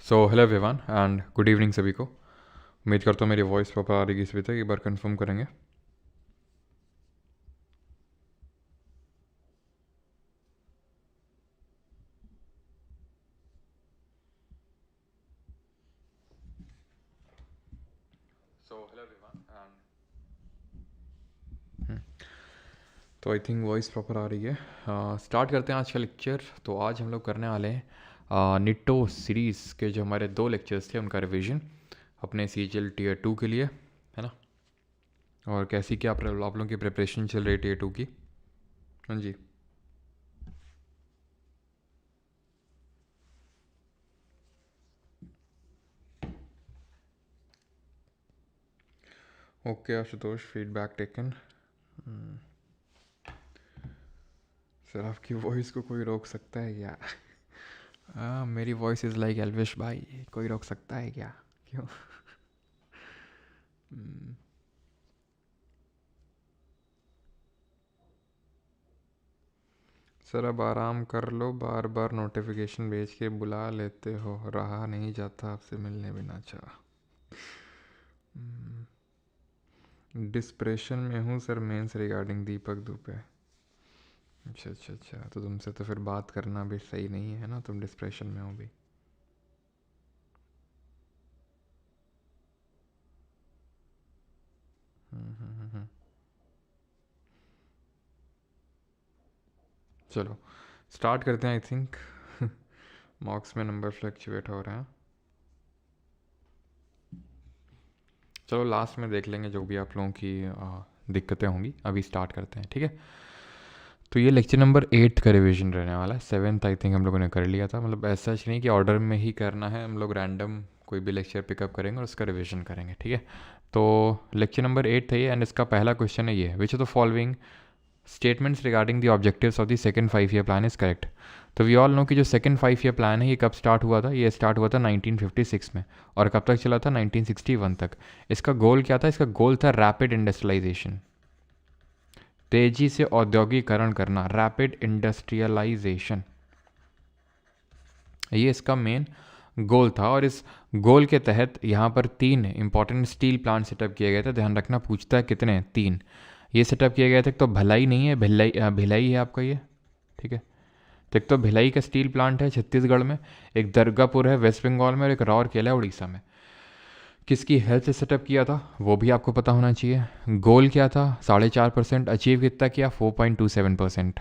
So hello everyone and good evening सभी को। उम्मीद करता हूँ मेरी वॉइस प्रॉपर आ रही है इस तक एक बार कंफर्म करेंगे। सो हेलो एवरीवन एंड तो आई थिंक वॉइस प्रॉपर आ रही है। स्टार्ट करते हैं आज का लेक्चर। तो आज हम लोग करने वाले हैं निट्टो सीरीज़ के जो हमारे 2 लेक्चर्स थे उनका रिवीजन अपने CGL Tier 2 के लिए, है ना। और कैसी क्या आप लोगों की प्रिपरेशन चल रही है Tier 2 की? हाँ जी। Okay Ashutosh, feedback taken. Sir आपकी वॉइस को कोई रोक सकता है क्या? मेरी वॉइस इज़ लाइक एल्विश भाई, कोई रोक सकता है क्या? क्यों? सर अब आराम कर लो, बार बार नोटिफिकेशन भेज के बुला लेते हो, रहा नहीं जाता आपसे मिलने बिना चाह। डिस्प्रेशन में हूँ सर, मेंस रिगार्डिंग दीपक दुबे। अच्छा अच्छा अच्छा, तो तुमसे तो फिर बात करना भी सही नहीं है ना, तुम डिस्प्रेशन में हो भी। चलो स्टार्ट करते हैं। आई थिंक मॉक्स में नंबर फ्लक्चुएट हो रहे हैं। चलो लास्ट में देख लेंगे जो भी आप लोगों की दिक्कतें होंगी। अभी स्टार्ट करते हैं, ठीक है। तो ये लेक्चर नंबर 8 का रिवीजन रहने वाला है। 7th आई थिंक हम लोगों ने कर लिया था, मतलब ऐसा नहीं कि ऑर्डर में ही करना है, हम लोग रैंडम कोई भी लेक्चर पिकअप करेंगे और उसका रिवीजन करेंगे, ठीक है। तो लेक्चर नंबर 8 था ये, एंड इसका पहला क्वेश्चन है ये, विच of the following statements regarding the objectives of the second 5 year plan is correct. तो वी ऑल नो कि जो सेकंड 5 ईयर प्लान है ये कब स्टार्ट हुआ था? ये स्टार्ट हुआ था 1956 में, और कब तक चला था? 1961 तक। इसका गोल क्या था? इसका गोल था रैपिड इंडस्ट्रियलाइजेशन, तेजी से औद्योगिकरण करना, रैपिड इंडस्ट्रियलाइजेशन, ये इसका मेन गोल था। और इस गोल के तहत यहाँ पर 3 इंपॉर्टेंट स्टील प्लांट सेटअप किए गए थे। ध्यान रखना, पूछता है कितने? 3 ये सेटअप किए गए थे। तो भिलाई नहीं है, भिलाई है आपका ये, ठीक है। तो एक तो भिलाई का स्टील प्लांट है छत्तीसगढ़ में, एक दरगापुर है वेस्ट बंगाल में, और एक राउरकेला है उड़ीसा में। किसकी हेल्प से सेटअप किया था वो भी आपको पता होना चाहिए। गोल क्या था? 4.5%। अचीव कितना किया? 4.27%,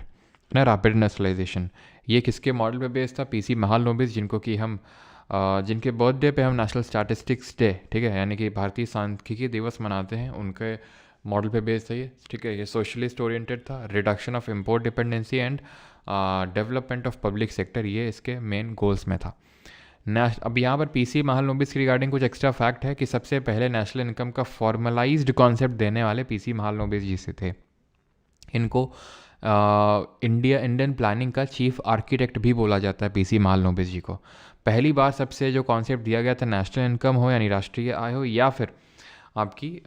ना, रैपिड इंडस्ट्रियलाइजेशन। ये किसके मॉडल पे बेस्ड था? PC महालनोबिस, जिनको कि हम जिनके बर्थडे पे हम नेशनल स्टैटिस्टिक्स डे, ठीक है, यानी कि भारतीय सांख्यिकी दिवस मनाते हैं, उनके मॉडल पे बेस्ड है ये, ठीक है। ये सोशलिस्ट ओरिएंटेड था। Reduction of import dependency and development of public sector, ये इसके मेन गोल्स में था। अब यहाँ पर PC महालनोबिस की रिगार्डिंग कुछ एक्स्ट्रा फैक्ट है कि सबसे पहले नेशनल इनकम का फॉर्मलाइज्ड कॉन्सेप्ट देने वाले PC महालनोबिस जी से थे। इनको इंडियन प्लानिंग का चीफ आर्किटेक्ट भी बोला जाता है, PC महालनोबिस जी को। पहली बार सबसे जो कॉन्सेप्ट दिया गया था, नेशनल इनकम हो यानी राष्ट्रीय आय हो, या फिर आपकी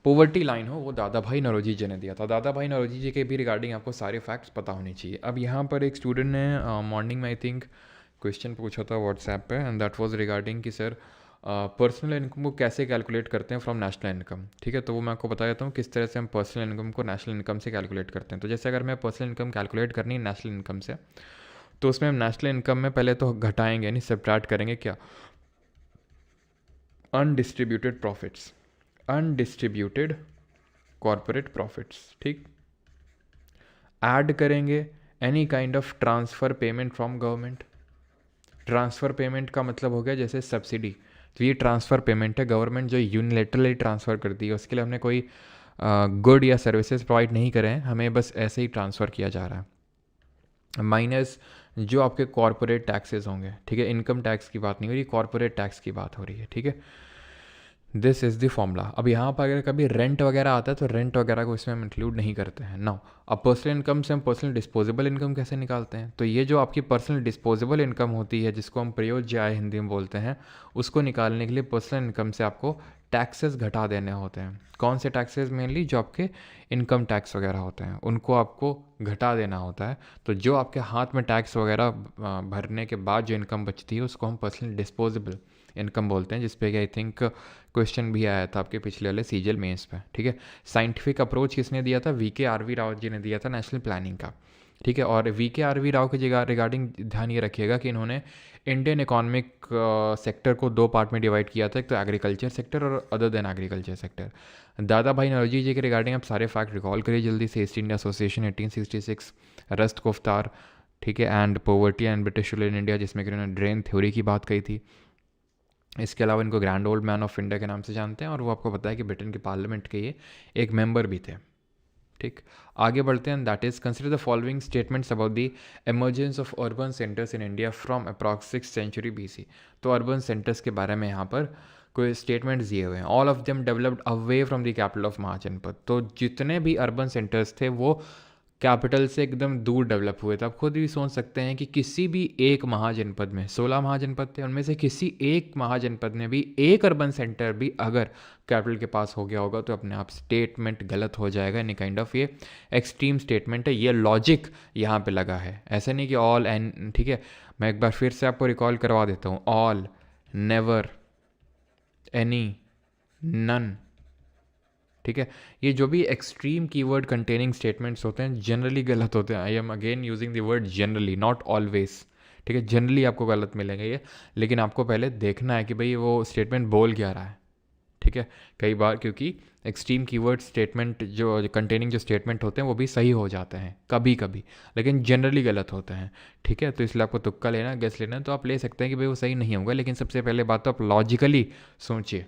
पोवर्टी लाइन हो, वो दादा भाई नौरोजी जी ने दिया था। दादा भाई नौरोजी जी के भी रिगार्डिंग आपको सारे फैक्ट्स पता होने चाहिए। अब यहाँ पर एक स्टूडेंट ने मॉर्निंग में आई थिंक क्वेश्चन पूछा था व्हाट्सएप पे, एंड दैट वाज रिगार्डिंग कि सर पर्सनल इनकम को कैसे कैलकुलेट करते हैं फ्रॉम नेशनल इनकम, ठीक है। तो वो मैं आपको बता देता हूँ किस तरह से हम पर्सनल इनकम को नेशनल इनकम से कैलकुलेट करते हैं। तो जैसे अगर मैं पर्सनल इनकम कैलकुलेट करनी है नेशनल इनकम से, तो उसमें हम नेशनल इनकम में पहले तो घटाएंगे, यानी सब्ट्रैक्ट करेंगे क्या? Undistributed profits, undistributed corporate profits, ठीक। ऐड करेंगे any kind of transfer payment from government. Transfer payment का मतलब हो गया जैसे सब्सिडी, तो ये ट्रांसफ़र पेमेंट है, गवर्नमेंट जो यूनिलेटरली ट्रांसफ़र करती है, उसके लिए हमने कोई गुड या सर्विसेज प्रोवाइड नहीं करे हैं, हमें बस ऐसे ही ट्रांसफ़र किया जा रहा है। माइनस जो आपके कॉरपोरेट टैक्सेस होंगे, ठीक है, इनकम टैक्स की बात नहीं हो रही, कॉरपोरेट टैक्स की बात हो रही है, ठीक है। This is the formula. अब यहाँ पर अगर कभी रेंट वगैरह आता है तो रेंट वगैरह को इसमें हम इंक्लूड नहीं करते हैं नाउ। अब पर्सनल इनकम से हम पर्सनल डिस्पोजेबल इनकम कैसे निकालते हैं? तो ये जो आपकी पर्सनल डिस्पोजेबल इनकम होती है, जिसको हम प्रयोज्य आय हिंदी में बोलते हैं, उसको निकालने के लिए पर्सनल इनकम से आपको टैक्सेस घटा देने होते हैं। कौन से टैक्सेस? मेनली जो आपके इनकम टैक्स वगैरह होते हैं उनको आपको घटा देना होता है। तो जो आपके हाथ में टैक्स वगैरह भरने के बाद जो इनकम बचती है उसको हम पर्सनल डिस्पोजेबल इनकम बोलते हैं, जिसपे कि आई थिंक क्वेश्चन भी आया था आपके पिछले वाले सीजीएल मेंस पे। ठीक है, साइंटिफिक अप्रोच किसने दिया था? VKRV राव जी ने दिया था, नेशनल प्लानिंग का। ठीक है, और VKRV राव की जगह रिगार्डिंग ध्यान ये रखिएगा कि इन्होंने इंडियन इकोनॉमिक सेक्टर को 2 पार्ट में डिवाइड किया था, एक तो एग्रीकल्चर सेक्टर और अदर देन एग्रीकल्चर सेक्टर। दादा भाई नौरोजी जी के रिगार्डिंग आप सारे फैक्ट रिकॉल करिए जल्दी से। ईस्ट इंडिया एसोसिएशन 1866, रस्ट कोफ्तार, ठीक है, and poverty and British rule in India, जिसमें कि उन्होंने ड्रेन थ्योरी की बात कही थी। इसके अलावा इनको grand old man of India के नाम से जानते हैं, और वो आपको पता है कि ब्रिटेन के पार्लियामेंट के ये एक मेंबर भी थे। ठीक, आगे बढ़ते हैं। That is consider the following statements about the emergence of urban centres in India from approx 6th century BC। तो अर्बन सेंटर्स के बारे में यहाँ पर कोई स्टेटमेंट्स दिए हुए हैं। All of them developed away from the capital of mahajanapada. तो जितने भी अर्बन सेंटर्स थे वो कैपिटल से एकदम दूर डेवलप हुए थे। आप खुद भी सोच सकते हैं कि किसी भी एक महाजनपद में 16 महाजनपद थे, उनमें से किसी एक महाजनपद में भी एक अर्बन सेंटर भी अगर कैपिटल के पास हो गया होगा तो अपने आप स्टेटमेंट गलत हो जाएगा। एनी काइंड ऑफ ये एक्सट्रीम स्टेटमेंट है, ये लॉजिक यहाँ पे लगा है। ऐसा नहीं कि ऑल एंड, ठीक है, मैं एक बार फिर से आपको रिकॉल करवा देता हूँ। All, never, any, none. ठीक है, ये जो भी एक्सट्रीम कीवर्ड कंटेनिंग स्टेटमेंट्स होते हैं जनरली गलत होते हैं। I am again using the word generally, not always. ठीक है, जनरली आपको गलत मिलेंगे ये, लेकिन आपको पहले देखना है कि भाई वो स्टेटमेंट बोल क्या रहा है। ठीक है, कई बार क्योंकि एक्सट्रीम कीवर्ड स्टेटमेंट जो कंटेनिंग जो स्टेटमेंट होते हैं वो भी सही हो जाते हैं कभी कभी, लेकिन जनरली गलत होते हैं। ठीक है, तो इसलिए आपको तुक्का लेना, गेस लेना, तो आप ले सकते हैं कि भाई वो सही नहीं होगा, लेकिन सबसे पहले बात तो आप लॉजिकली सोचिए।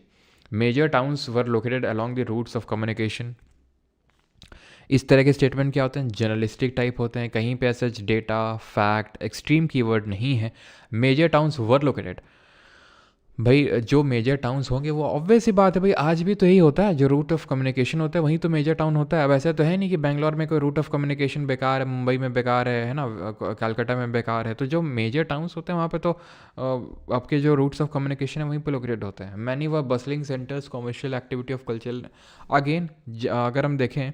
Major towns were located along the routes of communication. इस तरह के स्टेटमेंट क्या होते हैं? जर्नलिस्टिक टाइप होते हैं, कहीं पे सच डेटा फैक्ट एक्सट्रीम कीवर्ड नहीं है। मेजर टाउन्स वर लोकेटेड, भाई जो मेजर टाउन्स होंगे वो ऑब्वियस ही बात है भाई, आज भी तो यही होता है, जो रूट ऑफ कम्युनिकेशन होता है वहीं तो मेजर टाउन होता है। अब ऐसा तो है नहीं कि बेंगलोर में कोई रूट ऑफ कम्युनिकेशन बेकार है, मुंबई में बेकार है ना, कलकत्ता में बेकार है। तो जो मेजर टाउन्स होते हैं वहाँ पे तो आपके जो रूट्स ऑफ कम्युनिकेशन है वहीं पे लोकेटेड होते हैं। मैनी व bustling centres, commercial activity of cultural, again अगर हम देखें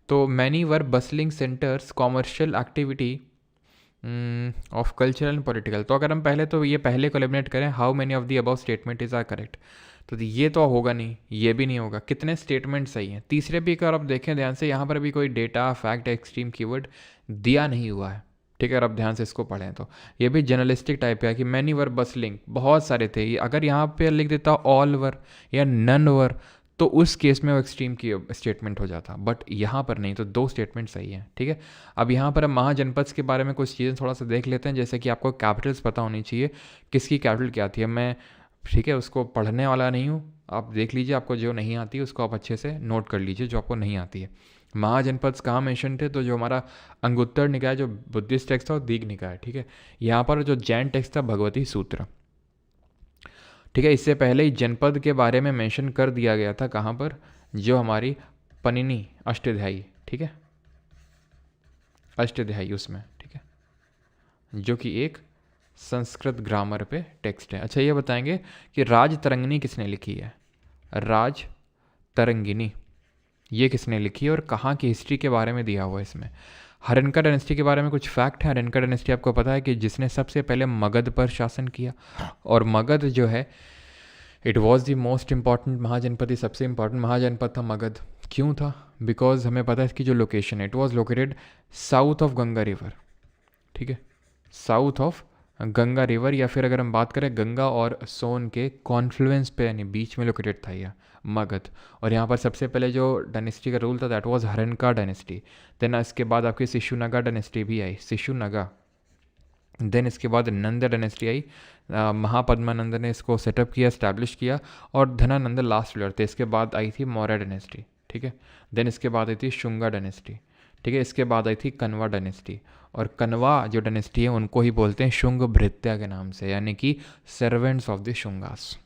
तो many were bustling centres, commercial activity of cultural and political. तो अगर हम पहले तो ये पहले को एलिमिनेट करें, how many of the above statement is are correct, तो ये तो होगा नहीं, ये भी नहीं होगा। कितने स्टेटमेंट सही हैं? तीसरे भी अगर आप देखें ध्यान से, यहाँ पर भी कोई डेटा फैक्ट एक्सट्रीम कीवर्ड दिया नहीं हुआ है। ठीक है, अगर आप ध्यान से इसको पढ़ें तो ये भी जर्नलिस्टिक टाइप है कि मैनी वर बसलिंग, बहुत सारे थे। ये अगर यहाँ पे लिख देता ऑल वर या नन वर तो उस केस में वो एक्सट्रीम की स्टेटमेंट हो जाता, बट यहाँ पर नहीं, तो 2 स्टेटमेंट सही है। ठीक है, अब यहाँ पर हम महाजनपद के बारे में कुछ चीज़ें थोड़ा सा देख लेते हैं, जैसे कि आपको कैपिटल्स पता होनी चाहिए, किसकी कैपिटल क्या आती है। मैं, ठीक है, उसको पढ़ने वाला नहीं हूँ, आप देख लीजिए, आपको जो नहीं आती है उसको आप अच्छे से नोट कर लीजिए, जो आपको नहीं आती है। महाजनपद कहाँ मेंशन थे? तो जो हमारा अंगुत्तर निकाय जो बुद्धिस्ट टेक्स्ट था वो दीघ निकाय। ठीक है, यहाँ पर जो जैन टेक्स्ट था भगवती सूत्र। ठीक है, इससे पहले ही जनपद के बारे में मेंशन कर दिया गया था, कहाँ पर? जो हमारी पनिनी अष्टाध्यायी, ठीक है, अष्टाध्यायी उसमें, ठीक है, जो कि एक संस्कृत ग्रामर पे टेक्स्ट है। अच्छा, ये बताएंगे कि राज तरंगिणी किसने लिखी है? राज तरंगिणी ये किसने लिखी है और कहाँ की हिस्ट्री के बारे में दिया हुआ है इसमें? हरनका डायनेस्टी के बारे में कुछ फैक्ट है। हरनका डायनेस्टी आपको पता है कि जिसने सबसे पहले मगध पर शासन किया, और मगध जो है it was the most important mahajanapada, ये सबसे इंपॉर्टेंट महाजनपद था मगध। क्यों था? बिकॉज हमें पता है इसकी जो लोकेशन है, it was located south of Ganga river. ठीक है, साउथ ऑफ गंगा रिवर, या फिर अगर हम बात करें गंगा और सोन के कॉन्फ्लुएंस पे, यानी बीच में लोकेटेड था यह मगध। और यहाँ पर सबसे पहले जो डायनेस्टी का रूल था दैट वाज हरनका डायनेस्टी। देन इसके बाद आपकी शिशुनागा डायनेस्टी भी आई, शिशुनागा। देन इसके बाद नंद डायनेस्टी आई, महापद्मानंद ने इसको सेटअप किया, इस्टेब्लिश किया, और धनानंद लास्ट रूलर थे। इसके बाद आई थी मौर्य डायनेस्टी। ठीक है, देन इसके बाद आई थी शुंगा डायनेस्टी। ठीक है, इसके बाद आई थी कनवा डायनेस्टी, और कनवा जो डायनेस्टी है उनको ही बोलते हैं शुंग भृत्या के नाम से, यानी कि सर्वेंट्स ऑफ द शुंगास।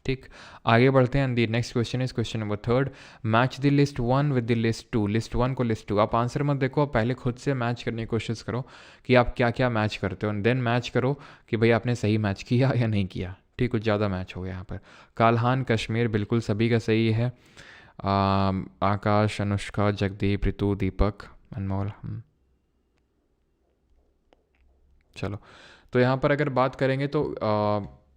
ठीक, आगे बढ़ते हैं। दी next question is question number 3, match the list 1 with the list 2। List 1 को लिस्ट 2, आप आंसर मत देखो, आप पहले खुद से मैच करने की कोशिश करो कि आप क्या क्या मैच करते हो, देन मैच करो कि भाई आपने सही मैच किया या नहीं किया। ठीक, कुछ ज़्यादा मैच हो गया यहाँ पर। काल्हान कश्मीर बिल्कुल सभी का सही है। आकाश, अनुष्का, जगदीप, ऋतु, दीपक, अनमोल। चलो, तो यहाँ पर अगर बात करेंगे तो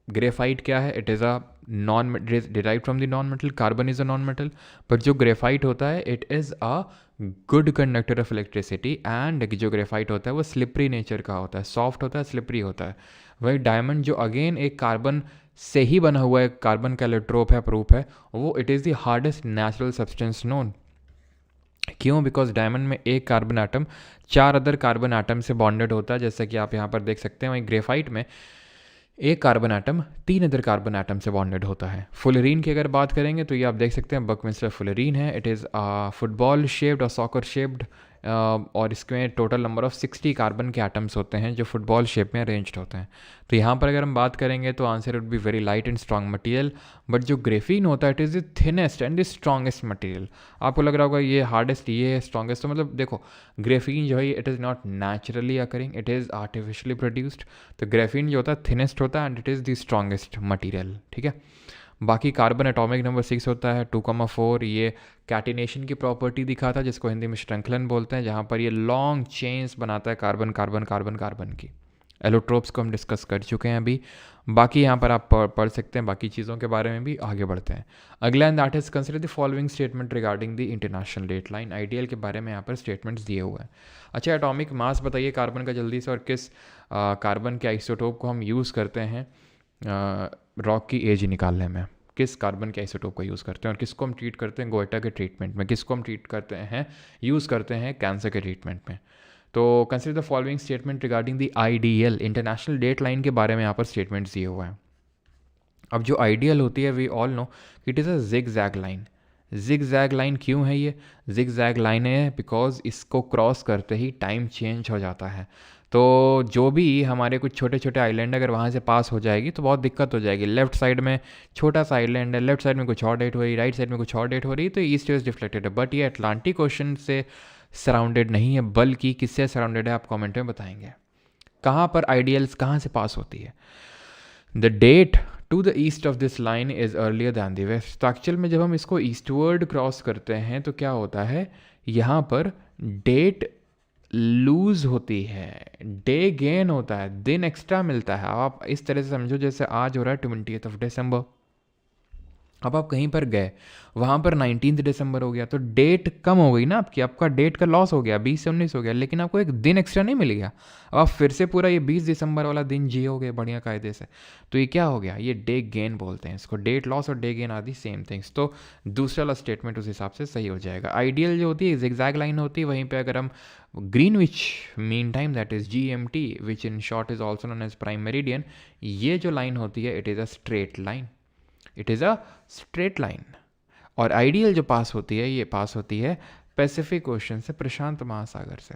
ग्रेफाइट क्या है? It is a non derive from the non metal, carbon is a non metal, but जो ग्रेफाइट होता है it is a good conductor of electricity, and जो ग्रेफाइट होता है वो स्लिपरी नेचर का होता है, सॉफ्ट होता है, स्लिपरी होता है। वही डायमंड जो अगेन एक कार्बन से ही बना हुआ है, कार्बन का एलोट्रोप है, प्रूफ है, वो it is the hardest natural substance known. क्यों? बिकॉज डायमंड में एक carbon atom 4 other carbon atom से बॉन्डेड होता है, जैसा कि आप यहाँ पर देख सकते हैं। वहीं ग्रेफाइट में एक carbon atom 3 other carbon atom से बॉन्डेड होता है। फुलरीन की अगर बात करेंगे तो ये आप देख सकते हैं बकमिंस्टर फुलरीन है। इट इज़ फुटबॉल शेप्ड और सॉकर शेप्ड, और इसमें टोटल नंबर ऑफ 60 कार्बन के एटम्स होते हैं जो फुटबॉल शेप में अरेंज्ड होते हैं। तो यहाँ पर अगर हम बात करेंगे तो answer would be very light and strong material, but जो ग्रेफीन होता है it is the thinnest and the strongest material. आपको लग रहा होगा ये हार्डेस्ट, ये है स्ट्रॉन्गेस्ट, तो मतलब देखो ग्रेफीन जो है it is not naturally occurring, it is artificially produced. तो ग्रेफीन जो होता है थिनेस्ट होता है and it is the strongest material, ठीक है। बाकी कार्बन एटॉमिक नंबर 6 होता है, 2,4, ये कैटिनेशन की प्रॉपर्टी दिखाता है जिसको हिंदी में श्रृंखलन बोलते हैं, जहाँ पर ये लॉन्ग चेन्स बनाता है कार्बन कार्बन कार्बन कार्बन की। एलोट्रोप्स को हम डिस्कस कर चुके हैं अभी। बाकी यहाँ पर आप पढ़ सकते हैं बाकी चीज़ों के बारे में भी। आगे बढ़ते हैं अगला, and that is consider the following statement regarding the international date line. Ideal के बारे में यहाँ पर स्टेटमेंट्स दिए हुए हैं। अच्छा, एटॉमिक मास बताइए कार्बन का जल्दी से, और किस कार्बन के आइसोटोप को हम यूज़ करते हैं रॉक की एज निकालने में। किस कार्बन के आइसोटोप का यूज़ करते हैं, और किसको हम ट्रीट करते हैं गोइटा के ट्रीटमेंट में, किसको हम ट्रीट करते हैं यूज़ करते हैं कैंसर के ट्रीटमेंट में। तो consider the following statement regarding the ideal international date line के बारे में यहाँ पर स्टेटमेंट्स दिए हुए हैं। अब जो आइडियल होती है we all know it is a zig zag line. Zig zag line क्यों है? ये जिग जैग लाइन है बिकॉज इसको क्रॉस करते ही टाइम चेंज हो जाता है। तो जो भी हमारे कुछ छोटे छोटे आइलैंड अगर वहाँ से पास हो जाएगी तो बहुत दिक्कत हो जाएगी। लेफ्ट साइड में छोटा सा आइलैंड है, लेफ्ट साइड में कुछ और डेट हो रही, राइट साइड में कुछ और डेट हो रही, तो ईस्ट वेस्ट डिफ्लेक्टेड है। बट ये अटलांटिक ओशन से सराउंडेड नहीं है, बल्कि किससे सराउंडेड है आप कमेंट में बताएंगे। कहाँ पर आइडियल्स कहाँ से पास होती है? The date to the east of this line is earlier than the west. तो एक्चुअल में जब हम इसको ईस्टवर्ड क्रॉस करते हैं तो क्या होता है, यहाँ पर डेट लूज होती है, डे गेन होता है, दिन एक्स्ट्रा मिलता है। आप इस तरह से समझो जैसे आज हो रहा है 20th ऑफ दिसंबर, अब आप कहीं पर गए वहाँ पर 19 दिसंबर हो गया, तो डेट कम हो गई ना आपकी, आपका डेट का लॉस हो गया, 20 से 19 हो गया, लेकिन आपको एक दिन एक्स्ट्रा नहीं मिल गया। अब आप फिर से पूरा ये 20 दिसंबर वाला दिन जियोगे बढ़िया कायदे से, तो ये क्या हो गया, ये डे गेन बोलते हैं इसको। डेट लॉस और डे गेन आदि सेम थिंग्स। तो दूसरा वाला स्टेटमेंट उस हिसाब से सही हो जाएगा। आइडियल जो होती है जिगजैग लाइन होती है, वहीं पर अगर हम Greenwich mean time that is GMT which in short is also known as prime meridian, ये जो लाइन होती है it is a straight line, it is a straight line. और आइडियल जो पास होती है ये पास होती है पैसिफिक ओशन से, प्रशांत महासागर से,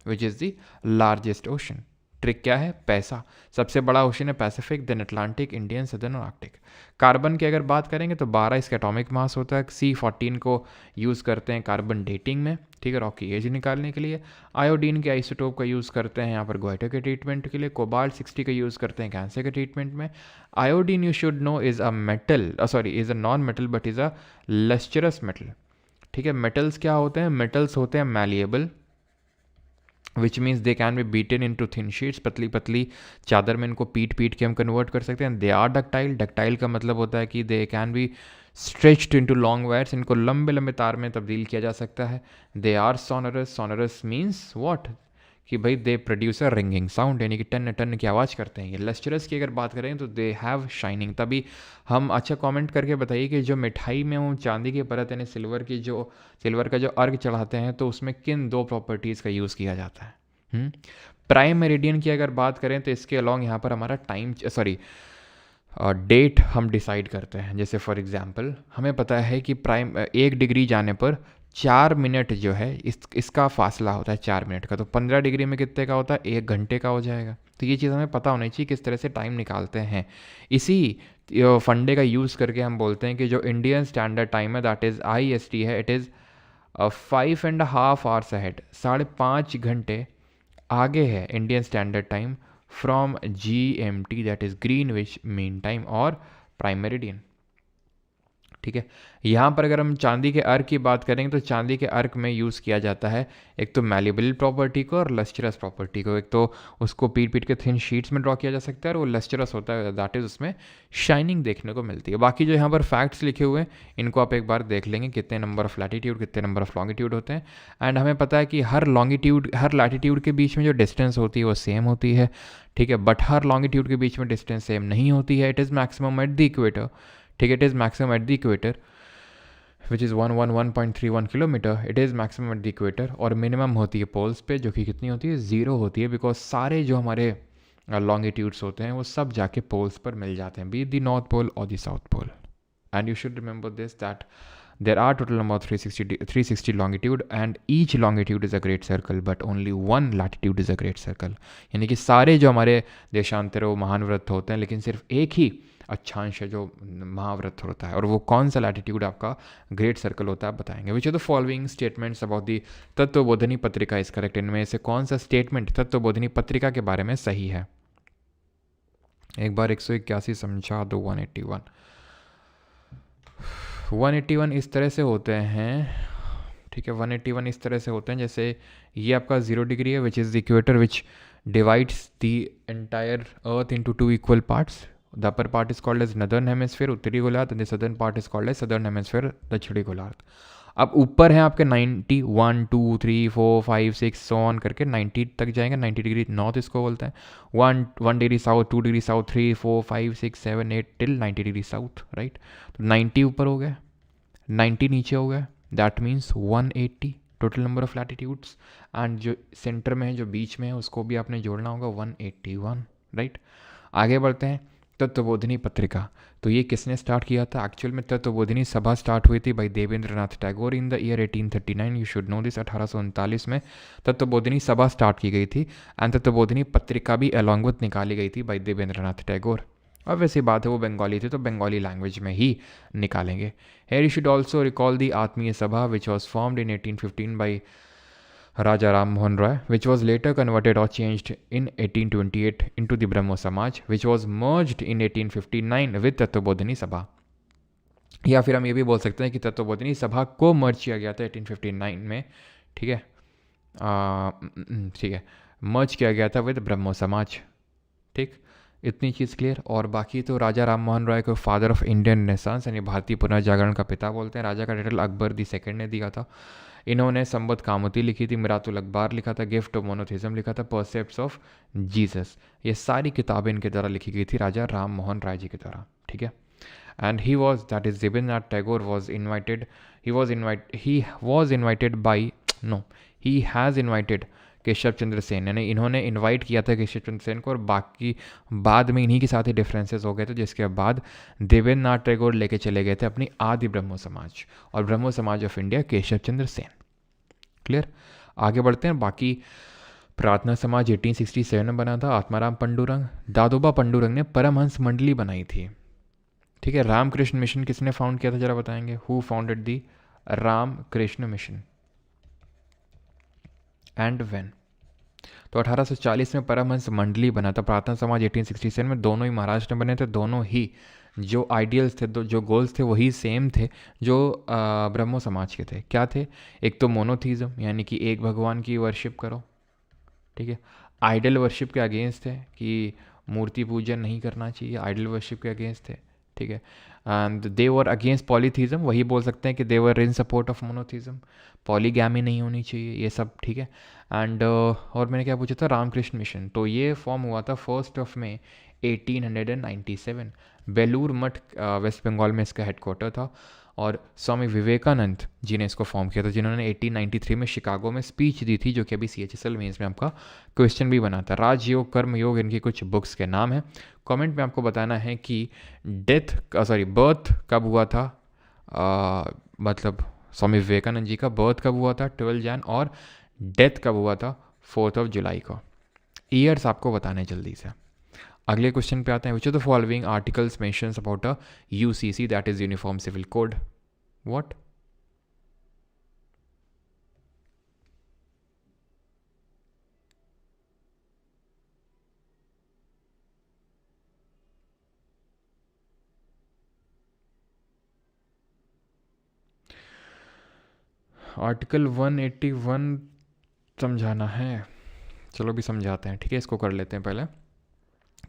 which is the largest ocean. Trick क्या है? पैसा। सबसे बड़ा ओशन है Pacific, then Atlantic, Indian, Southern और आर्कटिक। कार्बन की अगर बात करेंगे तो 12 इसका एटॉमिक मास होता है। C14 को यूज़ करते हैं कार्बन डेटिंग में, ठीक है, रॉक की एज निकालने के लिए। आयोडीन के आइसोटोप का यूज़ करते हैं यहाँ पर गोइटर के ट्रीटमेंट के लिए। कोबाल्ट 60 का यूज़ करते हैं कैंसर के ट्रीटमेंट में। Iodine you should know is a metal, sorry is a non metal but is a lustrous metal, ठीक है। मेटल्स क्या होते हैं? मेटल्स होते हैं malleable, which means they can be beaten into thin sheets, पतली पतली चादर में इनको पीट पीट के हम कन्वर्ट कर सकते हैं। दे आर डक्टाइल, डक्टाइल का मतलब होता है कि दे can B stretched into long wires, इनको लंबे लंबे तार में तब्दील किया जा सकता है। They are sonorous, sonorous means what, कि भाई they produce a ringing sound, यानी कि टन टन की आवाज़ करते हैं। ये लस्टरस की अगर बात करें तो दे हैव शाइनिंग। तभी हम अच्छा कमेंट करके बताइए कि जो मिठाई में वो चांदी की परत यानी सिल्वर की जो सिल्वर का जो अर्घ चढ़ाते हैं तो उसमें किन 2 प्रॉपर्टीज़ का यूज़ किया जाता है। प्राइम मेरिडियन की अगर बात करें तो इसके अलॉन्ग यहाँ पर हमारा टाइम डेट हम डिसाइड करते हैं। जैसे फॉर एग्जांपल हमें पता है कि 1 डिग्री जाने पर 4 मिनट जो है इसका फासला होता है 4 मिनट का, तो 15 डिग्री में कितने का होता है? 1 घंटे का हो जाएगा। तो ये चीज़ हमें पता होनी चाहिए किस तरह से टाइम निकालते हैं। इसी फंडे का यूज़ करके हम बोलते हैं कि जो इंडियन स्टैंडर्ड टाइम है दैट इज़ IST है, इट इज़ 5.5 आवर्स अहेड, 5.5 घंटे आगे है Indian standard time from GMT that is Greenwich mean time और प्राइम मेरिडियन। ठीक है, यहाँ पर अगर हम चांदी के अर्क की बात करेंगे तो चांदी के अर्क में यूज़ किया जाता है एक तो मैलेबल प्रॉपर्टी को और लस्टरस प्रॉपर्टी को। एक तो उसको पीट पीट के थिन शीट्स में ड्रॉ किया जा सकता है और वो लस्टरस होता है, दैट इज़ उसमें शाइनिंग देखने को मिलती है। बाकी जो यहाँ पर फैक्ट्स लिखे हुए हैं इनको आप एक बार देख लेंगे, कितने नंबर ऑफ लैटिट्यूड कितने नंबर ऑफ लॉन्गिट्यूड होते हैं। एंड हमें पता है कि हर लॉन्गिट्यूड हर लैटिट्यूड के बीच में जो डिस्टेंस होती है वो सेम होती है। ठीक है, बट हर लॉन्गिट्यूड के बीच में डिस्टेंस सेम नहीं होती है। It is maximum at the equator. ठीक है, it is maximum at the equator which is 111.31 kilometre. It is maximum at the equator. और मिनिमम होती है पोल्स पे, जो कि कितनी होती है, 0 होती है, बिकॉज सारे जो हमारे लॉन्गिट्यूड्स होते हैं वो सब जाके पोल्स पर मिल जाते हैं, बी द नॉर्थ पोल और the south pole. And you should remember this that there are total number of 360 longitude and each longitude is a great circle but only one latitude is a great circle। यानी कि सारे जो हमारे देशांतर वो महान वृत्त होते हैं, लेकिन सिर्फ एक ही अक्षांश है जो महावृत्त होता है, और वो कौन सा लैटिट्यूड आपका ग्रेट सर्कल होता है आप बताएंगे। Which are the following statements about the Tattvabodhini Patrika is correct. इनमें से कौन सा स्टेटमेंट तत्वबोधिनी पत्रिका के बारे में सही है। एक बार 181 समझा दो। 181 इस तरह से होते हैं। ठीक है, 181 इस तरह से होते हैं जैसे ये आपका 0 डिग्री है which is the equator which divides the entire earth into 2 equal parts. The upper part is called as northern hemisphere उत्तरी गोलार्ध, and the southern part is called as southern hemisphere दक्षिणी गोलार्ध। अब ऊपर है आपके 90 1 2 3 4 5 6 सो ऑन करके 90 तक जाएंगे। 90 डिग्री नॉर्थ इसको बोलते हैं। 1 degree south, 2 degree south, 3 4 5 6 7 8 till 90 degree south, right. तो 90 ऊपर हो गया, 90 नीचे हो गया, that means 180 total number of latitudes. And जो सेंटर में है, जो बीच में है, उसको भी आपने जोड़ना होगा 181, राइट। आगे बढ़ते हैं, तत्वबोधिनी पत्रिका। तो ये किसने स्टार्ट किया था? एक्चुअल में तत्वबोधिनी सभा स्टार्ट हुई थी by Devendra Nath Tagore in the year 1839। You should no this. 1839 में तत्वबोधिनी सभा स्टार्ट की गई थी एंड तत्वबोधिनी पत्रिका भी अलॉन्ग विथ निकाली गई थी बाई देवेंद्र नाथ टैगोर। अब वैसी बात है वो बंगाली थे तो बंगाली लैंग्वेज में ही निकालेंगे। Here you should also recall the Atmiya Sabha which was formed in 1815 by Raja Ram Mohan Roy, which was later converted or changed in 1828 into the Brahmo Samaj, which was merged in 1859 with Tattvabodhini सभा। या फिर हम ये भी बोल सकते हैं कि तत्वबोधिनी सभा को मर्ज किया गया था 1859 में। ठीक है, ठीक है, मर्ज किया गया था विद ब्रह्मो समाज। ठीक, इतनी चीज़ क्लियर। और बाकी तो राजा राम मोहन रॉय को फादर ऑफ इंडियन रेनेसांस यानी भारतीय पुनर्जागरण का पिता बोलते हैं। राजा का टाइटल अकबर दी सेकंड ने दिया था। इन्होंने संबत कामती लिखी थी, मिरातुल अखबार लिखा था, गिफ्ट ऑफ मोनोथिज्म लिखा था, परसेप्ट्स ऑफ जीसस। ये सारी किताबें इनके द्वारा लिखी गई थी राजा राम मोहन राय जी के द्वारा। ठीक है, and he was, that is Rabindranath Tagore was invited, he was invited by, no, he has invited Keshav Chandra Sen, यानी इन्होंने इनवाइट किया था केशव चंद्र सेन को, और बाकी बाद में इन्हीं के साथ ही डिफरेंसेस हो गए थे, जिसके बाद देवेंद्र नाथ टैगोर लेके चले गए थे अपनी आदि ब्रह्मो समाज, और ब्रह्मो समाज of India Keshav Chandra Sen. Clear, आगे बढ़ते हैं। बाकी प्रार्थना समाज 1867 में बना था, आत्माराम पंडुरंग, दादोबा पंडुरंग ने परमहंस मंडली बनाई थी। ठीक है, रामकृष्ण मिशन किसने फाउंड किया था जरा बताएंगे? Who founded the Ramakrishna Mission and when? तो 1840 में परमहंस मंडली बना था। प्रार्थना समाज 1867 में, दोनों ही महाराष्ट्र में बने थे। दोनों ही जो आइडियल्स थे, जो गोल्स थे वही सेम थे जो ब्रह्मो समाज के थे। क्या थे? एक तो मोनोथीज्म यानी कि एक भगवान की वर्शिप करो। ठीक है, आइडल वर्शिप के अगेंस्ट थे कि मूर्ति पूजन नहीं करना चाहिए, आइडल वर्शिप के अगेंस्ट थे। ठीक है, and they were against polytheism, वही बोल सकते हैं कि they were in support of monotheism, polygamy नहीं होनी चाहिए, ये सब। ठीक है, एंड और मैंने क्या पूछा था? रामकृष्ण मिशन। तो ये फॉर्म हुआ था 1 मई 1897। बेलूर मठ वेस्ट बंगाल में इसका हेडक्वार्टर था, और स्वामी विवेकानंद जी ने इसको फॉर्म किया था, जिन्होंने 1893 में शिकागो में स्पीच दी थी, जो कि अभी CHSL मेंस में आपका क्वेश्चन भी बना था। राजयोग, कर्म योग, इनकी कुछ बुक्स के नाम हैं। कमेंट में आपको बताना है कि बर्थ कब हुआ था, मतलब स्वामी विवेकानंद जी का बर्थ कब हुआ था 12 जन, और डेथ कब हुआ था 4 जुलाई को। ईयर्स आपको बताने जल्दी से। अगले क्वेश्चन पे आते हैं। Which of the following articles mentions about a UCC, that is uniform civil code? What? Article 181 समझाना है, चलो भी समझाते हैं, ठीक है, इसको कर लेते हैं पहले।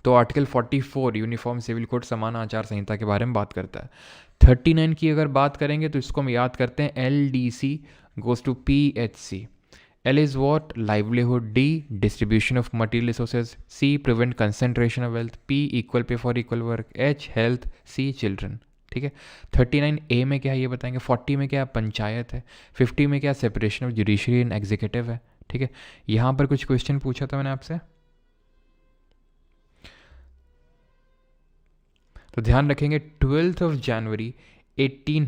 तो आर्टिकल 44 यूनिफॉर्म सिविल कोड समान आचार संहिता के बारे में बात करता है। 39 की अगर बात करेंगे तो इसको हम याद करते हैं LDC goes to PHC। L is what? Livelihood. D, distribution of material resources. C, prevent concentration of wealth. P, equal pay for equal work. H, health. C, children. ठीक है। 39A में क्या है ये बताएंगे। 40 में क्या पंचायत है। 50 में क्या separation of judiciary and executive है। ठीक है, यहाँ पर कुछ क्वेश्चन पूछा था मैंने आपसे, तो ध्यान रखेंगे 12 जनवरी 18,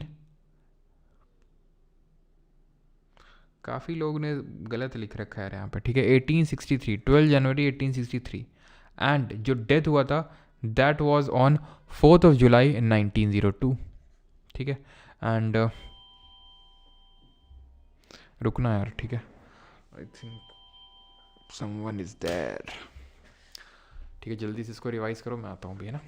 काफ़ी लोगों ने गलत लिख रखा है यहाँ पे, ठीक है, 1863, 12 जनवरी 1863। एंड जो डेथ हुआ था दैट वाज ऑन 4 जुलाई 1902। ठीक है, एंड रुकना यार, ठीक है, I think someone is there. ठीक है, जल्दी से इसको रिवाइज करो, मैं आता हूँ भी, है ना।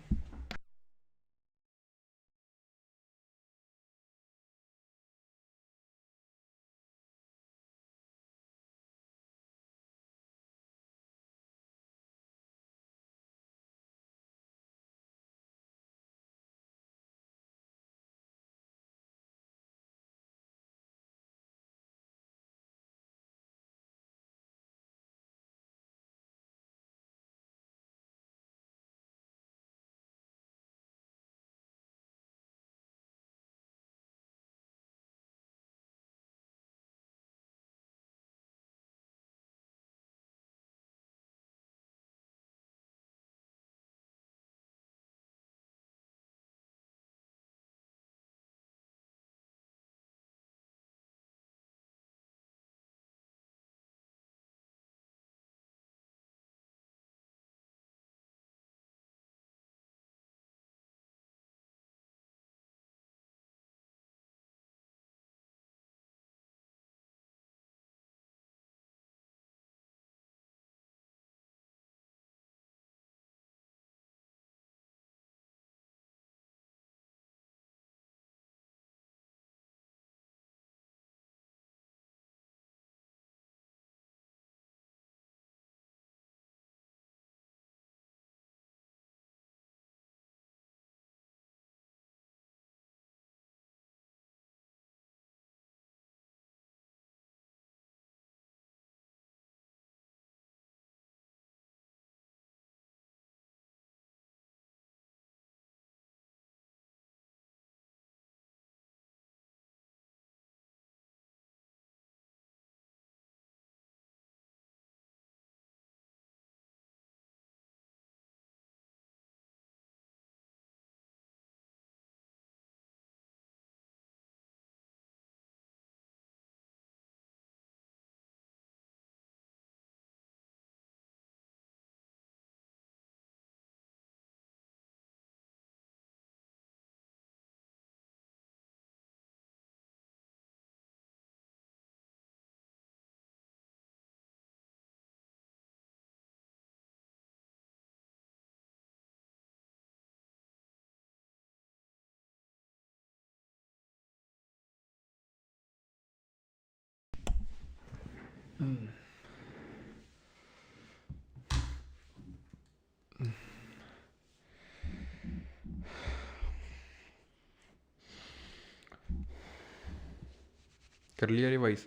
कर लिया रिवाइज।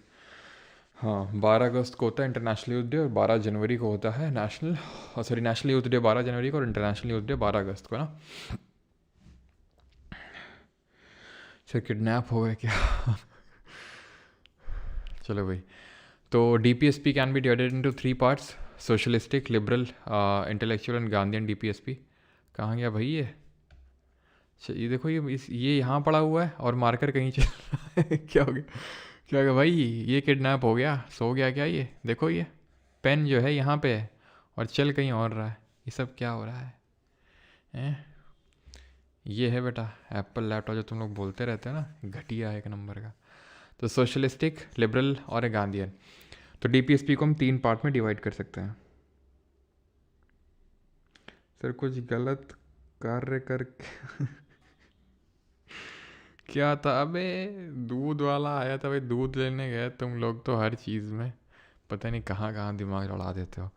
हाँ, 12 अगस्त को होता है इंटरनेशनल यूथ डे और 12 जनवरी को होता है नेशनल यूथ डे 12 जनवरी को और इंटरनेशनल यूथ डे 12 अगस्त को ना। सर किडनैप हो गए क्या? चलो भाई, तो DPSP can be divided into 3 parts, socialistic, liberal, intellectual and Gandhian DPSP। कहाँ गया भाई ये? ये देखो, ये यहाँ पड़ा हुआ है और मार्कर कहीं चल रहा है। क्या हो गया, क्या हो गया भाई? ये किडनैप हो गया, सो गया क्या? ये देखो, ये पेन जो है यहाँ पे है और चल कहीं और रहा है। ये सब क्या हो रहा है हैं? ये है बेटा एप्पल लैपटॉप जो तुम लोग बोलते रहते हैं ना, घटिया एक नंबर का। तो सोशलिस्टिक, लिबरल और गांधीयन। तो DPSP को हम 3 पार्ट में डिवाइड कर सकते हैं। सर कुछ गलत कार्य करके क्या था अबे, दूध वाला आया था भाई, दूध लेने गए तुम लोग तो हर चीज़ में पता नहीं कहाँ कहाँ दिमाग लड़ा देते हो।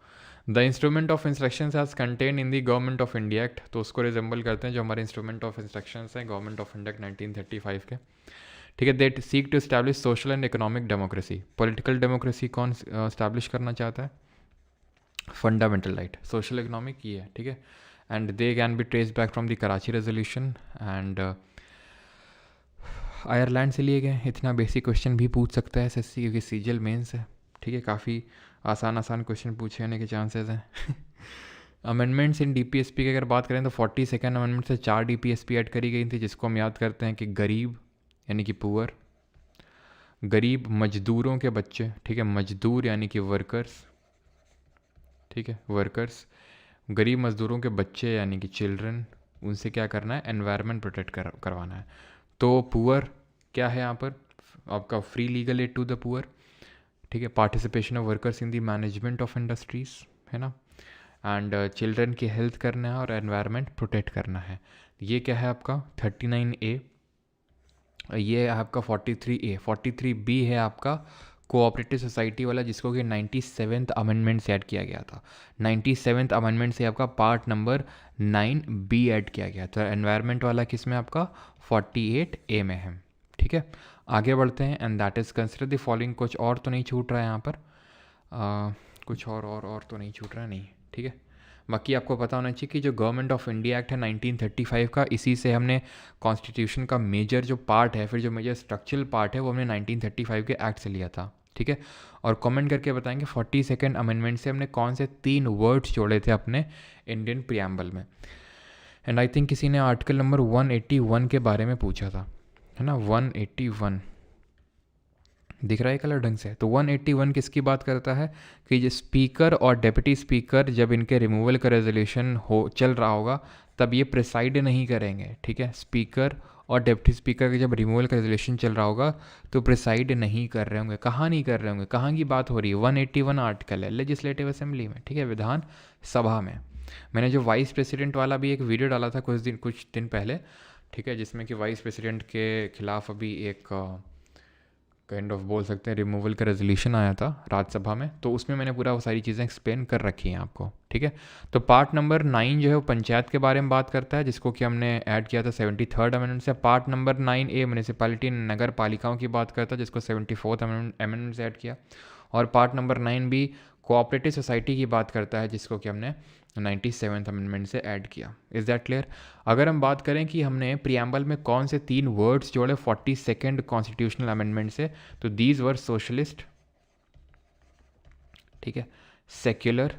The instrument of instruction has contain in the government of India act, तो उसको रिजेंबल करते हैं जो हमारे इंस्ट्रूमेंट ऑफ इंस्ट्रक्शन हैं गवर्नमेंट ऑफ इंडिया 1935 के। ठीक है, that seek to establish social and economic democracy. Political democracy कौन इस्टेब्लिश करना चाहता है? फंडामेंटल राइट, सोशल इकोनॉमिक ये है। ठीक है, and they can B trace back from the Karachi resolution and Ireland से लिए गए। इतना बेसिक क्वेश्चन भी पूछ सकता है एसएससी क्योंकि सीजीएल मेंस है। ठीक है, काफ़ी आसान आसान क्वेश्चन पूछे होने के चांसेस हैं। अमेंडमेंट्स इन डीपीएसपी की अगर बात करें तो 42nd अमेंडमेंट से 4 डीपीएसपी ऐड करी गई थी, जिसको हम याद करते हैं कि गरीब यानी कि पुअर, गरीब मजदूरों के बच्चे। ठीक है, मजदूर यानी कि वर्कर्स। ठीक है, वर्कर्स, गरीब मजदूरों के बच्चे यानी कि चिल्ड्रन, उनसे क्या करना है? एनवायरनमेंट प्रोटेक्ट करवाना है। तो पुअर क्या है यहाँ पर? आपका free legal aid to the poor. ठीक है, participation of workers in the management of industries, है ना, एंड चिल्ड्रन की हेल्थ करना है और एनवायरनमेंट प्रोटेक्ट करना है। ये क्या है आपका 39A, ये है आपका 43A। 43B है आपका कोऑपरेटिव सोसाइटी वाला, जिसको कि 97th अमेंडमेंट से ऐड किया गया था। 97th अमेंडमेंट से आपका पार्ट नंबर 9B ऐड किया गया था। एनवायरनमेंट वाला किस में आपका 48A में है। ठीक है, आगे बढ़ते हैं। And that is consider the following, कुछ और तो नहीं छूट रहा है यहाँ पर, कुछ और तो नहीं छूट रहा है, नहीं। ठीक है, बाकी आपको पता होना चाहिए कि जो गवर्नमेंट ऑफ इंडिया एक्ट है 1935 का, इसी से हमने कॉन्स्टिट्यूशन का मेजर जो पार्ट है, फिर जो मेजर स्ट्रक्चरल पार्ट है, वो हमने 1935 के एक्ट से लिया था। ठीक है, और कमेंट करके बताएंगे 42nd अमेंडमेंट से हमने कौन से 3 वर्ड्स जोड़े थे अपने इंडियन प्रियम्बल में। एंड आई थिंक किसी ने आर्टिकल नंबर 181 के बारे में पूछा था, है ना, 181 दिख रहा है कलर ढंग से। तो 181 किसकी बात करता है कि जो स्पीकर और डेप्यूटी स्पीकर जब इनके रिमूवल का रेजोल्यूशन चल रहा होगा तब ये प्रिसाइड नहीं करेंगे। ठीक है, स्पीकर और डेप्यूटी स्पीकर का जब रिमूवल का रेजोल्यूशन चल रहा होगा तो प्रिसाइड नहीं कर रहे होंगे। कहाँ नहीं कर रहे होंगे, कहाँ की बात हो रही है? 181 आर्टिकल है लेजिस्लेटिव असेंबली में। ठीक है, विधान सभा में। मैंने जो वाइस प्रेसिडेंट वाला भी एक वीडियो डाला था कुछ दिन पहले, ठीक है, जिसमें कि वाइस प्रेसिडेंट के खिलाफ अभी एक काइंड ऑफ बोल सकते हैं रिमूवल का रेजोल्यूशन आया था राज्यसभा में, तो उसमें मैंने पूरा वो सारी चीज़ें एक्सप्लेन कर रखी हैं आपको। ठीक है, तो पार्ट नंबर 9 जो है वो पंचायत के बारे में बात करता है, जिसको कि हमने ऐड किया था 73rd अमेंडमेंट से। पार्ट नंबर 9A म्यूनिसिपैलिटी नगर पालिकाओं की बात करता है, जिसको 74th अमेंडमेंट से ऐड किया। और part number 9B cooperative society की बात करता है, जिसको कि हमने 97th अमेंडमेंट से ऐड किया। Is that clear? अगर हम बात करें कि हमने प्रियम्बल में कौन से 3 वर्ड्स जोड़े 42nd कॉन्स्टिट्यूशनल अमेंडमेंट से, तो दीज वर सोशलिस्ट, ठीक है, secular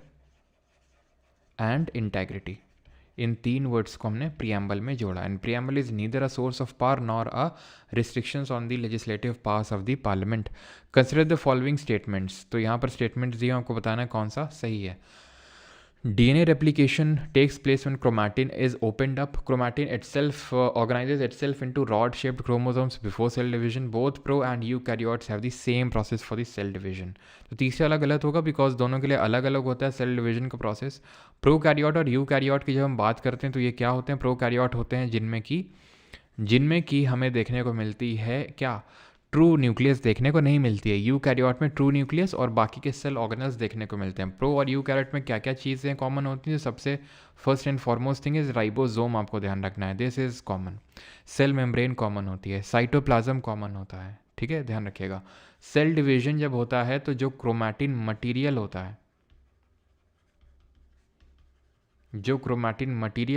and integrity. In 3 words को हमने प्रियम्बल में जोड़ा। And preamble is neither a source of power nor a restrictions on the legislative powers of the parliament. Consider the following statements. तो यहाँ पर statements दिए, आपको बताना है कौन सा सही है। DNA replication takes place when chromatin is opened up. Chromatin itself organizes itself into rod-shaped chromosomes before cell division. Both pro and eukaryotes have the same process for the cell division. तो तीसरा वाला गलत होगा because दोनों के लिए अलग अलग होता है सेल डिवीजन का प्रोसेस। प्रोकैरियोट और यूकैरियोट की जब हम बात करते हैं तो ये क्या होते हैं? प्रोकैरियोट होते हैं जिनमें की हमें देखने को मिलती है क्या? ट्रू न्यूक्लियस देखने को नहीं मिलती है। यूकैरियोट में ट्रू न्यूक्लियस और बाकी के सेल ऑर्गेनल्स देखने को मिलते हैं। प्रो और यूकैरियोट में क्या क्या चीज़ें कॉमन होती हैं? सबसे first and foremost thing is ribosome, आपको ध्यान रखना है, this is common. Cell membrane common होती है, साइटोप्लाज्म कॉमन होता है, ठीक है, ध्यान रखिएगा। सेल डिवीजन जब होता है तो जो क्रोमैटिन मटीरियल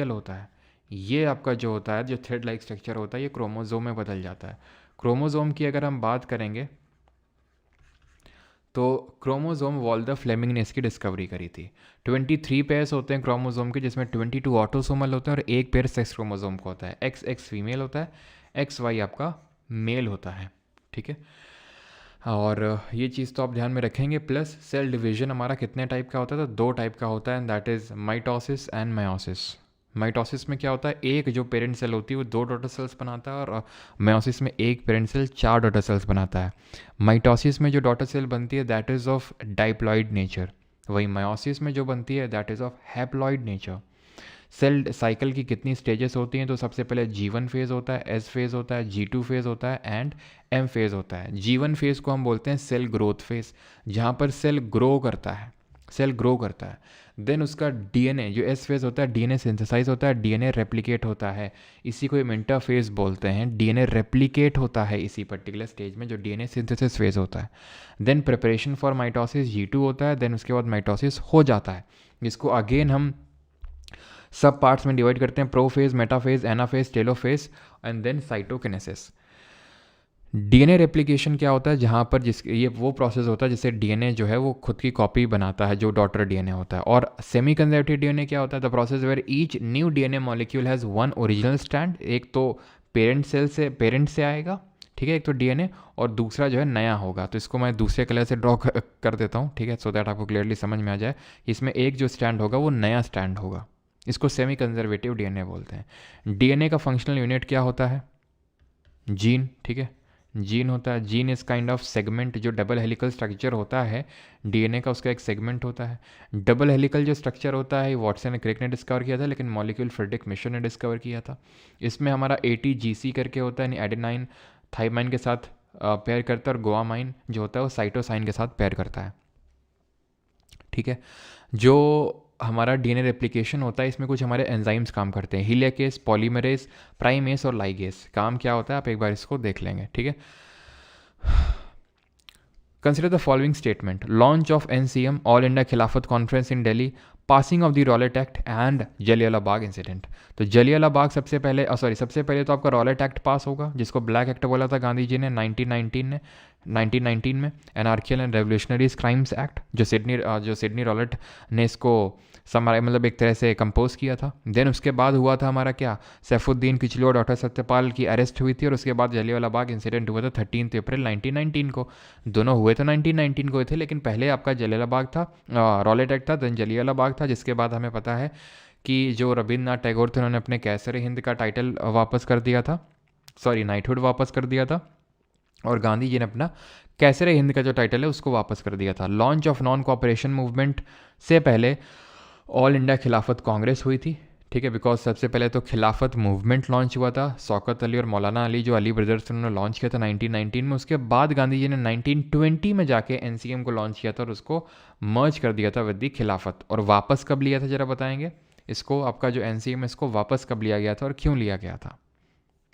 होता है, ये आपका जो होता है, जो थ्रेड लाइक स्ट्रक्चर होता है, ये क्रोमोसोम में बदल जाता है। क्रोमोसोम की अगर हम बात करेंगे तो क्रोमोसोम वॉल्टर फ्लेमिंग ने इसकी डिस्कवरी करी थी। 23 पेयर्स होते हैं क्रोमोसोम के, जिसमें 22 ऑटोसोमल होते हैं और एक पेयर सेक्स क्रोमोसोम का होता है। XX फीमेल होता है, XY आपका मेल होता है, ठीक है। और ये चीज़ तो आप ध्यान में रखेंगे। प्लस सेल डिवीजन हमारा कितने टाइप का होता है? तो 2 टाइप का होता है, and that is mitosis and meiosis. Mitosis में क्या होता है? एक जो पेरेंट सेल होती है वो 2 डॉटर सेल्स बनाता है, और मायोसिस में एक पेरेंट सेल 4 डॉटर सेल्स बनाता है। माइटोसिस में जो डॉटर सेल बनती है that is of diploid nature, वही मायोसिस में जो बनती है that is of haploid nature. Cell cycle की कितनी स्टेजेस होती हैं, तो सबसे पहले G1 फेज़ होता है, S फेज़ होता है, G2 फेज़ होता है एंड M फेज़ होता है। G1 फेज़ को हम बोलते हैं सेल ग्रोथ फेज़, जहाँ पर सेल ग्रो करता है, सेल ग्रो करता है। देन उसका डीएनए जो एस फेज़ होता है, डीएनए सिंथेसाइज होता है, डीएनए रेप्लिकेट होता है, इसी को हम इंटरफेज बोलते हैं। डीएनए रेप्लिकेट होता है इसी पर्टिकुलर स्टेज में जो डीएनए सिंथेसिस फेज़ होता है। Then preparation for mitosis G2 होता है। देन उसके बाद माइटोसिस हो जाता है, जिसको अगेन हम सब पार्ट्स में डिवाइड करते हैं, prophase, metaphase, anaphase, telophase and then cytokinesis. DNA replication क्या होता है, जहाँ पर ये वो प्रोसेस होता है जिससे डीएनए जो है वो खुद की कॉपी बनाता है, जो डॉटर डीएनए होता है। और सेमी कंजर्वेटिव डीएनए क्या होता है, the process where each new DNA molecule has one original strand, एक तो पेरेंट से आएगा, ठीक है, एक तो डीएनए, और दूसरा जो है नया होगा। तो इसको मैं दूसरे कलर से ड्रॉ कर देता हूँ, ठीक है, सो दैट आपको क्लियरली समझ में आ जाए। इसमें एक जो स्टैंड होगा वो नया स्टैंड होगा, इसको सेमी कंजर्वेटिव डीएनए बोलते हैं। डीएनए का फंक्शनल यूनिट क्या होता है, जीन, ठीक है, जीन होता है। Gene is kind of segment, जो डबल हेलिकल स्ट्रक्चर होता है डीएनए का, उसका एक सेगमेंट होता है। डबल हेलिकल जो स्ट्रक्चर होता है वाटसन ने क्रिक ने डिस्कवर किया था, लेकिन मॉलिक्यूल फ्रेडरिक मिशर ने डिस्कवर किया था। इसमें हमारा ATGC करके होता है, यानी एडेनाइन थाइमाइन के साथ पेयर करता है, और गोआमाइन जो होता है वो साइटोसाइन के साथ पेयर करता है, ठीक है। जो हमारा डीएनए रेप्लिकेशन होता है इसमें कुछ हमारे एंजाइम्स काम करते हैं, हीलियाकेस, पॉलीमरेज, प्राइमेस और लाइगेस। काम क्या होता है आप एक बार इसको देख लेंगे, ठीक है। Consider the following statement, launch of NCM all India Khilafat conference in Delhi, passing of the Rowlatt act and Jallianwala Bagh incident. तो जलियांवाला बाग सबसे पहले तो आपका रॉलेट एक्ट पास होगा, जिसको ब्लैक एक्ट बोला था गांधी जी ने 1919 में, एनार्कियल एंड रेवोल्यूशनरीज क्राइम्स एक्ट, जो सिडनी रॉलेट ने इसको मतलब एक तरह से कंपोज किया था। देन उसके बाद हुआ था हमारा क्या, सैफुद्दीन किचलू और डॉक्टर सत्यपाल की अरेस्ट हुई थी, और उसके बाद जलियांवाला बाग इंसिडेंट हुआ था 13 अप्रैल 1919 को। दोनों हुए तो 1919 को थे, लेकिन पहले आपका जलियांवाला बाग था, रॉलेट एक्ट था, देन जलियांवाला बाग था, जिसके बाद हमें पता है कि जो रविन्द्रनाथ टैगोर थे उन्होंने अपने कैसर हिंद का टाइटल वापस कर दिया था, नाइटहुड वापस कर दिया था, और गांधी जी ने अपना कैसर हिंद का जो टाइटल है उसको वापस कर दिया था। Launch of non cooperation movement से पहले ऑल इंडिया खिलाफत कांग्रेस हुई थी, ठीक है, बिकॉज सबसे पहले तो खिलाफत मूवमेंट लॉन्च हुआ था, शौकत अली और मौलाना अली जो अली ब्रदर्स उन्होंने लॉन्च किया था 1919 में। उसके बाद गांधी जी ने 1920 में जाके NCM को लॉन्च किया था और उसको मर्ज कर दिया था विद दी खिलाफत। और वापस कब लिया था जरा बताएंगे इसको, आपका जो NCM है इसको वापस कब लिया गया था और क्यों लिया गया था,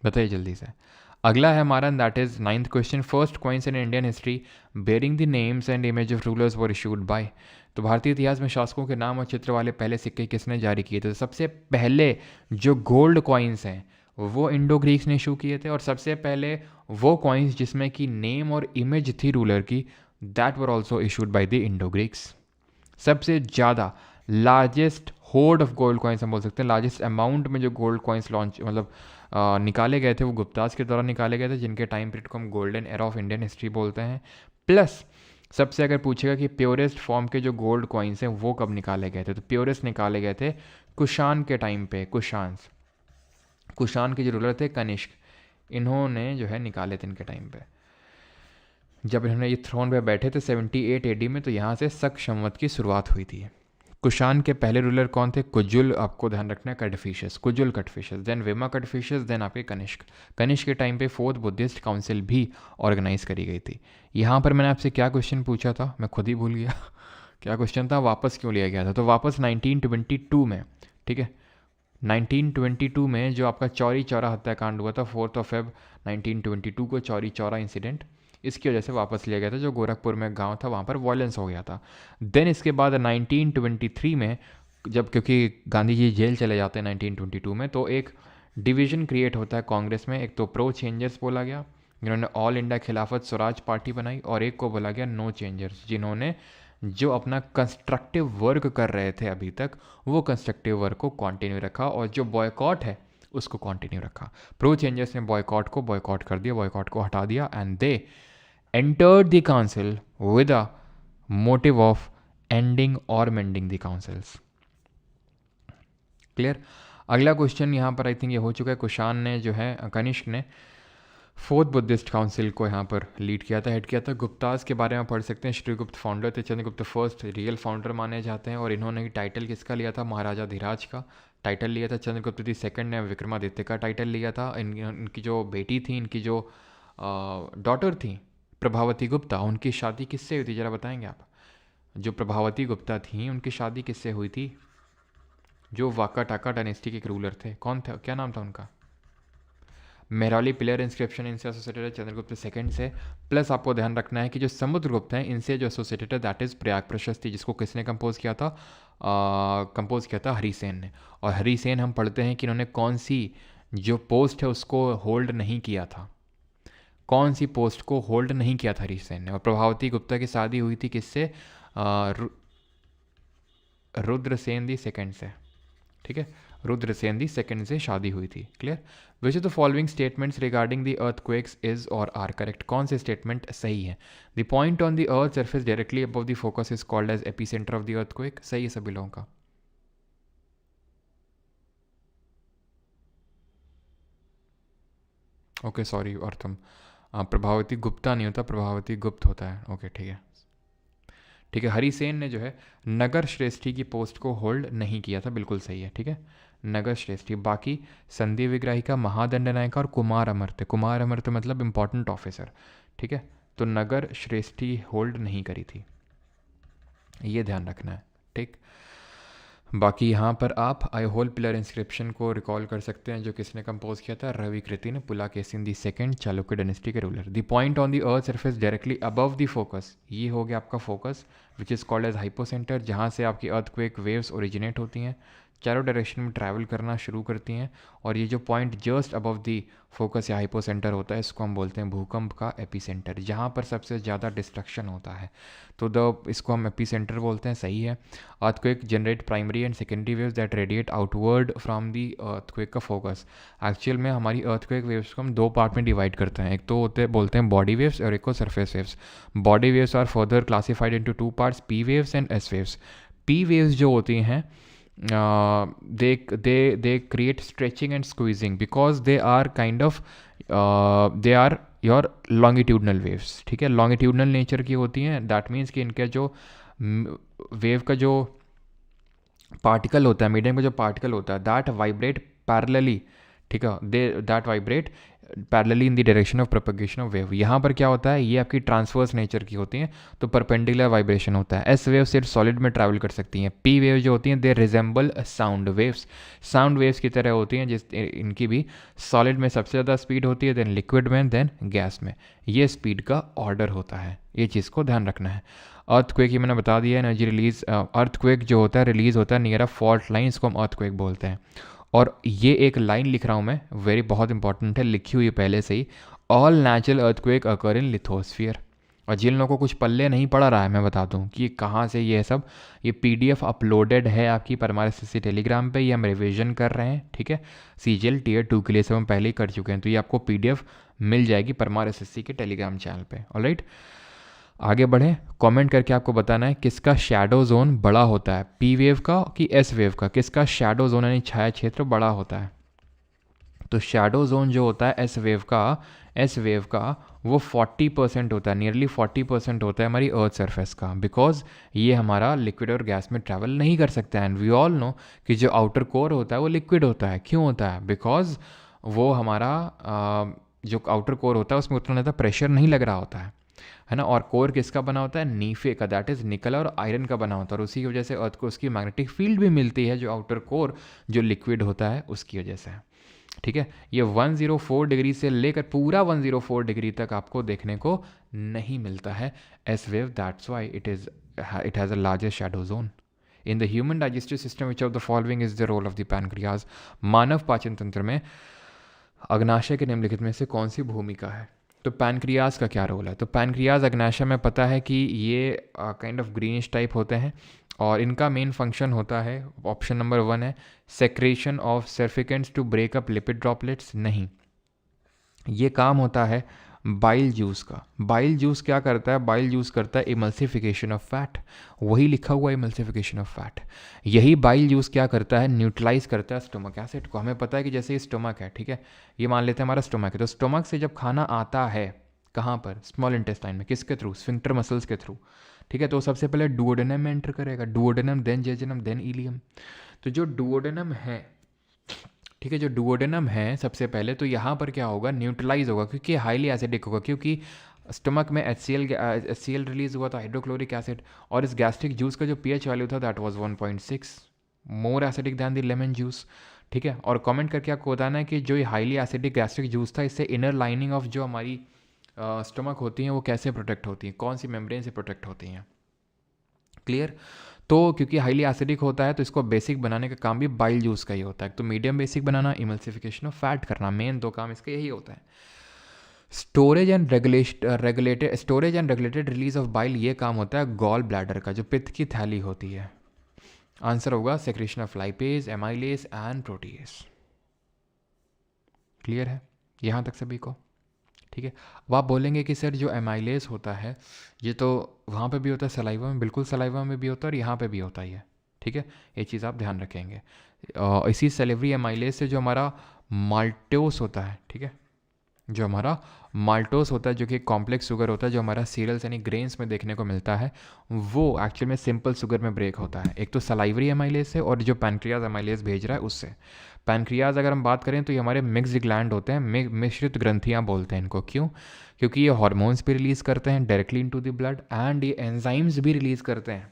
बताइए जल्दी से। अगला है हमारा, that is 9th question, first coins in Indian history bearing the names and image of rulers were issued by. तो भारतीय इतिहास में शासकों के नाम और चित्र वाले पहले सिक्के किसने जारी किए थे, तो सबसे पहले जो गोल्ड कॉइन्स हैं वो इंडो ग्रीक्स ने इशू किए थे, और सबसे पहले वो कॉइन्स जिसमें कि नेम और इमेज थी रूलर की, that were also issued by the Indo Greeks. सबसे ज़्यादा largest horde of gold coins हम बोल सकते हैं, लार्जेस्ट अमाउंट में जो गोल्ड कॉइन्स लॉन्च मतलब निकाले गए थे वो गुप्ताज के दौरान निकाले गए थे, जिनके टाइम पीरियड को हम golden era of Indian history बोलते हैं। प्लस सबसे अगर पूछेगा कि प्योरेस्ट फॉर्म के जो गोल्ड कॉइन्स हैं वो कब निकाले गए थे, तो प्योरेस्ट निकाले गए थे कुषाण के टाइम पे। कुषाण के जो रूलर थे कनिष्क, इन्होंने जो है निकाले थे इनके टाइम पे, जब इन्होंने ये थ्रोन पे बैठे थे 78 AD में, तो यहाँ से शक संवत की शुरुआत हुई थी। कुषाण के पहले रूलर कौन थे, कुजुल, आपको ध्यान रखना है, कटफिशस, कुजुल कटफिशस, देन विमा कटफिशस, देन आपके कनिष्क के टाइम पे 4th बुद्धिस्ट काउंसिल भी ऑर्गेनाइज करी गई थी। यहाँ पर मैंने आपसे क्या क्वेश्चन पूछा था, मैं खुद ही भूल गया क्या क्वेश्चन था, वापस क्यों लिया गया था, तो वापस 1922 में, ठीक है, 1922 में जो आपका चौरी चौरा हत्याकांड हुआ था 4 Feb 1922 को, चौरी चौरा इंसिडेंट, इसकी वजह से वापस लिया गया था। जो गोरखपुर में गांव था वहाँ पर वायलेंस हो गया था। देन इसके बाद 1923 में जब, क्योंकि गांधी जी जेल चले जाते हैं 1922 में, तो एक डिवीज़न क्रिएट होता है कांग्रेस में। एक तो प्रो चेंजर्स बोला गया, जिन्होंने ऑल इंडिया खिलाफत स्वराज पार्टी बनाई, और एक को बोला गया नो चेंजर्स, जिन्होंने जो अपना कंस्ट्रक्टिव वर्क कर रहे थे अभी तक वो कंस्ट्रक्टिव वर्क को कंटिन्यू रखा, और जो बॉयकॉट है उसको कंटिन्यू रखा। प्रो चेंजर्स ने बॉयकॉट कर दिया, बॉयकॉट को हटा दिया, and they entered the council with a motive of ending or mending the councils. Clear. अगला क्वेश्चन यहाँ पर आई थिंक ये हो चुका है। कुषाण ने जो है, कनिष्क ने 4th बुद्धिस्ट काउंसिल को यहाँ पर लीड किया था, हेड किया था। गुप्ताज के बारे में पढ़ सकते हैं, श्रीगुप्त फाउंडर थे, चंद्रगुप्त फर्स्ट रियल फाउंडर माने जाते हैं, और इन्होंने ही टाइटल किसका लिया था, महाराजा धीराज का। टाइटल लिया था चंद्रगुप्त द्वितीय सेकंड ने, विक्रमादित्य का टाइटल लिया था। इनकी जो बेटी थी, इनकी जो डॉटर थी प्रभावती गुप्ता, उनकी शादी किससे हुई थी जरा बताएंगे आप? जो प्रभावती गुप्ता थी उनकी शादी किससे हुई थी? जो वाकाटाका डायनेस्टी के एक रूलर थे, कौन था, क्या नाम था उनका? मेहरौली पिलर इंस्क्रिप्शन इनसे एसोसिएटेड है चंद्रगुप्त सेकंड से। प्लस आपको ध्यान रखना है कि जो समुद्रगुप्त हैं इनसे जो एसोसिएटेड है दैट इज़ प्रयाग प्रशस्ति, जिसको किसने कंपोज किया था? कंपोज किया था हरिसेन ने। और हरिसेन हम पढ़ते हैं कि इन्होंने कौन सी जो पोस्ट है उसको होल्ड नहीं किया था, कौन सी पोस्ट को होल्ड नहीं किया था हरिसेन ने। और प्रभावती गुप्ता की शादी हुई थी किससे? रुद्रसेन दी सेकंड से, ठीक है, रुद्रसेन दी सेकंड से शादी हुई थी। Clear? Which of the following statements regarding the earthquakes is और आर करेक्ट? कौन से स्टेटमेंट सही है? The point on the earth surface directly above the focus is called as epicentre of the earthquake. सही है सभी लोगों का? ओके सॉरी अर्थम, प्रभावती गुप्ता नहीं होता, प्रभावती गुप्त होता है। ओके ठीक है, ठीक है। हरिसेन ने जो है नगर श्रेष्ठी की पोस्ट को होल्ड नहीं किया था, बिल्कुल सही है, ठीक है, नगर श्रेष्ठी। बाकी संधि विग्राहिका, महादंड नायिका और कुमार अमर्त्य, कुमार अमर्त्य मतलब इंपॉर्टेंट ऑफिसर, ठीक है, तो नगर श्रेष्ठी होल्ड नहीं करी थी, ये ध्यान रखना है, ठीक। बाकी यहाँ पर आप आईहोल पिलर इंस्क्रिप्शन को रिकॉल कर सकते हैं, जो किसने कंपोज किया था? रवि कृति ने, Pulakeshin the second, Chalukya dynasty के ruler. The point on the earth surface directly above the focus, ये हो गया आपका focus which is called as hypocentre, जहाँ से आपकी अर्थक्वेक वेव्स ओरिजिनेट होती हैं, चारों डायरेक्शन में ट्रैवल करना शुरू करती हैं। और ये जो पॉइंट जस्ट अबव दी फोकस या हाइपोसेंटर होता है, इसको हम बोलते हैं भूकंप का एपिसेंटर, जहाँ पर सबसे ज़्यादा डिस्ट्रक्शन होता है, तो इसको हम एपिसेंटर बोलते हैं। सही है। Earthquake generate primary and secondary waves that radiate outward from the earthquake का फोकस। एक्चुअल में हमारी अर्थक्वेक वेव्स को हम दो पार्ट में डिवाइड करते हैं, एक तो बोलते हैं बॉडी वेव्स और एक को surface waves. Body waves are further classified into two parts, P waves and S waves. P waves जो होती हैं they create stretching and squeezing because they are kind of they are your longitudinal waves, ठीक है, longitudinal nature की होती हैं। That means कि इनका जो वेव का जो पार्टिकल होता है, मीडियम का जो पार्टिकल होता है, दैट वाइब्रेट पैरेलली, ठीक है, that vibrate parallelly in the direction of propagation of wave. यहाँ पर क्या होता है, ये आपकी ट्रांसवर्स नेचर की होती हैं, तो परपेंडिकुलर वाइब्रेशन होता है। एस वेव सिर्फ सॉलिड में ट्रैवल कर सकती हैं। पी वेव जो होती हैं they resemble sound waves, sound waves की तरह होती हैं, जिस इनकी भी सॉलिड में सबसे ज़्यादा स्पीड होती है, देन लिक्विड में, देन गैस में। ये स्पीड का ऑर्डर होता है, ये चीज़ को ध्यान रखना है। अर्थक्वेक ये मैंने बता दिया, एनर्जी रिलीज, अर्थक्वेक जो होता है रिलीज होता है नियर अ फॉल्ट लाइन, इसको हम अर्थक्वेक बोलते हैं। और ये एक लाइन लिख रहा हूँ मैं, वेरी बहुत इंपॉर्टेंट है, लिखी हुई है पहले से ही, ऑल नेचुरल अर्थक्वेक अकर इन लिथोस्फीयर। और जिन लोगों को कुछ पल्ले नहीं पड़ा रहा है, मैं बता दूं कि कहाँ से ये सब, ये पीडीएफ अपलोडेड है आपकी परमार एसएससी टेलीग्राम पे, ये हम रिवीजन कर रहे हैं, ठीक है, सीजीएल टियर 2 के लिए सब हम पहले ही कर चुके हैं, तो ये आपको पीडीएफ मिल जाएगी परमार एसएससी के टेलीग्राम चैनल पे। ऑलराइट, आगे बढ़े, कमेंट करके आपको बताना है किसका शैडो जोन बड़ा होता है, पी वेव का कि एस वेव का, किसका शैडो जोन यानी छाया क्षेत्र बड़ा होता है। तो शैडो जोन जो होता है एस वेव का वो 40% होता है, नियरली 40% होता है हमारी अर्थ सरफेस का, बिकॉज ये हमारा लिक्विड और गैस में ट्रैवल नहीं कर सकता है। एंड वी ऑल नो कि जो आउटर कोर होता है वो लिक्विड होता है। क्यों होता है? बिकॉज वो हमारा जो आउटर कोर होता है उसमें उतना ज़्यादा प्रेशर नहीं लग रहा होता है ना। और कोर किसका बना होता है? नीफे का, दैट इज़ निकल और आयरन का बना होता है, और उसी की वजह से अर्थ को उसकी मैग्नेटिक फील्ड भी मिलती है, जो आउटर कोर जो लिक्विड होता है उसकी वजह से, ठीक है। ये 104 डिग्री से लेकर पूरा 104 डिग्री तक आपको देखने को नहीं मिलता है S wave, that's why it has a largest shadow zone. In the human digestive system which of the following is the role of the pancreas? मानव पाचन तंत्र में अग्नाशय के निम्नलिखित में से कौन सी भूमिका है? तो पैनक्रियाज का क्या रोल है? तो पैनक्रियाज अग्नाशय में पता है कि ये काइंड ऑफ ग्रीनिश टाइप होते हैं, और इनका मेन फंक्शन होता है, ऑप्शन नंबर 1 है, secretion of surfactants to break up lipid droplets. नहीं, ये काम होता है बाइल जूस का। बाइल जूस क्या करता है? बाइल जूस करता है इमल्सिफिकेशन ऑफ फैट, वही लिखा हुआ इमल्सिफिकेशन ऑफ फैट। यही बाइल जूस क्या करता है? न्यूट्रलाइज करता है स्टोमक एसिड को। हमें पता है कि जैसे ये स्टोमक है, ठीक है, ये मान लेते हैं हमारा स्टोमक है, तो स्टोमक से जब खाना आता है कहाँ पर? स्मॉल इंटेस्टाइन में। किसके थ्रू? स्फिंक्टर मसल्स के थ्रू, ठीक है। तो सबसे पहले डुओडेनम में एंटर करेगा, duodenum, then jejunum, then ileum. तो जो डुओडेनम है, ठीक है, जो डुओडेनम है सबसे पहले तो यहाँ पर क्या होगा, न्यूट्रलाइज होगा क्योंकि हाईली एसिडिक होगा, क्योंकि स्टमक में HCl रिलीज हुआ था, हाइड्रोक्लोरिक एसिड, और इस गैस्ट्रिक जूस का जो pH वैल्यू था that was 1.6, more acidic than the lemon juice. ठीक है, और कमेंट करके आपको बताना है कि जो ये हाईली एसिडिक गैस्ट्रिक जूस था, इससे इनर लाइनिंग ऑफ जो हमारी स्टमक होती हैं वो कैसे प्रोटेक्ट होती हैं, कौन सी मेम्ब्रेन से प्रोटेक्ट होती हैं। क्लियर। तो क्योंकि हाईली एसिडिक होता है तो इसको बेसिक बनाने का काम भी बाइल जूस का ही होता है। तो medium basic banana, emulsification of fat करना, मेन दो काम इसका यही होता है। Storage and regulated release of bile, ये काम होता है गॉल ब्लैडर का, जो पित्त की थैली होती है। आंसर होगा secretion of lipase, amylase and protease. Clear है यहाँ तक सभी को? ठीक है। अब आप बोलेंगे कि सर जो एमाइलेज होता है ये तो वहाँ पे भी होता है सलाइवा में, बिल्कुल सलाइवा में भी होता है और यहाँ पे भी होता ही है। ठीक है, ये चीज़ आप ध्यान रखेंगे। इसी सेलेवरी एमाइलेज से जो हमारा माल्टोस होता है, ठीक है, जो हमारा माल्टोस होता है, जो कि कॉम्प्लेक्स शुगर होता है, जो हमारा सीरियल्स यानी ग्रेन्स में देखने को मिलता है, वो एक्चुअल में सिंपल शुगर में ब्रेक होता है। एक तो सलाइवरी एमाइलेज से और जो पैनक्रियाज एमाइलेज भेज रहा है उससे। पैनक्रियाज अगर हम बात करें तो ये हमारे मिक्स्ड ग्लैंड होते हैं, मिश्रित ग्रंथियाँ बोलते हैं इनको। क्यों? क्योंकि ये हार्मोन्स भी रिलीज़ करते हैं directly into the blood, and ये एंजाइम्स भी रिलीज़ करते हैं।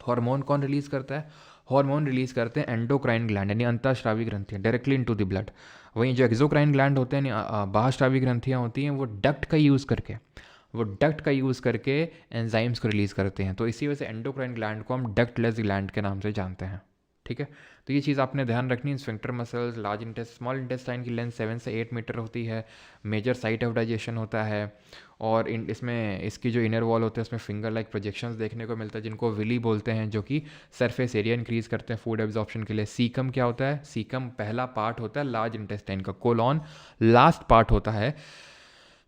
हार्मोन कौन रिलीज़ करता है? हार्मोन रिलीज़ करते हैं एंडोक्राइन ग्लैंड यानी अंतःस्रावी ग्रंथियाँ, डायरेक्टली इनटू द ब्लड। वहीं जो एक्सोक्राइन ग्लैंड होते हैं बाह्यस्रावी ग्रंथियाँ होती हैं, वो डक्ट का यूज़ करके एंजाइम्स को रिलीज़ करते हैं। तो इसी वजह से एंडोक्राइन ग्लैंड को हम डक्टलेस ग्लैंड के नाम से जानते हैं। ठीक है, तो ये चीज़ आपने ध्यान रखनी है। स्फिंक्टर मसल्स, स्मॉल इंटेस्टाइन की लेंथ 7 से 8 मीटर होती है, मेजर साइट ऑफ डाइजेशन होता है, और इसमें इसकी जो इनर वॉल होते हैं उसमें फिंगर लाइक प्रोजेक्शंस देखने को मिलता है, जिनको विली बोलते हैं, जो कि सरफेस एरिया इंक्रीज करते हैं फूड एब्जॉर्प्शन के लिए। सीकम क्या होता है? सीकम पहला पार्ट होता है लार्ज इंटेस्टाइन का, कोलॉन लास्ट पार्ट होता है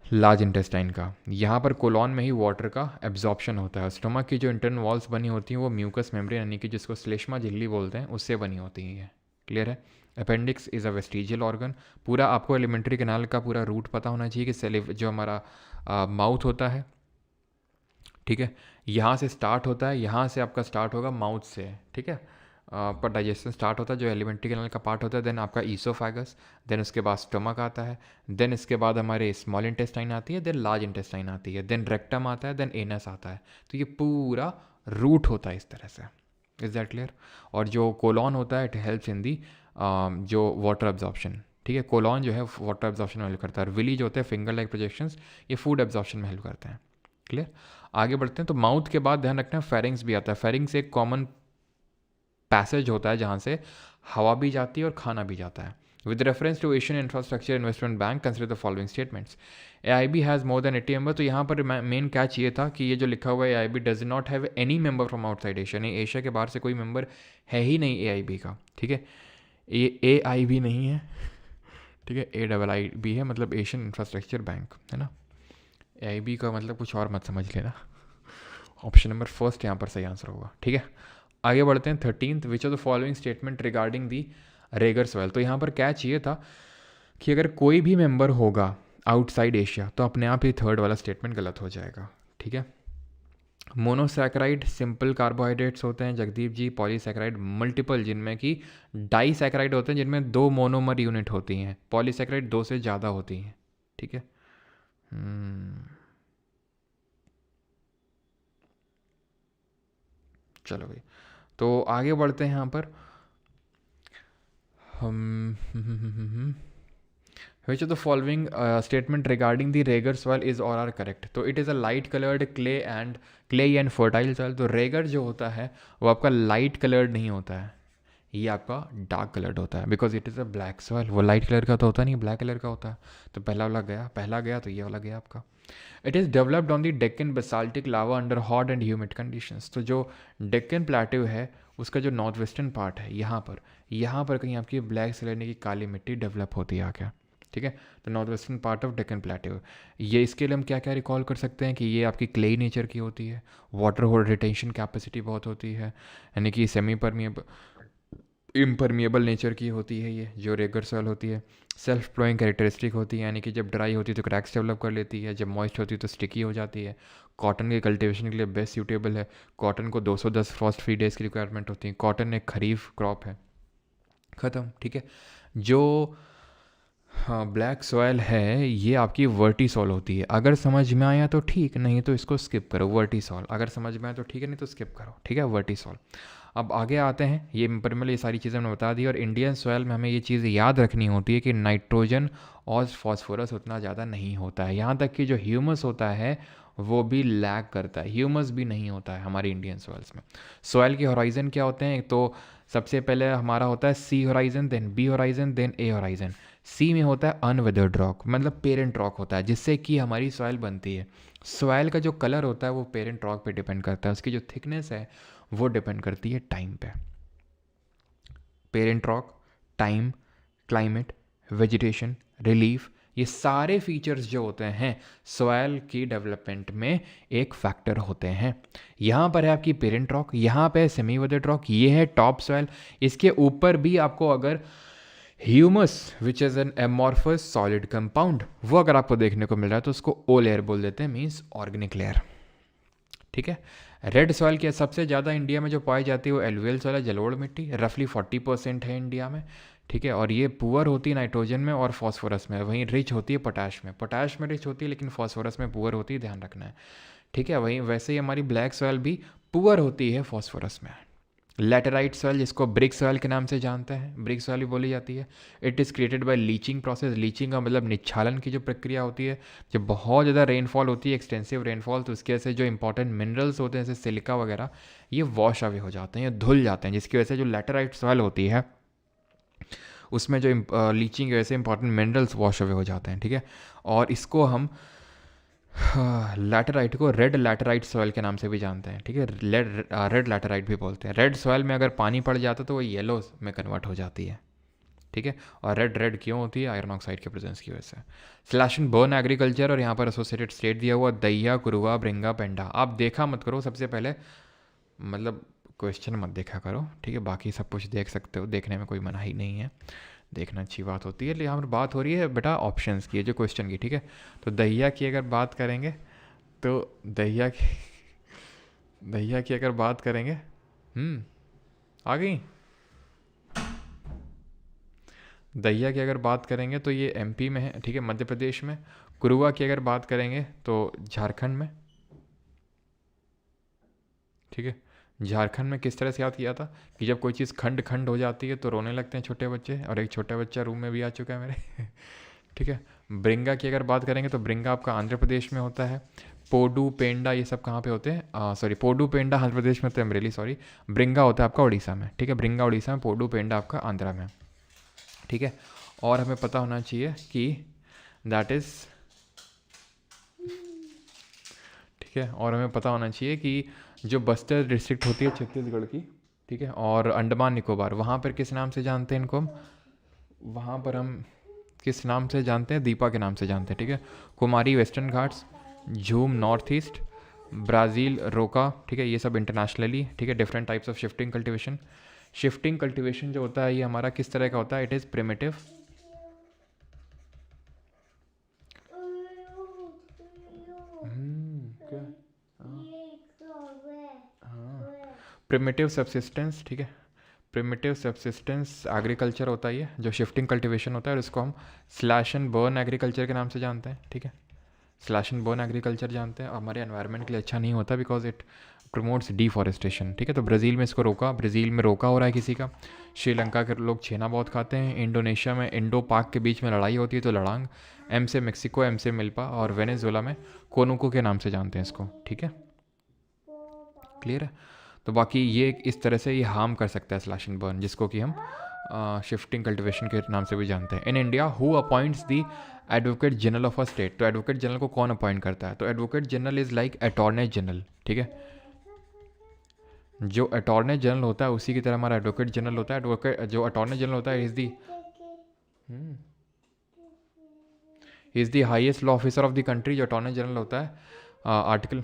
लार्ज इंटेस्टाइन का। यहाँ पर कोलॉन में ही वाटर का एब्जॉर्प्शन होता है। स्टमक की जो इंटरनल वॉल्स बनी होती हैं वो म्यूकस मेम्ब्रेन यानी कि जिसको श्लेष्मा झिल्ली बोलते हैं उससे बनी होती हैं। क्लियर है? Appendix is a vestigial organ. पूरा आपको एलिमेंट्री कैनाल का पूरा रूट पता होना चाहिए कि जो हमारा माउथ होता है, ठीक है, यहाँ से स्टार्ट होता है, यहाँ से आपका स्टार्ट होगा माउथ से, ठीक है, पर डाइजेशन स्टार्ट होता है जो एलिमेंट्री कैनाल का पार्ट होता है। देन आपका ईसोफेगस, देन उसके बाद स्टमक आता है, देन इसके बाद हमारे स्मॉल इंटेस्टाइन आती है, देन लार्ज इंटेस्टाइन आती है, देन रेक्टम आता है, देन एनस आता है। तो ये पूरा रूट होता है इस तरह से। Is that clear? और जो कोलॉन होता है इट हेल्प्स इन दी जो वाटर एब्जॉर्प्शन। ठीक है, कोलॉन जो है वाटर एब्जॉर्प्शन में हेल्प करता है, और विली जो होते हैं फिंगर लाइक प्रोजेक्शंस, ये फूड एब्जॉर्प्शन में हेल्प करते हैं। क्लियर? आगे बढ़ते हैं। तो माउथ के बाद ध्यान रखना फेरिंग्स भी आता है। फेरिंग्स एक कॉमन पैसेज होता है जहाँ से हवा भी जाती है और खाना भी जाता है। With reference to Asian infrastructure investment bank consider the following statements. AIB has more than 80 member. तो यहाँ पर मेन कैच ये था कि ये जो लिखा हुआ है AIB does not have any member from outside Asia, नहीं एशिया के बाहर से कोई मेंबर है ही नहीं AIB का। ठीक है, ये AIB नहीं है, ठीक है, AIIB है, मतलब एशियन इंफ्रास्ट्रक्चर बैंक है ना। AIB का मतलब कुछ और मत समझ लेना। ऑप्शन नंबर फर्स्ट यहाँ पर सही आंसर होगा। ठीक है, आगे बढ़ते हैं। 13th, which of the following statement regarding the regur soil. तो यहाँ पर कैच ये था कि अगर कोई भी मेंबर होगा आउटसाइड एशिया तो अपने आप ही थर्ड वाला स्टेटमेंट गलत हो जाएगा। ठीक है, मोनोसैकेराइड सिंपल कार्बोहाइड्रेट्स होते हैं जगदीप जी, पॉलीसैकेराइड मल्टीपल जिनमें कि डाईसैकेराइड होते हैं जिनमें 2 मोनोमर यूनिट होती हैं, पॉलीसैकेराइड 2 से ज़्यादा होती हैं। ठीक है, चलो भाई, तो आगे बढ़ते हैं यहाँ पर हम Which of the following statement regarding the Rager soil is or are correct? तो it is a light colored clay and fertile soil। तो रेगर जो होता है वो आपका लाइट कलर्ड नहीं होता है, ये आपका डार्क कलर्ड होता है, because it is a black soil. वो लाइट कलर का तो होता नहीं, ब्लैक कलर का होता है। तो पहला गया तो ये वाला गया आपका। It is developed on the Deccan basaltic lava under hot and humid conditions. तो जो डेक्कन प्लेट्यू है उसका जो नॉर्थ वेस्टर्न पार्ट है यहाँ पर कहीं आपकी ब्लैक सिल यानी कि काली मिट्टी डेवलप होती है आके। ठीक है, तो north western part of Deccan plateau, ये इसके लिए हम क्या क्या रिकॉल कर सकते हैं कि ये आपकी क्लेई नेचर की होती है, वाटर होल्ड रिटेंशन कैपेसिटी बहुत होती है, यानी कि सेमी परमिएबल इम्परमिएबल नेचर की होती है ये जो रेगर सॉइल होती है। सेल्फ फ्लोइंग कैरेक्टरिस्टिक होती है, यानी कि जब ड्राई होती है तो क्रैक्स डेवलप कर लेती है, जब मॉइस्ट होती है तो स्टिकी हो जाती है। कॉटन के कल्टीवेशन के लिए बेस्ट सूटेबल है। कॉटन को 210 फ्रॉस्ट फ्री डेज़ की रिक्वायरमेंट होती है। कॉटन एक खरीफ क्रॉप है। ख़त्म, ठीक है। जो हाँ ब्लैक सॉयल है ये आपकी वर्टीसॉल होती है। अगर समझ में आया तो ठीक, नहीं तो इसको स्किप करो। वर्टीसॉल अगर समझ में आया तो ठीक है, नहीं तो स्किप करो, ठीक है। वर्टीसॉल। अब आगे आते हैं, ये इम्परमिल ये सारी चीज़ें मैंने बता दी। और इंडियन सॉयल में हमें ये चीज़ याद रखनी होती है कि नाइट्रोजन और फॉस्फोरस उतना ज़्यादा नहीं होता है। यहाँ तक कि जो ह्यूमस होता है वो भी लैग करता है, ह्यूमस भी नहीं होता है हमारी इंडियन सॉइल्स में। सॉयल के होराइजन क्या होते हैं? तो सबसे पहले हमारा होता है C horizon, then B horizon, then A horizon. सी में होता है अनवेदर्ड रॉक, मतलब पेरेंट रॉक होता है जिससे कि हमारी सॉइल बनती है। सॉइल का जो कलर होता है वो पेरेंट रॉक पे डिपेंड करता है, उसकी जो थिकनेस है वो डिपेंड करती है टाइम पे। Parent rock, time, climate, vegetation, relief, ये सारे फीचर्स जो होते हैं सॉयल की डेवलपमेंट में एक फैक्टर होते हैं। यहाँ पर है आपकी पेरेंट रॉक, यहाँ पे सेमी वेदर्ड रॉक, ये है टॉप सॉयल। इसके ऊपर भी आपको अगर humus which is an amorphous solid compound वो अगर आपको देखने को मिल रहा है तो उसको ओ लेयर बोल देते हैं, मीन्स ऑर्गेनिक लेयर, ठीक है। रेड सॉइल के सबसे ज़्यादा इंडिया में जो पाई जाती है वो एलुवियल सॉइल है, जलोढ़ मिट्टी, रफली 40% है इंडिया में, ठीक है। और ये पुअर होती है नाइट्रोजन में और फॉस्फोरस में, वहीं रिच होती है पोटैश में। पोटैश में रिच होती है लेकिन फॉस्फोरस में पुअर होती है, ध्यान रखना है, ठीक है। वहीं वैसे ही हमारी ब्लैक सॉइल भी पुअर होती है फॉस्फोरस में। लैटेराइट सॉइल जिसको ब्रिक सॉइल के नाम से जानते हैं, ब्रिक सॉइल भी बोली जाती है। It is created by leaching process. Leaching का मतलब निच्छालन की जो प्रक्रिया होती है, जब बहुत ज़्यादा रेनफॉल होती है, एक्सटेंसिव रेनफॉल, तो उसकी वजह से जो इंपॉर्टेंट मिनरल्स होते हैं जैसे सिलिका वगैरह ये वॉश अवे हो जाते हैं, ये धुल जाते हैं, जिसकी वजह से जो लैटेराइट सॉइल होती है उसमें जो लीचिंग की वजह से इंपॉर्टेंट मिनरल्स वॉश अवे हो जाते हैं, ठीक है। और इसको हम लैटेराइट को रेड लैटेराइट सॉइल के नाम से भी जानते हैं, ठीक है। रेड लैटेराइट भी बोलते हैं। रेड सॉइल में अगर पानी पड़ जाता तो वो येलो में कन्वर्ट हो जाती है, ठीक है। और रेड रेड क्यों होती है? आयरन ऑक्साइड के प्रेजेंस की वजह से। स्लैश एंड बर्न एग्रीकल्चर, और यहाँ पर एसोसिएटेड स्टेट दिया हुआ दैया, कुरुआ, ब्रिंगा, पेंडा। आप देखा मत करो सबसे पहले, मतलब क्वेश्चन मत देखा करो, ठीक है। बाकी सब कुछ देख सकते हो, देखने में कोई मनाही नहीं है, देखना अच्छी बात होती है। लेकिन यहाँ पर बात हो रही है बेटा ऑप्शंस की, जो क्वेश्चन की, ठीक है। तो दहिया की अगर बात करेंगे तो दहिया की अगर बात करेंगे, आ गई। दहिया की अगर बात करेंगे तो ये एमपी में है, ठीक है, मध्य प्रदेश में। कुरुआ की अगर बात करेंगे तो झारखंड में, ठीक है। झारखंड में किस तरह से याद किया था कि जब कोई चीज़ खंड खंड हो जाती है तो रोने लगते हैं छोटे बच्चे, और एक छोटा बच्चा रूम में भी आ चुका है मेरे ठीक है। ब्रिंगा की अगर बात करेंगे तो ब्रिंगा आपका आंध्र प्रदेश में होता है। पोडू, पेंडा, ये सब कहाँ पे होते हैं? सॉरी, पोडू पेंडा आंध्र प्रदेश में होते हैं, रियली सॉरी। ब्रिंगा होता है आपका उड़ीसा में, ठीक है। ब्रिंगा उड़ीसा में, पोडू पेंडा आपका आंध्रा में, ठीक है। और हमें पता होना चाहिए कि दैट इज़, ठीक है। और हमें पता होना चाहिए कि जो बस्तर डिस्ट्रिक्ट होती है छत्तीसगढ़ की, ठीक है, और अंडमान निकोबार, वहाँ पर किस नाम से जानते हैं इनको हम? वहाँ पर हम किस नाम से जानते हैं? दीपा के नाम से जानते हैं, ठीक है। कुमारी वेस्टर्न घाट्स, झूम नॉर्थ ईस्ट, ब्राज़ील रोका, ठीक है, ये सब इंटरनेशनली, ठीक है। Different types of shifting cultivation. Shifting cultivation जो होता है ये हमारा किस तरह का होता है? इट इज़ प्रिमिटिव, क्या? हाँ, प्रिमिटिव सबसिस्टेंस, ठीक है। प्रिमिटिव सबसिस्टेंस एग्रीकल्चर होता है ये, जो शिफ्टिंग कल्टीवेशन होता है, और इसको हम स्लैश एंड बर्न एग्रीकल्चर के नाम से जानते हैं, ठीक है। स्लैश एंड बर्न एग्रीकल्चर जानते हैं, हमारे एनवायरनमेंट के लिए अच्छा नहीं होता बिकॉज इट प्रमोट्स डिफॉरेस्टेशन, ठीक है। तो ब्राज़ील में इसको रोका, ब्राज़ील में रोका हो रहा है किसी का। श्रीलंका के लोग छेना बहुत खाते हैं। इंडोनेशिया में इंडो पाक के बीच में लड़ाई होती है तो लड़ांग। एम से मेक्सिको, एम से मिल्पा, और वेनेजुएला में कोनुको के नाम से जानते हैं इसको, ठीक है। क्लियर है? तो बाकी ये इस तरह से ये हार्म कर सकता है स्लैश एंड बर्न, जिसको कि हम शिफ्टिंग कल्टिवेशन के नाम से भी जानते हैं। In India who appoints the advocate general of a state? तो एडवोकेट जनरल को कौन अपॉइंट करता है? तो advocate general is like attorney general, ठीक है। जो अटॉर्नी जनरल होता है उसी की तरह हमारा एडवोकेट जनरल होता है। एडवोकेट जो अटॉर्नी जनरल होता है is the highest law officer of the country. जो अटॉर्नी जनरल होता है आर्टिकल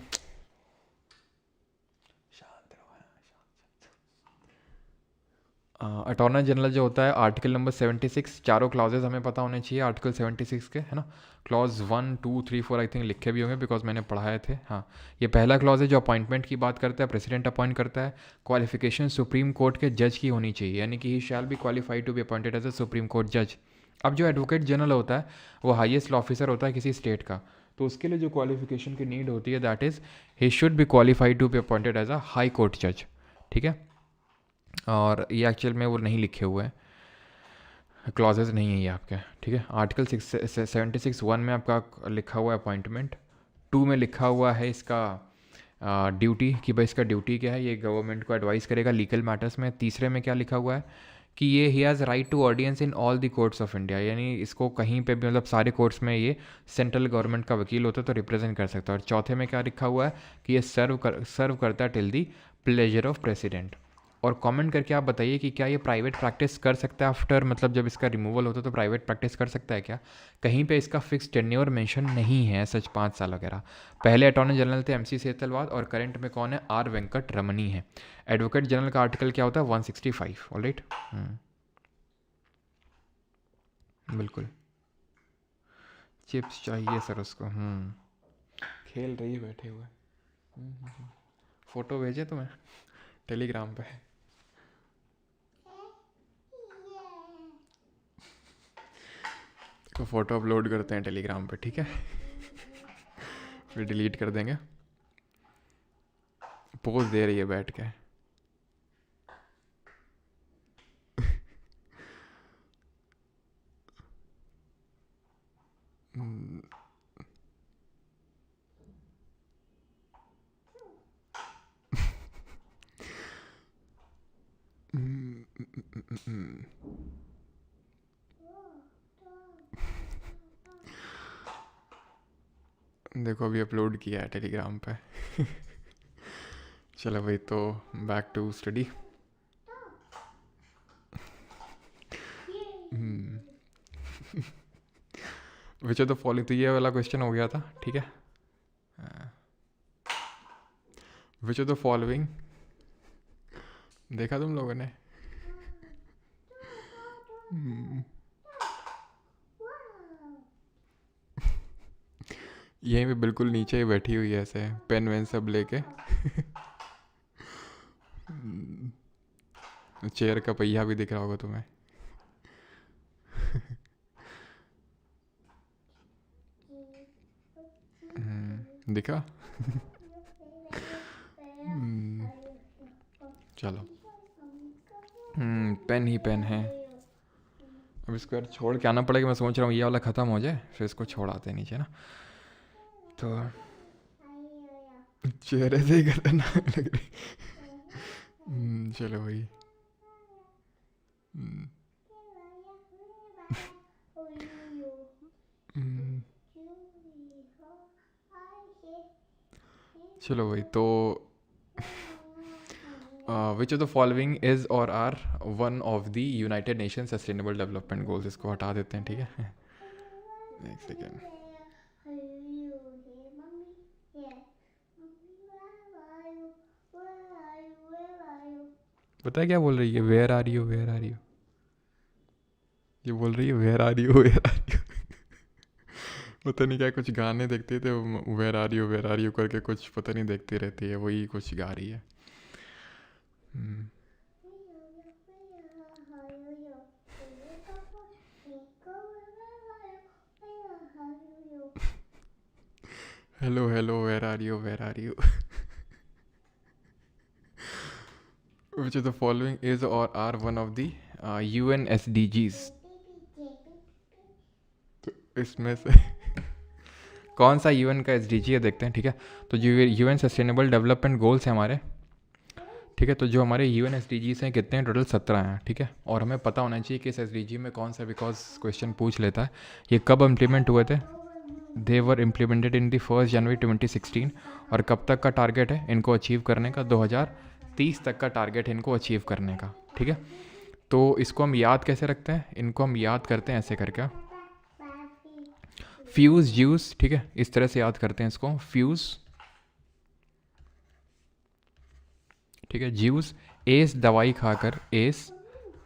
अटॉर्नी जनरल जो होता है आर्टिकल नंबर 76, चारों क्लॉजेज हमें पता होने चाहिए आर्टिकल 76 के, है ना। क्लॉज 1 2 3 4 आई थिंक लिखे भी होंगे बिकॉज मैंने पढ़ाए थे। हाँ, ये पहला क्लॉज है जो अपॉइंटमेंट की बात करता है, प्रेसिडेंट अपॉइंट करता है। क्वालिफिकेशन सुप्रीम कोर्ट के जज की होनी चाहिए, यानी कि he shall be qualified to be appointed as a supreme court जज। अब जो एडवोकेट जनरल होता है वो हाईएस्ट ऑफिसर होता है किसी स्टेट का, तो उसके लिए जो क्वालिफिकेशन की नीड होती है that is he should be qualified to be appointed as a high court जज, ठीक है। और ये एक्चुअल में वो नहीं लिखे हुए हैं, क्लॉजेज नहीं है ये आपके, ठीक है। आर्टिकल 76(1) में आपका लिखा हुआ है अपॉइंटमेंट, 2 में लिखा हुआ है इसका ड्यूटी कि भाई इसका ड्यूटी क्या है, ये गवर्नमेंट को एडवाइस करेगा लीगल मैटर्स में। तीसरे में क्या लिखा हुआ है कि ये he has right to audience in all the courts of India, यानी इसको कहीं पे भी मतलब सारे कोर्ट्स में ये सेंट्रल गवर्नमेंट का वकील होता है तो रिप्रेजेंट कर सकता है। और चौथे में क्या लिखा हुआ है कि ये सर्व करता है till the pleasure of president. और कमेंट करके आप बताइए कि क्या ये प्राइवेट प्रैक्टिस कर सकता है आफ्टर, मतलब जब इसका रिमूवल होता है तो प्राइवेट प्रैक्टिस कर सकता है क्या। कहीं पे इसका फिक्स टेन्योर मेंशन नहीं है सच 5 साल वगैरह। पहले अटॉर्नी जनरल थे MC सेतलवाद और करंट में कौन है, R वेंकट रमनी है। एडवोकेट जनरल का आर्टिकल क्या होता है 165, ऑलराइट। बिल्कुल चिप्स चाहिए सर उसको। खेल रही है बैठे हुए। फ़ोटो भेजे तुम्हें टेलीग्राम पे। तो फ़ोटो अपलोड करते हैं टेलीग्राम पे, ठीक है। फिर डिलीट कर देंगे। पोज दे रही है बैठ के। देखो अभी अपलोड किया है टेलीग्राम पे। चलो भाई, तो back to study. Which of the following, तो ये वाला क्वेश्चन हो गया था, ठीक है। विच ऑफ द फॉलोइंग, देखा तुम लोगों ने। यहीं पे बिल्कुल नीचे ही बैठी हुई है ऐसे पेन वेन सब लेके। चेयर का पहिया भी दिख रहा होगा तुम्हें। दिखा। चलो, पेन ही पेन है। अब इसको यार छोड़ के आना पड़ेगा, मैं सोच रहा हूँ ये वाला ख़त्म हो जाए फिर इसको छोड़ आते नीचे ना। तो चेहरे से ही खतरनाक लग रही। चलो भाई। चलो भाई, तो which of the following is और are one of the United Nation sustainable development goals. इसको हटा देते हैं, ठीक है। एक सेकेंड। पता है क्या बोल रही है, where are you where are you. ये बोल रही है where are you where are you. पता नहीं क्या कुछ गाने देखते थे, वेयर आर यू करके कुछ पता नहीं देखती रहती है, वही कुछ गा रही है। Hello hello where are you where are you. Which of the following is or are one of the UN SDGs? तो इसमें से कौन सा यूएन का एसडीजी है देखते हैं, ठीक है। तो जो यूएन सस्टेनेबल डेवलपमेंट गोल्स हैं हमारे, ठीक है। तो जो हमारे यूएन एसडीजीज हैं कितने हैं, टोटल 17 हैं, ठीक है। और हमें पता होना चाहिए कि इस एसडीजी में कौन सा, बिकॉज क्वेश्चन पूछ लेता है ये कब इम्प्लीमेंट हुए थे। दे वर इम्प्लीमेंटेड इन दी 1 जनवरी 2016। और कब तक का टारगेट है इनको अचीव करने का, 2030 तक का टारगेट है इनको अचीव करने का, ठीक है। तो इसको हम याद कैसे रखते हैं, इनको हम याद करते हैं ऐसे करके, फ्यूज़ ज्यूस, ठीक है। इस तरह से याद करते हैं इसको, फ्यूज़, ठीक है। ज्यूस, एस दवाई खाकर, एस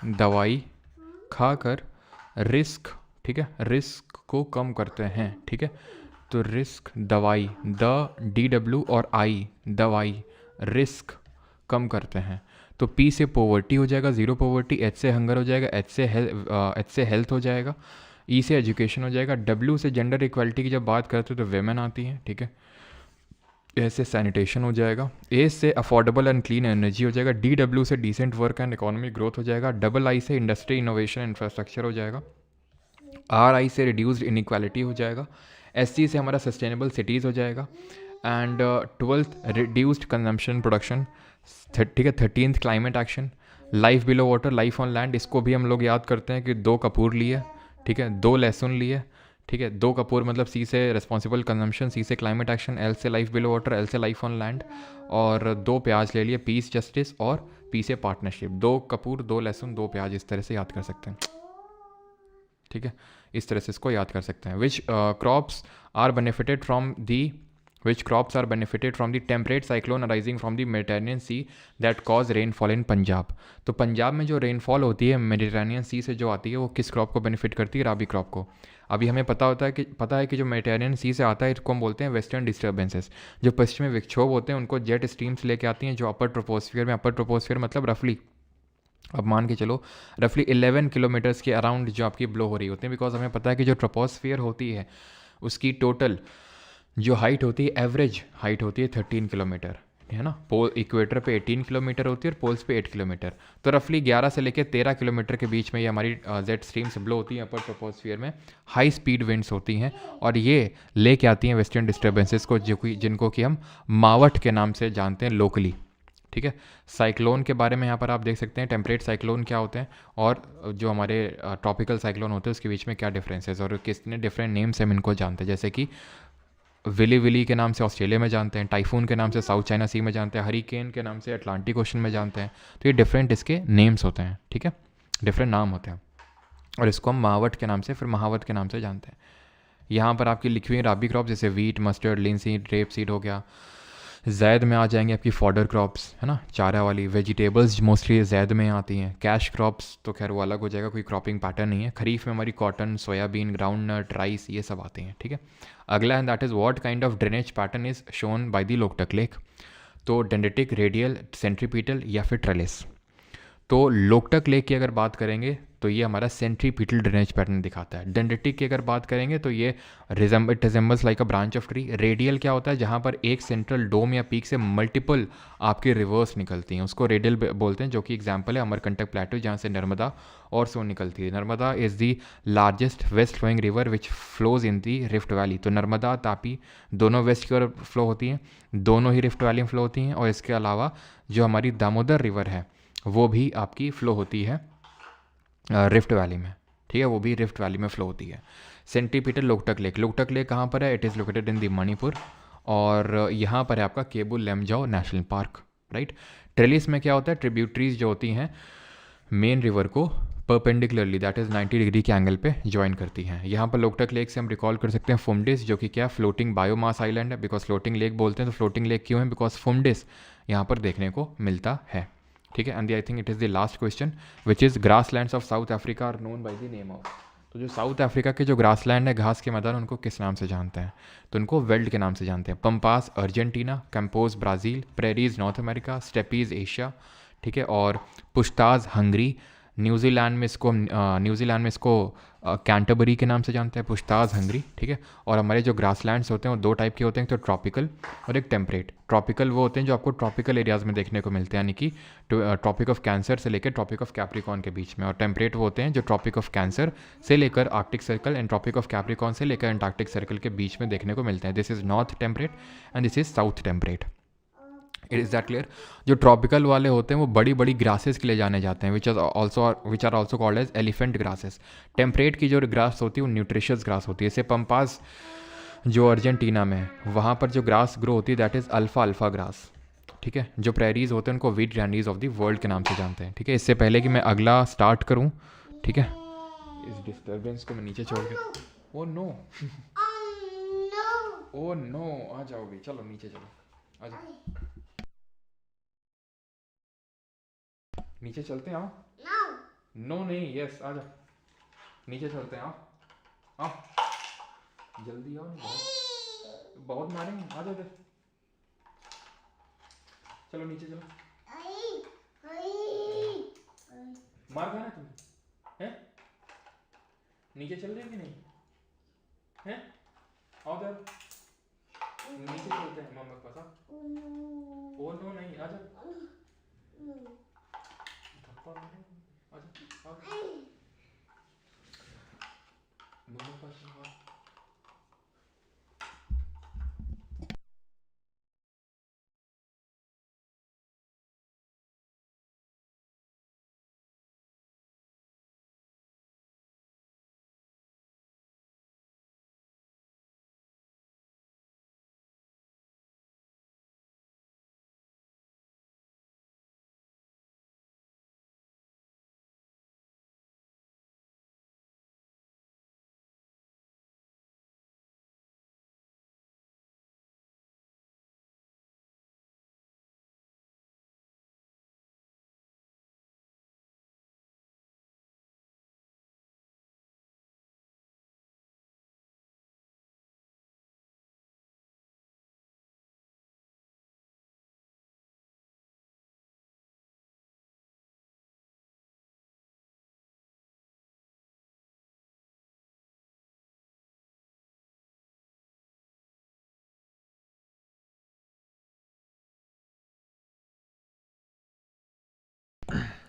दवाई खाकर रिस्क, ठीक है, रिस्क को कम करते हैं, ठीक है। तो रिस्क दवाई, DW और I दवाई, रिस्क कम करते हैं। तो P से पॉवर्टी हो जाएगा, ज़ीरो पॉवर्टी, H से हंगर हो जाएगा, H से हेल्थ हो जाएगा, E से एजुकेशन हो जाएगा, W से जेंडर इक्वालिटी की जब बात करते हैं तो वेमेन आती हैं, ठीक है। ऐसे सैनिटेशन हो जाएगा, ए से अफोर्डेबल एंड क्लीन एनर्जी हो जाएगा, DW से decent work and economic growth हो जाएगा, I से इंडस्ट्री इनोवेशन इंफ्रास्ट्रक्चर हो जाएगा, RI से रिड्यूस्ड इनइक्वालिटी हो जाएगा, SC से हमारा सस्टेनेबल सिटीज़ हो जाएगा, and 12th reduced consumption production, ठीक है। 13th climate action, life below water, life on land, इसको भी हम लोग याद करते हैं कि 2 कपूर लिए, ठीक है, 2 लहसुन लिए, ठीक है। 2 कपूर मतलब C से रिस्पॉन्सिबल कंजम्पशन, C से क्लाइमेट एक्शन, L से लाइफ बिलो वाटर, L से लाइफ ऑन लैंड, और 2 प्याज ले लिए, पीस जस्टिस, और P से पार्टनरशिप। 2 कपूर, 2 लहसुन, 2 प्याज, इस तरह से याद कर सकते हैं, ठीक है। इस तरह से इसको याद कर सकते हैं। Which crops are benefited from the which crops are benefited from the temperate cyclone arising from the Mediterranean Sea that cause rainfall in Punjab। तो पंजाब में जो रेनफॉल होती है मेडिटेरेनियन सी से जो आती है वो किस क्रॉप को बेनिफिट करती है? राबी क्रॉप को। अभी हमें पता है कि जो मेडिटेरेनियन सी से आता है इसको हम बोलते हैं वेस्टर्न डिस्टर्बेंसेस। जो पश्चिमी विक्षोभ होते हैं उनको जेट स्ट्रीम्स लेके आती हैं जो अपर ट्रोपोस्फियर में, अपर ट्रोपोस्फियर मतलब रफली, अब मान के चलो रफली 11 किलोमीटर्स के अराउंड जो आपकी ब्लो हो रही होती है, बिकॉज हमें पता है कि जो ट्रोपोस्फियर होती है उसकी टोटल जो हाइट होती है, एवरेज हाइट होती है 13 किलोमीटर, है ना। पोल इक्वेटर पे 18 किलोमीटर होती है और पोल्स पे 8 किलोमीटर, तो रफली 11 से लेकर 13 किलोमीटर के बीच में ये हमारी जेट स्ट्रीम्स ब्लो होती हैं अपर ट्रोपोस्फियर में। हाई स्पीड विंड्स होती हैं और ये लेके आती हैं वेस्टर्न डिस्टर्बेंसेस को, जिनको कि हम मावट के नाम से जानते हैं लोकली, ठीक है। साइक्लोन के बारे में यहाँ पर आप देख सकते हैं, टेम्परेट साइक्लोन क्या होते हैं और जो हमारे ट्रॉपिकल साइक्लोन होते हैं उसके बीच में क्या डिफरेंसेस और कितने डिफरेंट नेम्स हम इनको जानते हैं। जैसे कि विली विली के नाम से ऑस्ट्रेलिया में जानते हैं, टाइफून के नाम से साउथ चाइना सी में जानते हैं, हरिकेन के नाम से अटलांटिक ओशन में जानते हैं। तो ये डिफरेंट इसके नेम्स होते हैं, ठीक है, डिफरेंट नाम होते हैं और इसको हम महावट के नाम से, फिर महावत के नाम से जानते हैं। यहाँ पर आपकी लिखी हुई राबी क्रॉप जैसे wheat, mustard, linseed, rape seed हो गया। जैद में आ जाएंगे आपकी फॉडर क्रॉप्स, है ना, चारा वाली। वेजिटेबल्स मोस्टली जैद में आती हैं। कैश क्रॉप्स तो खैर वो अलग हो जाएगा, कोई क्रॉपिंग पैटर्न नहीं है। खरीफ में हमारी cotton, soybean, groundnut, rice, ये सब आते हैं, ठीक है। अगला है that is what kind of drainage pattern is shown by the Loktak lake. तो डेंडेटिक, रेडियल, सेंट्रीपिटल या फिर ट्रेलिस। तो लोकटक लेक की अगर बात करेंगे तो ये हमारा सेंट्रीपिटल ड्रेनेज पैटर्न दिखाता है। डेंडेटिक की अगर बात करेंगे तो ये it resembles like a branch of tree. Radial क्या होता है? जहाँ पर एक सेंट्रल डोम या पीक से मल्टीपल आपके रिवर्स निकलती हैं, उसको रेडियल बोलते हैं, जो कि एग्जाम्पल है अमरकंटक प्लेटो जहाँ से नर्मदा और सोन निकलती है। Narmada is the largest west flowing river which flows in the rift valley. तो नर्मदा, तापी दोनों वेस्ट की ओर फ्लो होती हैं, दोनों ही रिफ्ट वैली में फ्लो होती हैं। और इसके अलावा जो हमारी दामोदर रिवर है वो भी आपकी फ़्लो होती है रिफ्ट वैली में, ठीक है, वो भी रिफ्ट वैली में फ़्लो होती है। Centripetal Loktak lake, Loktak lake कहाँ पर है? It is located in the Manipur और यहाँ पर है आपका Keibul Lamjao national park, right. Trellis में क्या होता है? ट्रिब्यूटरीज जो होती हैं मेन रिवर को परपेंडिकुलरली दैट इज़ 90 डिग्री के एंगल पे ज्वाइन करती हैं। यहाँ पर लोकटक लेक से हम रिकॉल कर सकते हैं फुमडिस, जो कि क्या फ्लोटिंग बायोमास आइलैंड है। बिकॉज फ्लोटिंग लेक बोलते हैं तो फ्लोटिंग लेक क्यों है? बिकॉज फुमडिस यहाँ पर देखने को मिलता है, ठीक है। And I think it is the last question which is grasslands of South Africa are known by the name of. तो जो साउथ अफ्रीका के जो ग्रास लैंड है, घास के मैदान, उनको किस नाम से जानते हैं? तो उनको वेल्ड के नाम से जानते हैं। Pampas Argentina, campos Brazil, prairies North America, steppes Asia, ठीक है, और पुश्ताज हंगरी। न्यूजीलैंड में इसको कैंटरबरी के नाम से जानते हैं, पुश्ताज हंगरी, ठीक है। और हमारे जो ग्रासलैंड्स होते हैं वो 2 टाइप के होते हैं, तो ट्रॉपिकल और एक टेम्परेट। ट्रॉपिकल वो होते हैं जो आपको ट्रॉपिकल एरियाज़ में देखने को मिलते हैं, यानी कि ट्रॉपिक ऑफ कैंसर से लेकर ट्रॉपिक ऑफ कैप्रिकॉन के बीच में। और टेम्परेट वो होते हैं जो ट्रॉपिक ऑफ कैंसर से लेकर Arctic Circle and Tropic of Capricorn से लेकर एंटार्क्टिक सर्कल के बीच में देखने को मिलते हैं। This is north temperate and this is south temperate. Is that clear? जो ट्रॉपिकल वाले होते हैं वो बड़ी बड़ी ग्रासेस के लिए जाने जाते हैं, which are also called as elephant grasses. Temperate की जो ग्रास होती है वो न्यूट्रिशियस ग्रास होती है। जैसे पंपास जो अर्जेंटीना में है वहाँ पर जो ग्रास ग्रो होती है दैट इज़ अल्फा ग्रास, ठीक है। जो प्रेरीज होते हैं उनको वीट ग्रैंडीज ऑफ द वर्ल्ड के नाम से जानते हैं, ठीक है। इससे पहले कि मैं अगला स्टार्ट करूँ, ठीक है, इस डिस्टर्बेंस को मैं नीचे छोड़ के, ओ नो ओ नो, आ जाओगे, चलो नीचे चलो, आ जाओ नीचे चलते हैं, आओ। नो नहीं, यस आ जा, नीचे चलते हैं, आओ आओ जल्दी आओ, बहुत बहुत मारेंगे, आ जाओ इधर, चलो नीचे चलो, मार खाना तुम हैं, नीचे चल रहे कि नहीं हैं, आओ इधर, नीचे चलते हैं मामा के पास, ओ नो नहीं, आ जाओ, थप्पड़ मारो, आ जाओ आओ मामा के पास आओ।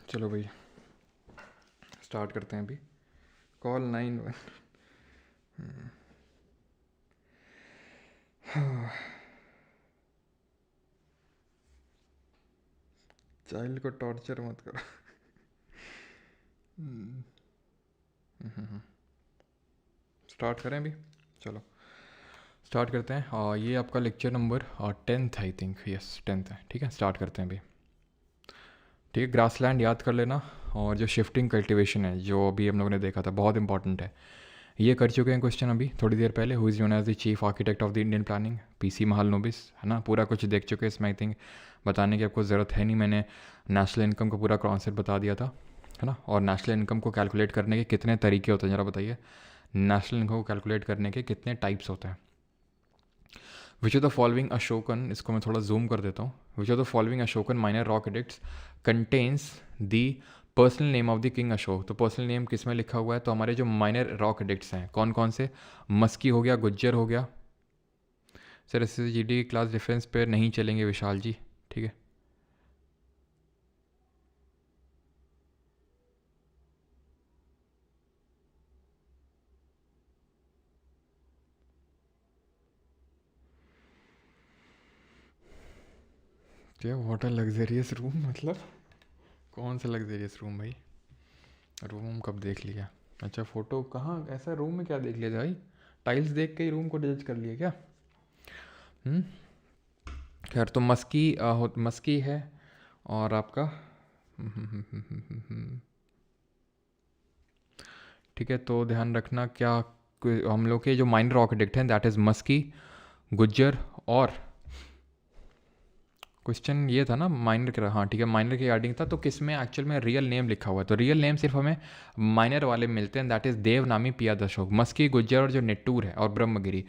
चलो भाई स्टार्ट करते हैं अभी, कॉल 9 चाइल्ड को टॉर्चर मत करो। स्टार्ट करें अभी, चलो स्टार्ट करते हैं। ये आपका lecture number 10th I think, yes 10th है, ठीक है स्टार्ट करते हैं अभी। ठीक है, ग्रासलैंड याद कर लेना, और जो शिफ्टिंग कल्टीवेशन है जो अभी हम लोगों ने देखा था बहुत इंपॉर्टेंट है, ये कर चुके हैं क्वेश्चन अभी थोड़ी देर पहले। Who is known as the chief architect of the Indian planning, PC Mahalanobis, है ना, पूरा कुछ देख चुके हैं इसमें। आई थिंक बताने की आपको ज़रूरत है नहीं, मैंने नेशनल इनकम का पूरा कॉन्सेप्ट बता दिया था, है ना। और नेशनल इनकम को कैलकुलेट करने के कितने तरीके होते हैं ज़रा बताइए, नेशनल इनकम को कैलकुलेट करने के कितने टाइप्स होते हैं। Which of the following Ashokan, इसको मैं थोड़ा जूम कर देता हूँ, विच of the following Ashokan minor rock addicts contains the personal name of the king Ashok. तो पर्सनल नेम किस में लिखा हुआ है, तो हमारे जो माइनर रॉक एडिक्ट्स हैं कौन कौन से, मस्की हो गया, गुज्जर हो गया। Sir S G D class defence पे नहीं चलेंगे विशाल जी, ठीक है। क्या व्हाट अ लग्जरियस रूम, मतलब कौन सा लग्जरियस रूम भाई, रूम कब देख लिया, अच्छा फ़ोटो कहाँ, ऐसा रूम में क्या देख लिया भाई, टाइल्स देख के ही रूम को जज कर लिया क्या। खैर तो मस्की मस्की है, और आपका ठीक है, तो ध्यान रखना क्या, हम लोग के जो माइनर रॉक एडिक्ट हैं दैट इज़ मस्की, गुज्जर, और क्वेश्चन ये था ना माइनर का, हाँ ठीक है माइनर की गार्डिंग था, तो किस में एक्चुअल में रियल नेम लिखा हुआ है, तो रियल नेम सिर्फ हमें माइनर वाले मिलते हैं, दैट इज़ देवनामी पियाद अशोक, मस्की, गुज्जर और जो निट्टूर है और ब्रह्मगिरी।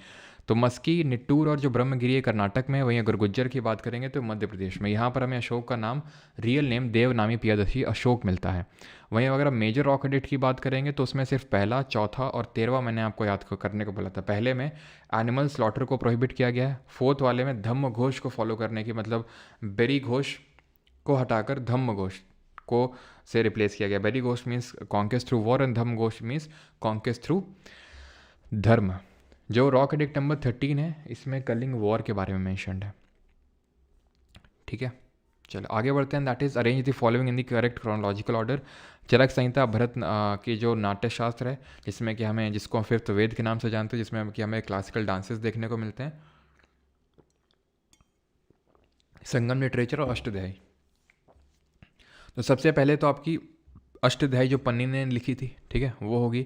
तो मस्की, निट्टूर और जो ब्रह्मगिरी है कर्नाटक में, वहीं अगर गुज्जर की बात करेंगे तो मध्य प्रदेश में। यहाँ पर हमें अशोक का नाम रियल नेम देवनामी पियादशी अशोक मिलता है। वहीं अगर हम मेजर रॉक एडिक्ट की बात करेंगे तो उसमें सिर्फ पहला, चौथा और 13वां मैंने आपको याद करने को बोला था। पहले में एनिमल स्लॉटर को प्रोहिबिट किया गया है, फोर्थ वाले में धम्म घोष को फॉलो करने की, मतलब बेरी घोष को हटाकर धम्म घोष को से रिप्लेस किया गया। Bheri ghosh means conquest through war and dhamma ghosh means conquest through dharma. जो रॉक एडिक्ट नंबर 13 है इसमें कलिंग वॉर के बारे में मैंशनड है, ठीक है। चलो आगे बढ़ते हैं, that is arrange the following in the correct chronological order. Charaka Samhita Bharata की जो नाट्य शास्त्र है, जिसमें कि हमें, जिसको हम फिफ्थ वेद के नाम से जानते हैं, जिसमें कि हमें क्लासिकल डांसेस देखने को मिलते हैं। संगम लिटरेचर और अष्टध्यायी। तो सबसे पहले तो आपकी अष्टध्यायी जो पन्नी ने लिखी थी, ठीक है, वो होगी।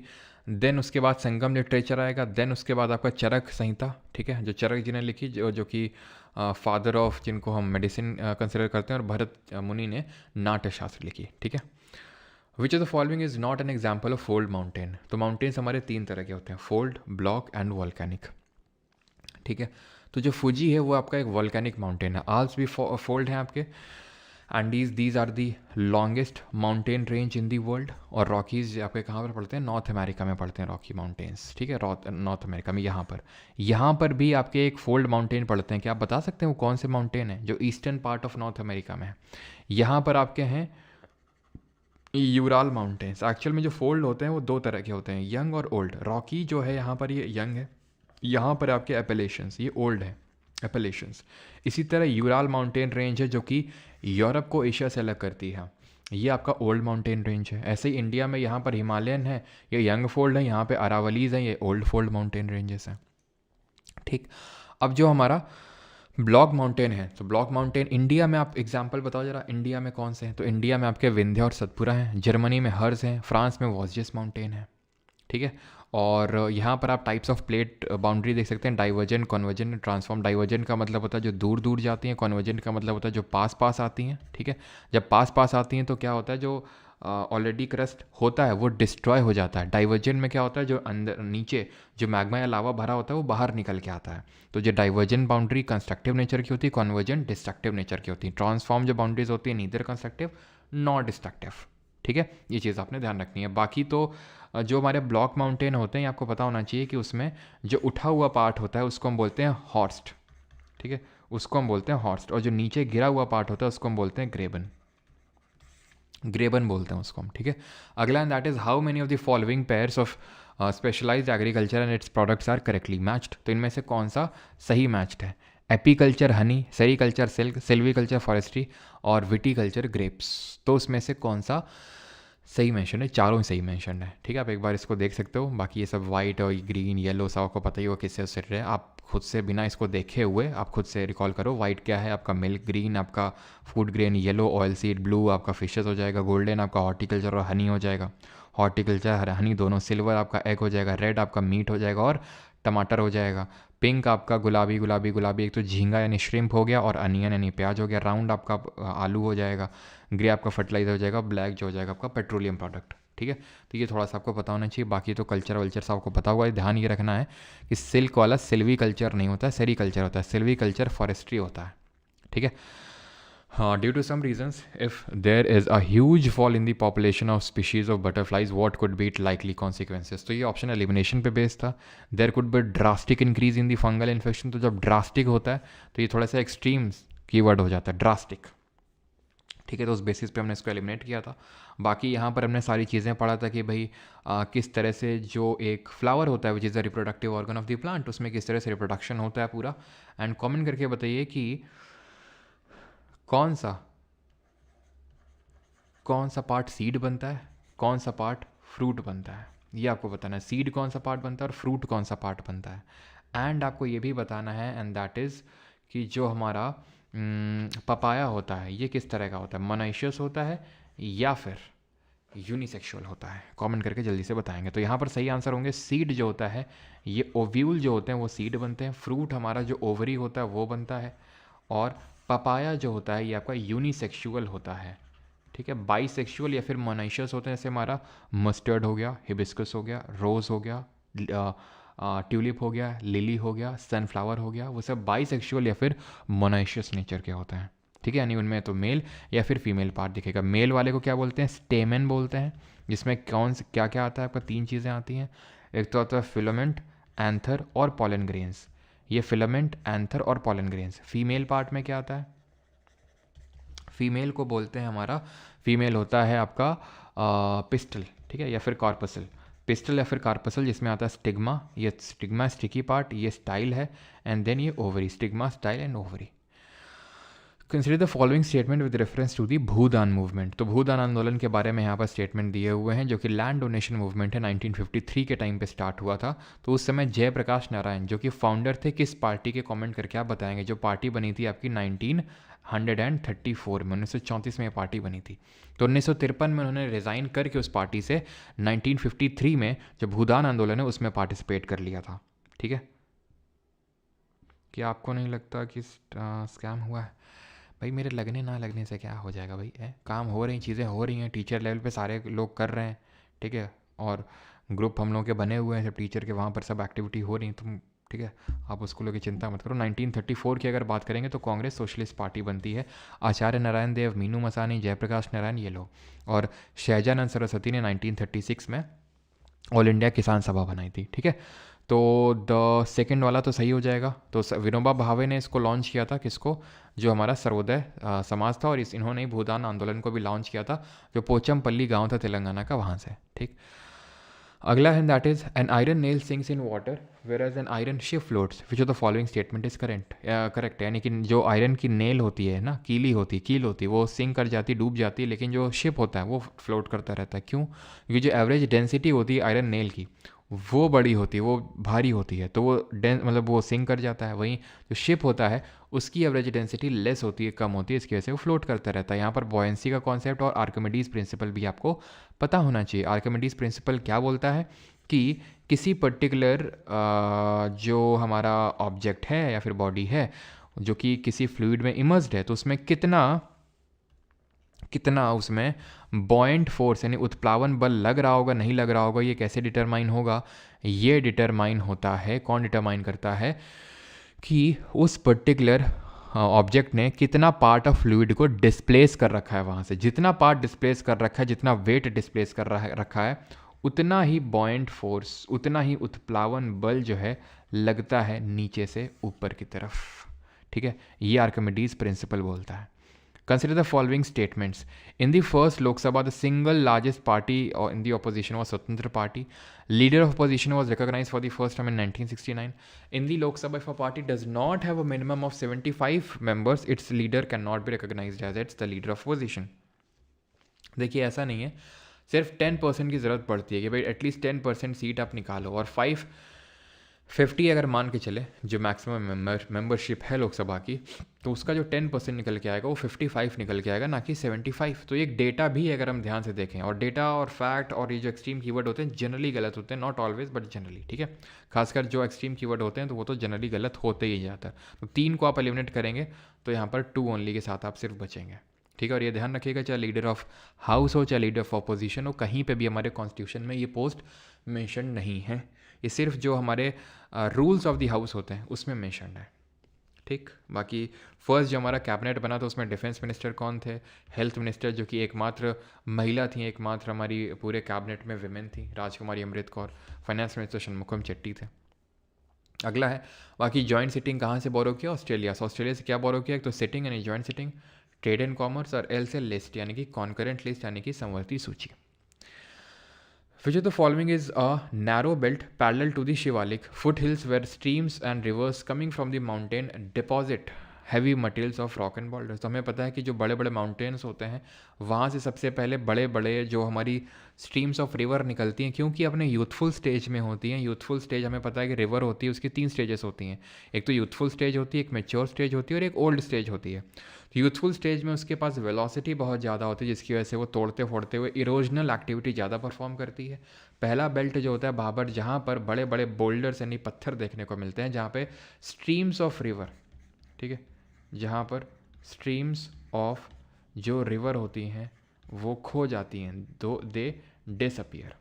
देन उसके बाद संगम लिटरेचर आएगा। देन उसके बाद आपका चरक संहिता, ठीक है, जो चरक जी ने लिखी, जो कि फादर ऑफ, जिनको हम मेडिसिन कंसिडर करते हैं, और भरत मुनि ने नाट्य शास्त्र लिखी, ठीक है। विच of the following is not an example of fold mountain. तो माउंटेन्स हमारे 3 तरह के होते हैं, फोल्ड, ब्लॉक एंड वॉल्केनिक। ठीक है, तो जो फुजी है वो आपका एक वॉल्केनिक माउंटेन है। आल्प्स भी फोल्ड हैं आपके, and these are the longest mountain range in the world. और रॉकीज़ आपके कहाँ पर पड़ते हैं, नॉर्थ अमेरिका में पड़ते हैं रॉकी माउंटेन्स। ठीक है, नॉर्थ अमेरिका में यहाँ पर भी आपके एक फोल्ड माउंटेन पड़ते हैं। क्या आप बता सकते हैं वो कौन से माउंटेन है जो eastern part of north America में है? यहाँ पर आपके हैं यूराल माउंटेन्स। एक्चुअल में जो फोल्ड होते हैं वो 2 तरह के होते हैं, यंग और ओल्ड। रॉकी जो है यहाँ पर ये यंग है, यहाँ पर आपके एपेलेशंस ये ओल्ड है, एपेलेशंस। इसी तरह यूराल माउंटेन रेंज है जो कि यूरोप को एशिया से अलग करती है, ये आपका ओल्ड माउंटेन रेंज है। ऐसे ही इंडिया में यहाँ पर हिमालयन है, ये यंग फोल्ड है, यहाँ पे अरावलीज हैं, ये ओल्ड फोल्ड माउंटेन रेंजेस हैं। ठीक, अब जो हमारा ब्लॉक माउंटेन है, तो ब्लॉक माउंटेन इंडिया में आप एग्जांपल बताओ जरा, इंडिया में कौन से हैं? तो इंडिया में आपके विंध्य और सतपुरा हैं, जर्मनी में हर्स हैं, फ्रांस में वॉस्जियस माउंटेन है। ठीक है, और यहाँ पर आप टाइप्स ऑफ प्लेट बाउंड्री देख सकते हैं, डाइवर्जेंट, कन्वर्जेंट, ट्रांसफॉर्म। डाइवर्जेंट का मतलब होता है जो दूर दूर जाती हैं, कन्वर्जेंट का मतलब होता है जो पास पास आती हैं। ठीक है, जब पास पास आती हैं तो क्या होता है, जो ऑलरेडी क्रस्ट होता है वो डिस्ट्रॉय हो जाता है। डाइवर्जेंट में क्या होता है, जो अंदर नीचे जो मैग्मा या लावा भरा होता है वो बाहर निकल के आता है। तो जो डाइवर्जेंट बाउंड्री कंस्ट्रक्टिव नेचर की होती है, कन्वर्जेंट डिस्ट्रक्टिव नेचर की होती है। ट्रांसफॉर्म जो बाउंड्रीज होती है नीदर कंस्ट्रक्टिव नॉट डिस्ट्रक्टिव। ठीक है, ये चीज़ आपने ध्यान रखनी है। बाकी तो जो हमारे ब्लॉक माउंटेन होते हैं आपको पता होना चाहिए कि उसमें जो उठा हुआ पार्ट होता है उसको हम बोलते हैं हॉर्स्ट। ठीक है, उसको हम बोलते हैं हॉर्स्ट, और जो नीचे गिरा हुआ पार्ट होता है उसको हम बोलते हैं ग्रेबन। ग्रेबन बोलते हैं उसको हम। ठीक है, अगला and that is how many of the following pairs of specialised agriculture and its products are correctly matched. तो इनमें से कौन सा सही मैच्ड है? Apiculture honey, sericulture silk, silviculture forestry और विटीकल्चर ग्रेप्स। तो उसमें से कौन सा सही मेंशन है? चारों ही सही मेंशन है। ठीक है, आप एक बार इसको देख सकते हो। बाकी ये सब वाइट और ग्रीन येलो सब आपको पता ही होगा किससे उससे रिलेटेड है। आप खुद से बिना इसको देखे हुए आप खुद से रिकॉल करो। वाइट क्या है आपका, मिल्क, ग्रीन आपका food grain, yellow oil seed, blue आपका फिशेस हो जाएगा, गोल्डन आपका हॉर्टिकल्चर और हनी हो जाएगा, हॉर्टिकल्चर हनी दोनों, सिल्वर आपका एग हो जाएगा, रेड आपका मीट हो जाएगा और टमाटर हो जाएगा, पिंक आपका गुलाबी गुलाबी गुलाबी एक तो झींगा यानी श्रिम्प हो गया और अनियन यानी प्याज हो गया, राउंड आपका आलू हो जाएगा, ग्रे आपका फर्टिलाइजर हो जाएगा, ब्लैक जो हो जाएगा आपका पेट्रोलियम प्रोडक्ट। ठीक है, तो ये थोड़ा सा आपको पता होना चाहिए। बाकी तो कल्चर वल्चर सब आपको पता हुआ है। ध्यान ये रखना है कि सिल्क वाला सिल्वी कल्चर नहीं होता है, सेरी कल्चर होता है। सिल्वी कल्चर फॉरेस्ट्री होता है। ठीक है, हाँ, due to some reasons if there is a huge fall in the population of species of butterflies what could be it likely consequences. तो ये ऑप्शन एलिमिनेशन पे बेस्ड था। There could be drastic increase in the fungal infection. तो जब drastic होता है तो ये थोड़ा सा एक्सट्रीम कीवर्ड हो जाता है, ड्रास्टिक। ठीक है, तो उस बेसिस पे हमने इसको एलिमिनेट किया था। बाकी यहाँ पर हमने सारी चीज़ें पढ़ा था कि भाई किस तरह से जो एक फ्लावर होता है which is the reproductive organ of the plant, उसमें किस तरह से रिप्रोडक्शन होता है पूरा। एंड कमेंट करके बताइए कि कौन सा पार्ट सीड बनता है, कौन सा पार्ट फ्रूट बनता है, ये आपको बताना है। सीड कौन सा पार्ट बनता है और फ्रूट कौन सा पार्ट बनता है। एंड आपको ये भी बताना है एंड दैट इज़ कि जो हमारा पपाया होता है ये किस तरह का होता है, मोनाइशियस होता है या फिर यूनिसेक्सुअल होता है। कमेंट करके जल्दी से बताएंगे। तो यहाँ पर सही आंसर होंगे सीड जो होता है, ये ओव्यूल जो होते हैं वो सीड बनते हैं, फ्रूट हमारा जो ओवरी होता है वो बनता है, और पपाया जो होता है ये आपका यूनिसेक्सुअल होता है। ठीक है, बाईसेक्सुअल या फिर मोनाइशियस होते हैं, जैसे हमारा मस्टर्ड हो गया, हिबिस्कस हो गया, रोज़ हो गया, ट्यूलिप हो गया, लिली हो गया, सनफ्लावर हो गया, वो सब बाईसेक्सुअल या फिर मोनाइशियस नेचर के होते हैं। ठीक है, यानी उनमें तो मेल या फिर फीमेल पार्ट दिखेगा। मेल वाले को क्या बोलते हैं, स्टेमेन बोलते हैं, जिसमें कौन से क्या क्या आता है आपका, 3 चीज़ें आती हैं। एक तो आता है फिलामेंट, एंथर और पॉलन ग्रेन्स। ये फिलामेंट, एंथर और पॉलन ग्रेन्स। फीमेल पार्ट में क्या आता है, फीमेल को बोलते हैं हमारा, फीमेल होता है आपका पिस्टल। ठीक है, या फिर कॉर्पसल, पिस्टल या फिर कार्पसल, जिसमें आता है स्टिग्मा। ये स्टिग्मा स्टिकी पार्ट, ये स्टाइल है, एंड देन ये ovary, stigma, style and ovary. Consider the following statement with reference to the Bhoodan movement. तो भूदान आंदोलन के बारे में यहाँ पर स्टेटमेंट दिए हुए हैं, जो कि लैंड डोनेशन मूवमेंट है, 1953 के टाइम पे स्टार्ट हुआ था। तो उस समय जयप्रकाश नारायण जो कि फाउंडर थे किस पार्टी के, कमेंट करके आप बताएंगे। जो पार्टी बनी थी आपकी 1934 में, 1934 में ये पार्टी बनी थी। तो 1953 में उन्होंने रिज़ाइन करके उस पार्टी से 1953 में जो भूदान आंदोलन है उसमें पार्टिसिपेट कर लिया था। ठीक है, क्या आपको नहीं लगता कि स्कैम हुआ है? भाई मेरे लगने ना लगने से क्या हो जाएगा भाई, है काम हो रही, चीज़ें हो रही हैं, टीचर लेवल पे सारे लोग कर रहे हैं, ठीक है, और ग्रुप हम लोगों के बने हुए हैं सब टीचर के, वहाँ पर सब एक्टिविटी हो रही है, तुम ठीक है, आप उस स्कूलों की चिंता मत करो। 1934 की अगर बात करेंगे तो कांग्रेस सोशलिस्ट पार्टी बनती है, आचार्य नारायण देव, मीनू मसानी, जयप्रकाश नारायण ये लोग, और शहजानंद सरस्वती ने 1936 में ऑल इंडिया किसान सभा बनाई थी, ठीक है। तो द सेकंड वाला तो सही हो जाएगा। तो विनोबा भावे ने इसको लॉन्च किया था, किसको, जो हमारा सर्वोदय समाज था, और इन्होंने ही भूदान आंदोलन को भी लॉन्च किया था, जो पोचमपल्ली गांव था तेलंगाना का, वहाँ से, ठीक। अगला है, that is an iron nail sinks in water whereas an iron ship floats which of the following statement is correct, यानी कि जो आयरन की नेल होती है ना, कील होती है, वो सिंक कर जाती, डूब जाती है, लेकिन जो शिप होता है वो फ्लोट करता रहता है। क्यों? क्योंकि जो एवरेज डेंसिटी होती है आयरन नेल की, वो बड़ी होती है, वो भारी होती है, तो वो मतलब वो सिंक कर जाता है। वहीं जो शिप होता है उसकी एवरेज डेंसिटी लेस होती है, कम होती है, इसकी वजह से वो फ्लोट करता रहता है। यहाँ पर बॉयंसी का कॉन्सेप्ट और आर्किमिडीज प्रिंसिपल भी आपको पता होना चाहिए। आर्किमिडीज प्रिंसिपल क्या बोलता है कि किसी पर्टिकुलर जो हमारा ऑब्जेक्ट है या फिर बॉडी है जो कि किसी फ्लूइड में इमर्स्ड है, तो उसमें कितना उसमें बॉयंट फोर्स यानी उत्प्लावन बल लग रहा होगा, नहीं लग रहा होगा, ये कैसे डिटरमाइन होगा? ये डिटरमाइन होता है, कौन डिटरमाइन करता है कि उस पर्टिकुलर ऑब्जेक्ट ने कितना पार्ट ऑफ फ्लूइड को डिस्प्लेस कर रखा है वहाँ से। जितना पार्ट डिस्प्लेस कर रखा है, जितना वेट डिस्प्लेस कर रखा है, उतना ही बॉयंट फोर्स, उतना ही उत्प्लावन बल जो है लगता है नीचे से ऊपर की तरफ, ठीक है। ये आर्किमिडीज प्रिंसिपल बोलता है। Consider the following statements. In the first Lok Sabha, the single largest party in the opposition was Swatantra Party. Leader of opposition was recognized for the first time in 1969. In the Lok Sabha, if a party does not have a minimum of 75 members, its leader cannot be recognized as it's the leader of opposition. देखिए ऐसा नहीं है, सिर्फ 10% की ज़रूरत पड़ती है कि भाई एटलीस्ट 10% सीट आप निकालो, और 50 अगर मान के चले जो मैक्सिमम मेंबरशिप है लोकसभा की, तो उसका जो 10% निकल के आएगा वो 55 निकल के आएगा, ना कि 75। तो एक डेटा भी है अगर हम ध्यान से देखें, और डेटा और फैक्ट और ये जो एक्सट्रीम कीवर्ड होते हैं जनरली गलत होते हैं, नॉट ऑलवेज बट जनरली, ठीक है। खासकर जो एक्सट्रीम कीवर्ड होते हैं तो वो तो जनरली गलत होते ही जाता है। तो 3 को आप एलिमिनेट करेंगे तो यहाँ पर 2 ओनली के साथ आप सिर्फ बचेंगे, ठीक है। और ये ध्यान रखिएगा, चाहे लीडर ऑफ हाउस हो चाहे लीडर ऑफ अपोजिशन हो, कहीं पे भी हमारे कॉन्स्टिट्यूशन में ये पोस्ट मेंशन नहीं है। ये सिर्फ जो हमारे रूल्स ऑफ द हाउस होते हैं उसमें मेंशन्ड है, ठीक। बाकी फर्स्ट जो हमारा कैबिनेट बना था उसमें डिफेंस मिनिस्टर कौन थे? हेल्थ मिनिस्टर, जो कि एकमात्र महिला थी, एकमात्र हमारी पूरे कैबिनेट में विमेन थी, राजकुमारी अमृत कौर। फाइनेंस मिनिस्टर षणमुखम चेट्टी थे। अगला है, बाकी जॉइंट सिटिंग कहाँ से बोरो किया? ऑस्ट्रेलिया से। ऑस्ट्रेलिया से क्या बोरो किया? एक तो सिटिंग यानी joint sitting, trade and commerce, और एल से लिस्ट यानी कि कॉन्करेंट लिस्ट यानी कि समवर्ती सूची। Which of the following is a narrow belt parallel to the Shivalik foothills where streams and rivers coming from the mountain deposit heavy materials of rock and boulders? तो हमें पता है कि जो बड़े बड़े माउंटेन्स होते हैं वहाँ से सबसे पहले बड़े बड़े जो हमारी स्ट्रीम्स ऑफ रिवर निकलती हैं, क्योंकि अपने यूथफुल स्टेज में होती हैं। यूथफुल स्टेज हमें पता है कि रिवर होती है, उसकी 3 स्टेजेस होती हैं, एक तो यूथफुल स्टेज होती है, एक मेच्योर स्टेज होती है और एक ओल्ड स्टेज होती है। तो यूथफुल स्टेज में उसके पास वेलोसिटी बहुत ज़्यादा होती है, जिसकी वजह से वो तोड़ते फोड़ते हुए इरोजनल एक्टिविटी ज़्यादा परफॉर्म करती है। पहला बेल्ट जो होता है भाबर, जहाँ पर बड़े बड़े बोल्डर्स यानी पत्थर देखने को मिलते हैं, जहाँ पे स्ट्रीम्स ऑफ रिवर, ठीक है, जहाँ पर स्ट्रीम्स ऑफ जो रिवर होती हैं वो खो जाती हैं, दे डिसअपियर,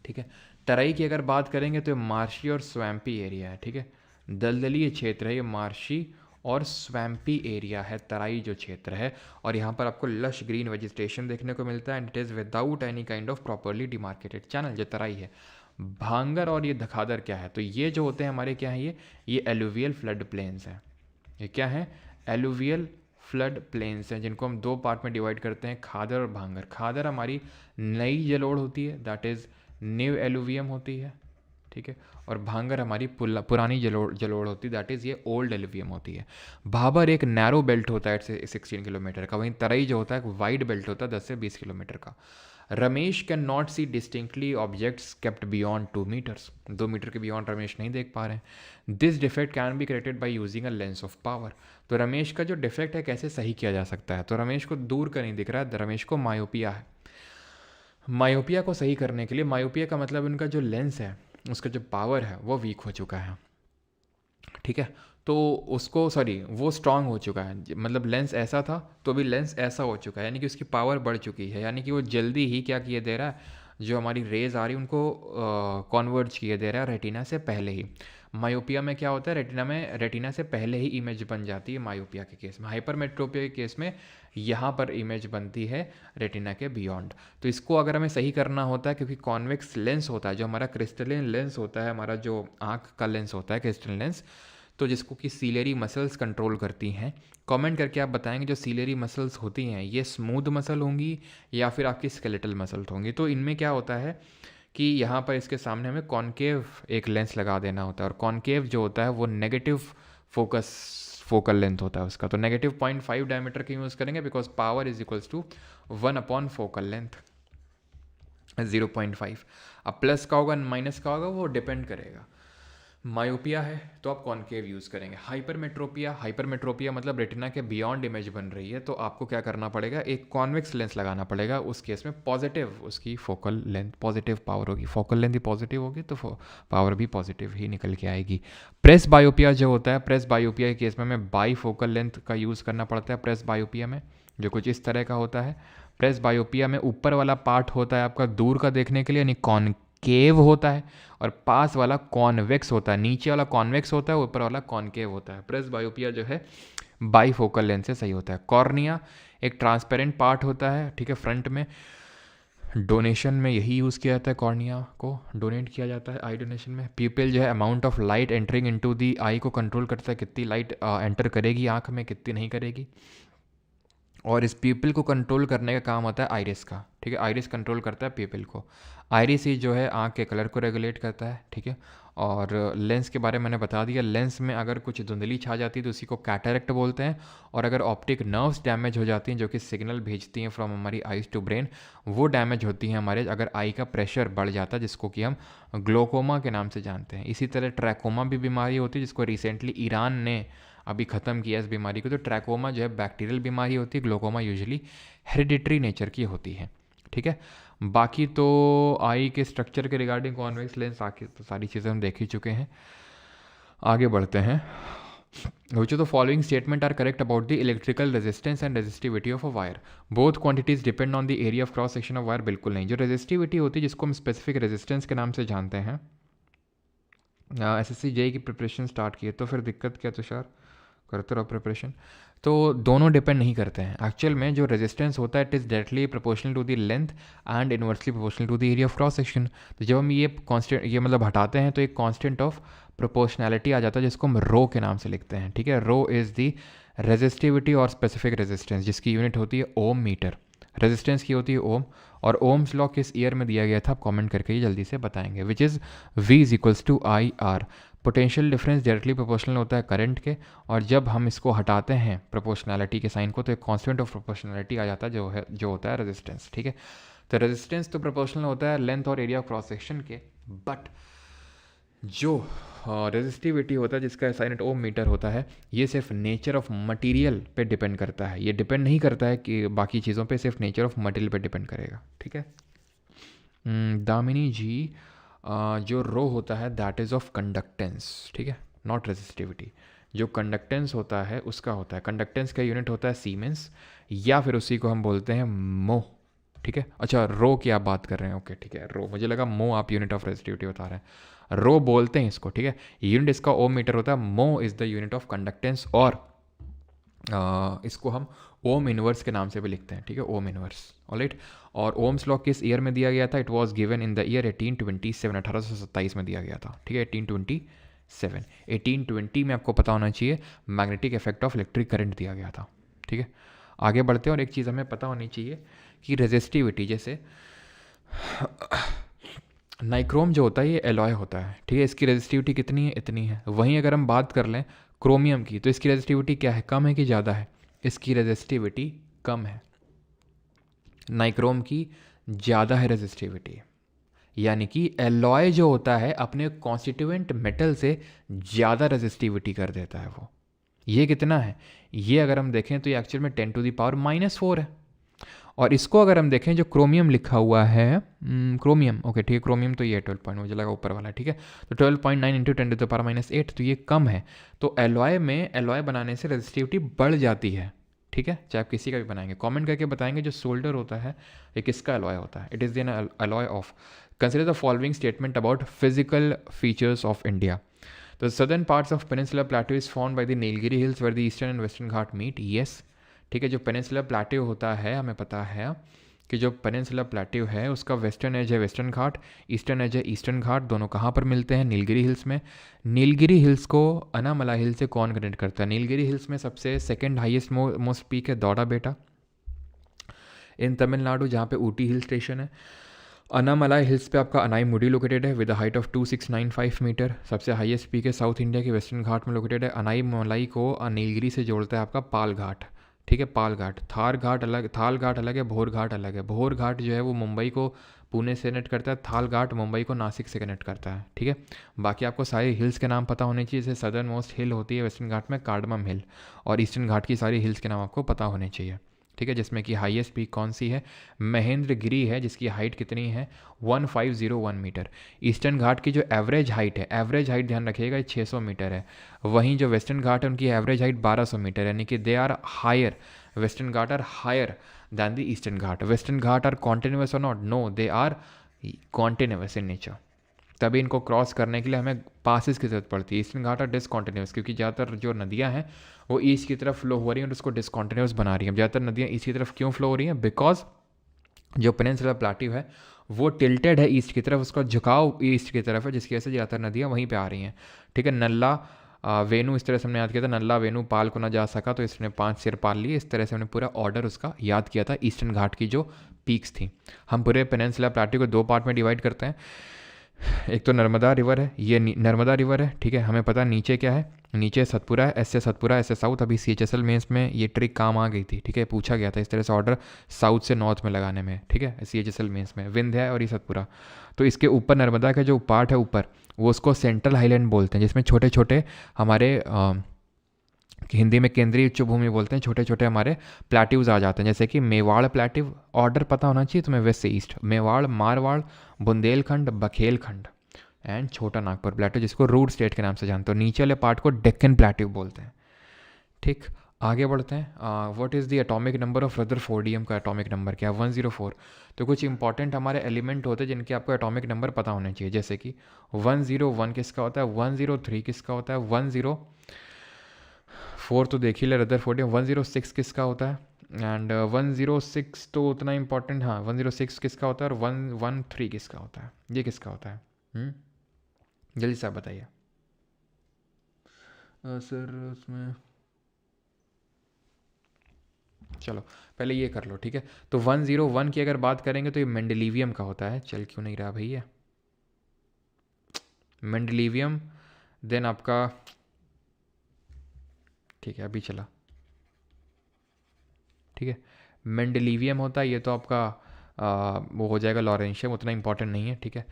ठीक है। तराई की अगर बात करेंगे तो ये मार्शी और स्वैम्पी एरिया है, ठीक है। दलदली क्षेत्र है ये, मार्शी और स्वैम्पी एरिया है तराई जो क्षेत्र है, और यहाँ पर आपको लश ग्रीन वेजिटेशन देखने को मिलता है, and it is without any kind of properly demarcated channel, जो तराई है। भांगर और ये धखादर क्या है? तो ये जो होते हैं हमारे क्या है, ये एलुवियल फ्लड प्लेन्स हैं। ये क्या है? एलुवियल फ्लड प्लेन्स हैं, जिनको हम 2 पार्ट में डिवाइड करते हैं, खादर और भांगर। खादर हमारी नई जलोढ़ होती है, दैट इज़ न्यू एलुवियम होती है, ठीक है, और भांगर हमारी पुरानी जलोढ़ होती है, दैट इज़ ये ओल्ड एलुवियम होती है। भाबर एक नैरो बेल्ट होता है 16 किलोमीटर का, वहीं तराई जो होता है एक वाइड बेल्ट होता है 10 से 20 किलोमीटर का। Ramesh can not see distinctly objects kept beyond 2 metres, 2 metre के बियॉन्ड रमेश नहीं देख पा रहे हैं। This defect can be corrected by using a lens of power. तो रमेश का जो डिफेक्ट है कैसे सही किया जा सकता है? तो रमेश को दूर का नहीं दिख रहा है, रमेश को मायोपिया है। मायोपिया को सही करने के लिए, मायोपिया का मतलब उनका जो लेंस है उसका जो पावर है वो वीक हो चुका है, ठीक है। तो उसको सॉरी वो स्ट्रांग हो चुका है, मतलब लेंस ऐसा था तो अभी लेंस ऐसा हो चुका है, यानी कि उसकी पावर बढ़ चुकी है, यानी कि वो जल्दी ही क्या किए दे रहा है, जो हमारी रेज आ रही है उनको कॉन्वर्ज किए दे रहा है रेटिना से पहले ही। मायोपिया में क्या होता है, रेटिना से पहले ही इमेज बन जाती है मायोपिया के केस में। हाइपरमेट्रोपिया के केस में यहाँ पर इमेज बनती है रेटिना के बियॉन्ड। तो इसको अगर हमें सही करना होता है, क्योंकि कॉन्वेक्स लेंस होता है जो हमारा क्रिस्टलिन लेंस होता है, हमारा जो आँख का लेंस होता है क्रिस्टलिन लेंस, तो जिसको कि सीलेरी मसल्स कंट्रोल करती हैं। कमेंट करके आप बताएंगे जो सीलेरी मसल्स होती हैं ये स्मूथ मसल होंगी या फिर आपकी स्केलेटल मसल्स होंगी। तो इनमें क्या होता है कि यहाँ पर इसके सामने हमें कॉनकेव एक लेंस लगा देना होता है, और कॉनकेव जो होता है वो नेगेटिव फोकल लेंथ होता है उसका। तो नेगेटिव 0.5 डायमीटर की यूज़ करेंगे, because power is equals to 1 focal length 0.5। अब प्लस का होगा माइनस का होगा वो डिपेंड करेगा। मायोपिया है तो आप कॉनकेव यूज़ करेंगे। हाइपरमेट्रोपिया मतलब रेटिना के बियॉन्ड इमेज बन रही है, तो आपको क्या करना पड़ेगा, एक कॉन्वेक्स लेंस लगाना पड़ेगा। उस केस में पॉजिटिव उसकी फोकल लेंथ, पॉजिटिव पावर होगी, फोकल लेंथ ही पॉजिटिव होगी तो पावर भी पॉजिटिव ही निकल के आएगी। प्रेस बायोपिया जो होता है, प्रेस बायोपिया के केस में हमें बाई फोकल लेंथ का यूज़ करना पड़ता है प्रेस बायोपिया में, जो कुछ इस तरह का होता है। प्रेस बायोपिया में ऊपर वाला पार्ट होता है आपका दूर का देखने के लिए, यानी कॉनकेव होता है, और पास वाला कॉन्वेक्स होता है। नीचे वाला कॉन्वेक्स होता है, ऊपर वाला कॉनकेव होता है। प्रेस बायोपिया जो है बाईफोकल लेंस से सही होता है। कॉर्निया एक ट्रांसपेरेंट पार्ट होता है, ठीक है, फ्रंट में। डोनेशन में यही यूज़ किया जाता है, कॉर्निया को डोनेट किया जाता है आई डोनेशन में। पीपल जो है amount of light entering into the eye को कंट्रोल करता है, कितनी लाइट एंटर करेगी आँख में, कितनी नहीं करेगी। और इस पीपल को कंट्रोल करने का काम होता है आइरिस का, ठीक है, आइरिस कंट्रोल करता है पीपल को। आइरिस ही जो है आँख के कलर को रेगुलेट करता है, ठीक है। और लेंस के बारे में मैंने बता दिया, लेंस में अगर कुछ धुंधली छा जाती है तो उसी को कैटरेक्ट बोलते हैं। और अगर ऑप्टिक नर्व्स डैमेज हो जाती हैं जो कि सिग्नल भेजती हैं फ्रॉम हमारी आइज टू ब्रेन, वो डैमेज होती हैं हमारे अगर आई का प्रेशर बढ़ जाता है, जिसको कि हम ग्लोकोमा के नाम से जानते हैं। इसी तरह ट्रैकोमा भी बीमारी होती है जिसको रिसेंटली ईरान ने अभी ख़त्म किया इस बीमारी को। तो ट्रैकोमा जो है बैक्टीरियल बीमारी होती है, ग्लोकोमा यूजुअली हेरिडिटरी नेचर की होती है, ठीक है। बाकी तो आई के स्ट्रक्चर के रिगार्डिंग कॉन्वेक्स लेंस आके तो सारी चीज़ें हम देख ही चुके हैं। आगे बढ़ते हैं। Which of the following statement are correct about the electrical resistance and resistivity of a wire? Both quantities depend on the area of cross section of wire। बिल्कुल नहीं। जो रेजिस्टिविटी होती है जिसको हम स्पेसिफिक रेजिस्टेंस के नाम से जानते हैं, एसएससी जेई की प्रिपरेशन स्टार्ट की है तो फिर दिक्कत क्या तुषार, करते रहो प्रिपरेशन। तो दोनों डिपेंड नहीं करते हैं एक्चुअल में। जो रेजिस्टेंस होता है it is directly proportional to the length and inversely proportional to the area of cross section. तो जब हम ये कांस्टेंट ये मतलब हटाते हैं तो एक कांस्टेंट ऑफ प्रोपोर्शनैलिटी आ जाता है जिसको हम रो के नाम से लिखते हैं, ठीक है। रो इज़ द रेजिस्टिविटी और स्पेसिफिक रेजिस्टेंस, जिसकी यूनिट होती है ओम मीटर। रेजिस्टेंस की होती है ओम, और ओम्स लॉ किस ईयर में दिया गया था आप कमेंट करके ही जल्दी से बताएंगे। Which is V is equals to I R. Potential difference directly proportional होता है करंट के, और जब हम इसको हटाते हैं प्रोपोर्शनैलिटी के साइन को तो एक कांस्टेंट ऑफ प्रोपोर्शनैलिटी आ जाता है जो होता है रेजिस्टेंस, ठीक है। तो रेजिस्टेंस तो प्रोपोर्शनल होता है लेंथ और एरिया ऑफ क्रॉस सेक्शन के, बट जो रेजिस्टिविटी होता है जिसका साइन ओम मीटर होता है, ये सिर्फ नेचर ऑफ मटेरियल पे डिपेंड करता है। ये डिपेंड नहीं करता है कि बाकी चीज़ों पे, सिर्फ नेचर ऑफ मटेरियल पे डिपेंड करेगा, ठीक है। दामिनी जी, जो रो होता है दैट इज़ ऑफ कंडक्टेंस, ठीक है, नॉट रेजिस्टिविटी। जो कंडक्टेंस होता है उसका होता है, कंडक्टेंस का यूनिट होता है सीमेंस, या फिर उसी को हम बोलते हैं मो, ठीक है। अच्छा रो की आप बात कर रहे हैं, ओके ठीक है। रो, मुझे लगा मो आप यूनिट ऑफ रेजिस्टिविटी बता रहे हैं। रो बोलते हैं इसको, ठीक है। यूनिट इसका ओम मीटर होता है, मो is the unit of conductance, और इसको हम ओम इनवर्स के नाम से भी लिखते हैं, ठीक है, ओम इनवर्स, ऑलराइट। और ओम्स लॉ किस ईयर में दिया गया था, it was given in the year 1827, 1827 में दिया गया था, ठीक है, 1827। 1820 में आपको पता होना चाहिए magnetic effect of electric current दिया गया था, ठीक है। आगे बढ़ते हैं, और एक चीज़ हमें पता होनी चाहिए कि रेजिस्टिविटी, जैसे नाइक्रोम जो होता है ये एलॉय होता है, ठीक है, इसकी रेजिस्टिविटी कितनी है, इतनी है। वहीं अगर हम बात कर लें क्रोमियम की तो इसकी रेजिस्टिविटी क्या है, कम है कि ज़्यादा है, इसकी रेजिस्टिविटी कम है। नाइक्रोम की ज़्यादा है रेजिस्टिविटी, यानी कि एलॉय जो होता है अपने कॉन्स्टिट्यूएंट मेटल से ज़्यादा रेजिस्टिविटी कर देता है वो। ये कितना है, ये अगर हम देखें तो ये एक्चुअल में 10⁻⁻⁴ है। और इसको अगर हम देखें जो क्रोमियम लिखा हुआ है, क्रोमियम, ओके ठीक है, क्रोमियम तो ये 12 पॉइंट, मुझे लगा ऊपर वाला, ठीक है, तो 12.9 इंटू 10⁻⁸, तो ये कम है। तो एलॉय में, एलॉय बनाने से रेजिस्टिविटी बढ़ जाती है, ठीक है, चाहे आप किसी का भी बनाएंगे। कमेंट करके बताएंगे जो सोल्डर होता है ये किसका एलॉय होता है। It is an alloy of, consider the following statement about physical features of India. The southern parts of Peninsula Plateau is formed by the Nilgiri Hills where the eastern and western Ghat meet. Yes, ठीक है, जो peninsular plateau होता है, हमें पता है कि जो पेनिनसुलर प्लेट्यू है उसका वेस्टर्न एज है वेस्टर्न घाट, ईस्टर्न एज है ईस्टर्न घाट, दोनों कहाँ पर मिलते हैं? नीलगिरी हिल्स में। नीलगिरी हिल्स को अनामलाई हिल से कौन कनेक्ट करता है? नीलगिरी हिल्स में सबसे सेकेंड हाइएस्ट मोस्ट पीक है दौड़ा बेटा इन तमिलनाडु, जहाँ पे ऊटी हिल स्टेशन है। अनामलाई हिल्स पे आपका अनाईमुडी लोकेटेड है विद हाइट ऑफ 2695 मीटर, सबसे हाईएस्ट पीक है साउथ इंडिया के वेस्टर्न घाट में लोकेटेड है। अनाईमलाई को नीलगिरी से जोड़ता है आपका पाल घाट, ठीक है, पाल घाट। थार घाट अलग, थाल घाट अलग है, भोर घाट अलग है। भोर घाट जो है वो मुंबई को पुणे से कनेक्ट करता है, थाल घाट मुंबई को नासिक से कनेक्ट करता है, ठीक है। बाकी आपको सारी हिल्स के नाम पता होने चाहिए, जैसे सदर्न मोस्ट हिल होती है वेस्टर्न घाट में कार्डमम हिल, और ईस्टर्न घाट की सारी हिल्स के नाम आपको पता होने चाहिए, ठीक है, जिसमें कि हाईएस्ट पीक कौन सी है? महेंद्रगिरी है, जिसकी हाइट कितनी है? 1501 मीटर। ईस्टर्न घाट की जो एवरेज हाइट है, एवरेज हाइट ध्यान रखिएगा 600 मीटर है। वहीं जो वेस्टर्न घाट है उनकी एवरेज हाइट 1200 मीटर है, यानी कि they are higher, western Ghat are higher than the eastern Ghat. Western Ghat are continuous or not? No, they are continuous in nature. तभी इनको क्रॉस करने के लिए हमें पासिस की ज़रूरत पड़ती है। ईस्टर्न घाट और डिसकॉन्टिन्यूस, क्योंकि ज़्यादातर जो नदियाँ हैं वो ईस्ट की तरफ फ्लो हो रही हैं और उसको डिसकॉन्टिन्यूस बना रही हैं। ज़्यादातर नदियाँ ईस्ट की तरफ क्यों फ्लो हो रही हैं? बिकॉज जो पेनिनसुलर प्लेट्यू है वो टिल्टेड है ईस्ट की तरफ, उसका झुकाव ईस्ट की तरफ है, जिसकी वजह से ज़्यादातर नदियाँ वहीं पे आ रही हैं, ठीक है। नल्ला वेणु, इस तरह से हमने याद किया था, नल्ला वेणु पाल को ना जा सका तो इसने 5 सिर पाल लिए। इस तरह से हमने पूरा ऑर्डर उसका याद किया था ईस्टर्न घाट की जो पीक्स थी। हम पूरे पेनिनसुलर प्लेट्यू को 2 पार्ट में डिवाइड करते हैं। एक तो नर्मदा रिवर है, ये नर्मदा रिवर है, ठीक है, हमें पता नीचे क्या है, नीचे सतपुरा है, ऐसे सतपुरा ऐसे साउथ। अभी CHSL मेंस में ये ट्रिक काम आ गई थी, ठीक है, पूछा गया था इस तरह से ऑर्डर साउथ से नॉर्थ में लगाने में, ठीक है, CHSL मेंस में। विंध्य है और ये सतपुरा, तो इसके ऊपर नर्मदा का जो पार्ट है ऊपर, वो उसको सेंट्रल हाईलैंड बोलते हैं, जिसमें छोटे छोटे हमारे हिंदी में केंद्रीय उच्च भूमि बोलते हैं, छोटे छोटे हमारे प्लेट्यूज आ जाते हैं, जैसे कि मेवाड़ प्लेट्यू, ऑर्डर पता होना चाहिए तुम्हें वेस्ट से ईस्ट, मेवाड़, मारवाड़, बुंदेलखंड, बखेलखंड एंड छोटा नागपुर प्लेट्यू, जिसको रूट स्टेट के नाम से जानते हो। नीचे वाले पार्ट को डेक्कन प्लेट्यू बोलते हैं, ठीक। आगे बढ़ते हैं। What is the atomic number of rutherfordium का एटॉमिक नंबर क्या है? 104। तो कुछ इंपॉर्टेंट हमारे एलिमेंट होते हैं जिनके आपको एटॉमिक नंबर पता होने चाहिए, जैसे कि 101 किसका होता है, 103 किसका होता है, 104 तो देख ही ले रदरफोर्डियम, 106 किसका होता है, एंड 106 तो उतना इंपॉर्टेंट, हाँ 106 किसका होता है, और 113 किसका होता है, ये किसका होता है? जल्दी से आप बताइए। सर उसमें चलो पहले ये कर लो, ठीक है। तो 101 की अगर बात करेंगे तो ये मेंडेलिवियम का होता है, चल क्यों नहीं रहा भैया, मेंडेलिवियम। देन आपका, ठीक है अभी चला, ठीक है, मेंडेलिवियम होता है, ये तो आपका वो हो जाएगा लॉरेंशियम, उतना इंपॉर्टेंट नहीं है, ठीक है।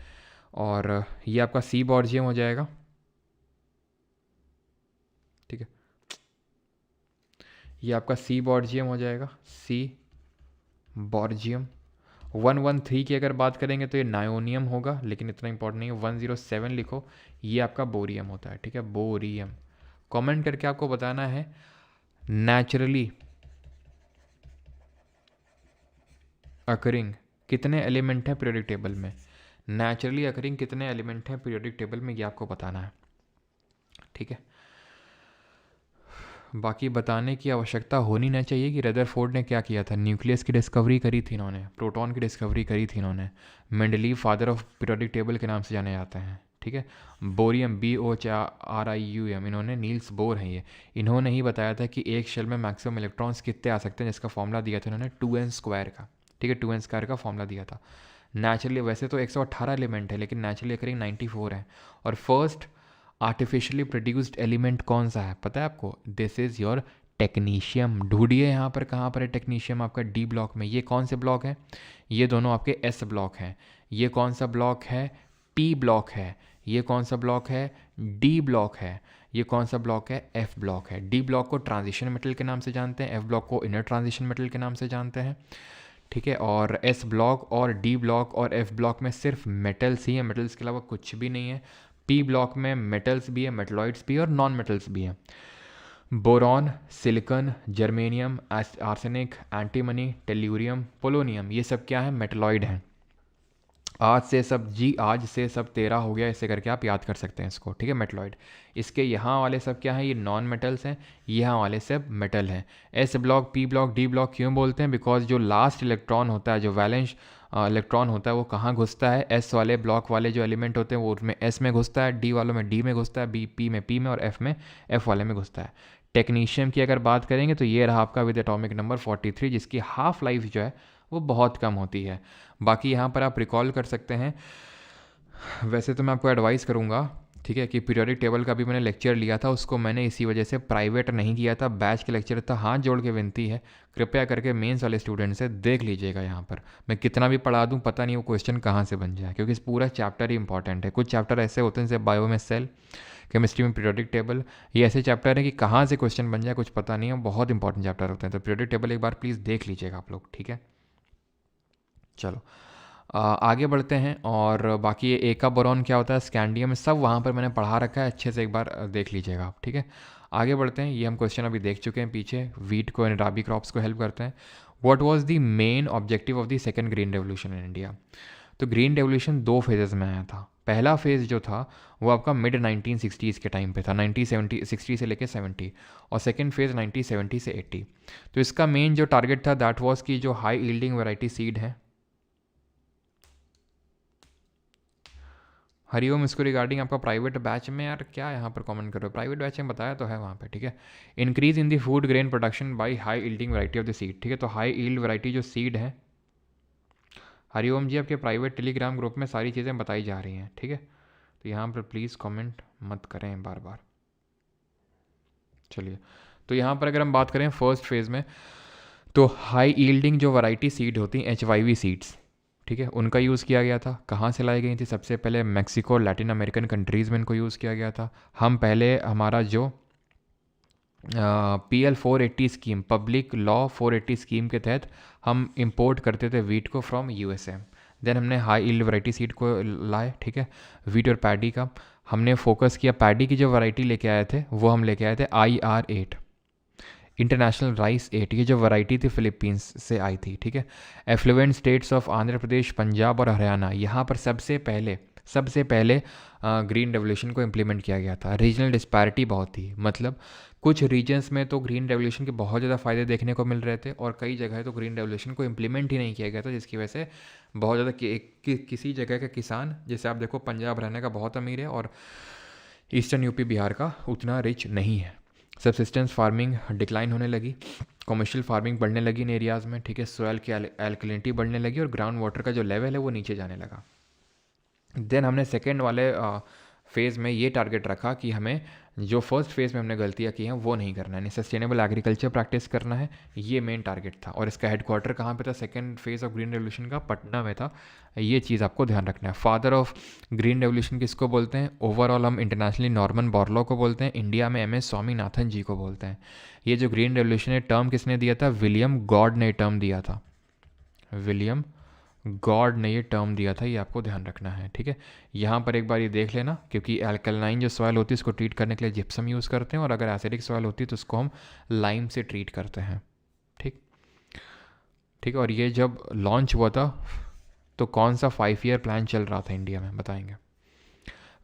और ये आपका सी बॉर्जियम हो जाएगा, ठीक है, ये आपका सी बॉर्जियम हो जाएगा, सी बॉर्जियम। 113 की अगर बात करेंगे तो ये नायोनियम होगा, लेकिन इतना इंपॉर्टेंट नहीं है। 107 लिखो, ये आपका बोरियम होता है, ठीक है, बोरियम। कमेंट करके आपको बताना है नेचुरली अकरिंग कितने एलिमेंट हैं पीरियोडिक टेबल में, नेचुरली अकरिंग कितने एलिमेंट हैं पीरियोडिक टेबल में, ये आपको बताना है, ठीक है। बाकी बताने की आवश्यकता होनी ना चाहिए कि रदरफोर्ड ने क्या किया था, न्यूक्लियस की डिस्कवरी करी थी इन्होंने, प्रोटॉन की डिस्कवरी करी थी इन्होंने। Mendeleev father of periodic table के नाम से जाने जाते हैं, ठीक है। बोरियम, BORIUM, इन्होंने नील्स बोर हैं ये, इन्होंने ही बताया था कि एक शेल में मैक्सिमम इलेक्ट्रॉन्स कितने आ सकते हैं, जिसका फॉर्मूला दिया था इन्होंने 2n² का, ठीक है, 2n² का फॉर्मूला दिया था। नेचुरली वैसे तो 118 एलिमेंट है, लेकिन नेचुरली अकरिंग 94 है। और फर्स्ट आर्टिफिशियली प्रोड्यूस्ड एलिमेंट कौन सा है पता है आपको? This is your technetium. ढूंढिए यहाँ पर, कहाँ पर है टेक्नीशियम आपका? D ब्लॉक में। ये कौन से ब्लॉक है? ये दोनों आपके S ब्लॉक हैं। ये कौन सा ब्लॉक है? P ब्लॉक है। ये कौन सा ब्लॉक है? D ब्लॉक है। ये कौन सा ब्लॉक है? F ब्लॉक है। D ब्लॉक को ट्रांजिशन मेटल के नाम से जानते हैं, F ब्लॉक को इनर ट्रांजिशन मेटल के नाम से जानते हैं, ठीक है। और एस ब्लॉक और डी ब्लॉक और एफ ब्लॉक में सिर्फ मेटल्स ही हैं, मेटल्स के अलावा कुछ भी नहीं है। पी ब्लॉक में मेटल्स भी है, मेटलॉइड्स भी है और नॉन मेटल्स भी हैं। Boron, silicon, germanium, arsenic, antimony, tellurium, polonium, ये सब क्या है? मेटलॉइड हैं। आज से सब 13 हो गया, ऐसे करके आप याद कर सकते हैं इसको, ठीक है, मेटलॉइड। इसके यहाँ वाले सब क्या है? ये नॉन मेटल्स हैं, यहाँ वाले सब मेटल हैं। S block, P block, D block क्यों बोलते हैं? बिकॉज जो लास्ट इलेक्ट्रॉन होता है, जो वैलेंस इलेक्ट्रॉन होता है, वो कहाँ घुसता है? एस वाले ब्लॉक वाले जो एलिमेंट होते हैं वो उसमें एस में घुसता है, डी वालों में डी में घुसता है, बी पी में पी में और एफ में एफ वाले में घुसता है। टेक्नीशियम की अगर बात करेंगे तो ये रहा आपका विद एटॉमिक नंबर 43, जिसकी हाफ लाइफ जो है वो बहुत कम होती है। बाकी यहाँ पर आप रिकॉल कर सकते हैं। वैसे तो मैं आपको एडवाइस करूँगा, ठीक है, कि पीरियोडिक टेबल का भी मैंने लेक्चर लिया था, उसको मैंने इसी वजह से प्राइवेट नहीं किया था, बैच के लेक्चर था। हाथ जोड़ के विनती है, कृपया करके मेंस वाले स्टूडेंट से देख लीजिएगा। यहाँ पर मैं कितना भी पढ़ा दूँ, पता नहीं वो क्वेश्चन कहाँ से बन जाए, क्योंकि इस पूरा चैप्टर ही इंपॉर्टेंट है। कुछ चैप्टर ऐसे होते हैं जैसे बायो में सेल, केमिस्ट्री में पीरियोडिक टेबल, ये ऐसे चैप्टर है कि कहाँ से क्वेश्चन बन जाए कुछ पता नहीं है, बहुत इंपॉर्टेंट चैप्टर होते हैं। तो पीरियोडिक टेबल एक बार प्लीज़ देख लीजिएगा आप लोग, ठीक है। चलो आगे बढ़ते हैं। और बाकी ये एका बोरॉन क्या होता है, स्कैंडियम, सब वहाँ पर मैंने पढ़ा रखा है, अच्छे से एक बार देख लीजिएगा आप, ठीक है। आगे बढ़ते हैं। ये हम क्वेश्चन अभी देख चुके हैं पीछे, वीट को एंड राबी क्रॉप्स को हेल्प करते हैं। What was the main objective of the second green revolution in India? तो ग्रीन रेवोल्यूशन दो फेजेस में आया था। पहला फेज़ जो था वो आपका मिड 1960s के टाइम पे था, 1960 से लेके 70, और सेकेंड फेज़ 1970 से 80। तो इसका मेन जो टारगेट था दैट वाज कि जो हाई यील्डिंग वैरायटी सीड है, हरिओम, इसको रिगार्डिंग आपका प्राइवेट बैच में, यार क्या यहाँ पर कमेंट कर रहे हो, प्राइवेट बैच में बताया तो है वहाँ पे, ठीक है। Increase in the food grain production by high yielding variety of the seed, ठीक है। तो हाई यील्ड वैरायटी जो सीड है, हरिओम जी आपके प्राइवेट टेलीग्राम ग्रुप में सारी चीज़ें बताई जा रही हैं, ठीक है। तो यहाँ पर प्लीज़ कमेंट मत करें बार बार। चलिए, तो यहाँ पर अगर हम बात करें फर्स्ट फेज़ में, तो हाई यील्डिंग जो वैरायटी सीड होती हैं, HYV सीड्स, ठीक है, उनका यूज़ किया गया था। कहाँ से लाई गई थी? सबसे पहले मैक्सिको, लैटिन अमेरिकन कंट्रीज़ में इनको यूज़ किया गया था। हम पहले हमारा जो PL 480 scheme, public law 480 scheme के तहत हम इंपोर्ट करते थे वीट को फ्रॉम USA। देन हमने हाई यील्ड वैरायटी सीड को लाए, ठीक है। वीट और पैडी का हमने फोकस किया। पैडी की जो वैरायटी लेके आए थे वो हम लेके आए थे IR8, इंटरनेशनल राइस 8, ये जो वैरायटी थी फिलीपींस से आई थी, ठीक है। Effluent states of Andhra Pradesh, Punjab और हरियाणा, यहाँ पर सबसे पहले ग्रीन रेवोल्यूशन को इम्प्लीमेंट किया गया था। रीजनल डिस्पैरिटी बहुत थी, मतलब कुछ रीजन्स में तो ग्रीन रेवोल्यूशन के बहुत ज़्यादा फ़ायदे देखने को मिल रहे थे, और कई जगह तो ग्रीन रेवोल्यूशन को इम्प्लीमेंट ही नहीं किया गया था, जिसकी वजह से बहुत ज़्यादा किसी जगह का किसान, जैसे आप देखो पंजाब हरियाणा का बहुत अमीर है और ईस्टर्न यूपी बिहार का उतना रिच नहीं है। सबसिस्टेंस फार्मिंग डिक्लाइन होने लगी, कमर्शियल फार्मिंग बढ़ने लगी इन एरियाज़ में, ठीक है। सॉयल की एल्कलिनिटी बढ़ने लगी और ग्राउंड वाटर का जो लेवल है वो नीचे जाने लगा। देन हमने सेकेंड वाले फेज़ में ये टारगेट रखा कि हमें जो फर्स्ट फेज़ में हमने गलतियाँ की हैं वो नहीं करना है, सस्टेनेबल एग्रीकल्चर प्रैक्टिस करना है, ये मेन टारगेट था। और इसका हेडक्वार्टर कहाँ पे था second phase of green revolution का? पटना में था। ये चीज़ आपको ध्यान रखना है। फादर ऑफ ग्रीन रेवोल्यूशन किसको बोलते हैं? ओवरऑल हम इंटरनेशनली नॉर्मन बोरलॉ को बोलते हैं, इंडिया में MS स्वामीनाथन जी को बोलते हैं। ये जो ग्रीन रेवोल्यूशन है टर्म किसने दिया था? विलियम गॉड ने टर्म दिया था, विलियम गॉड ने ये टर्म दिया था, ये आपको ध्यान रखना है, ठीक है। यहाँ पर एक बार ये देख लेना, क्योंकि एल्कलाइन जो सॉइल होती है उसको ट्रीट करने के लिए जिप्सम यूज़ करते हैं, और अगर एसिडिक सॉइल होती है तो उसको हम लाइम से ट्रीट करते हैं, ठीक ठीक। और ये जब लॉन्च हुआ था तो कौन सा 5 ईयर प्लान चल रहा था इंडिया में, बताएंगे।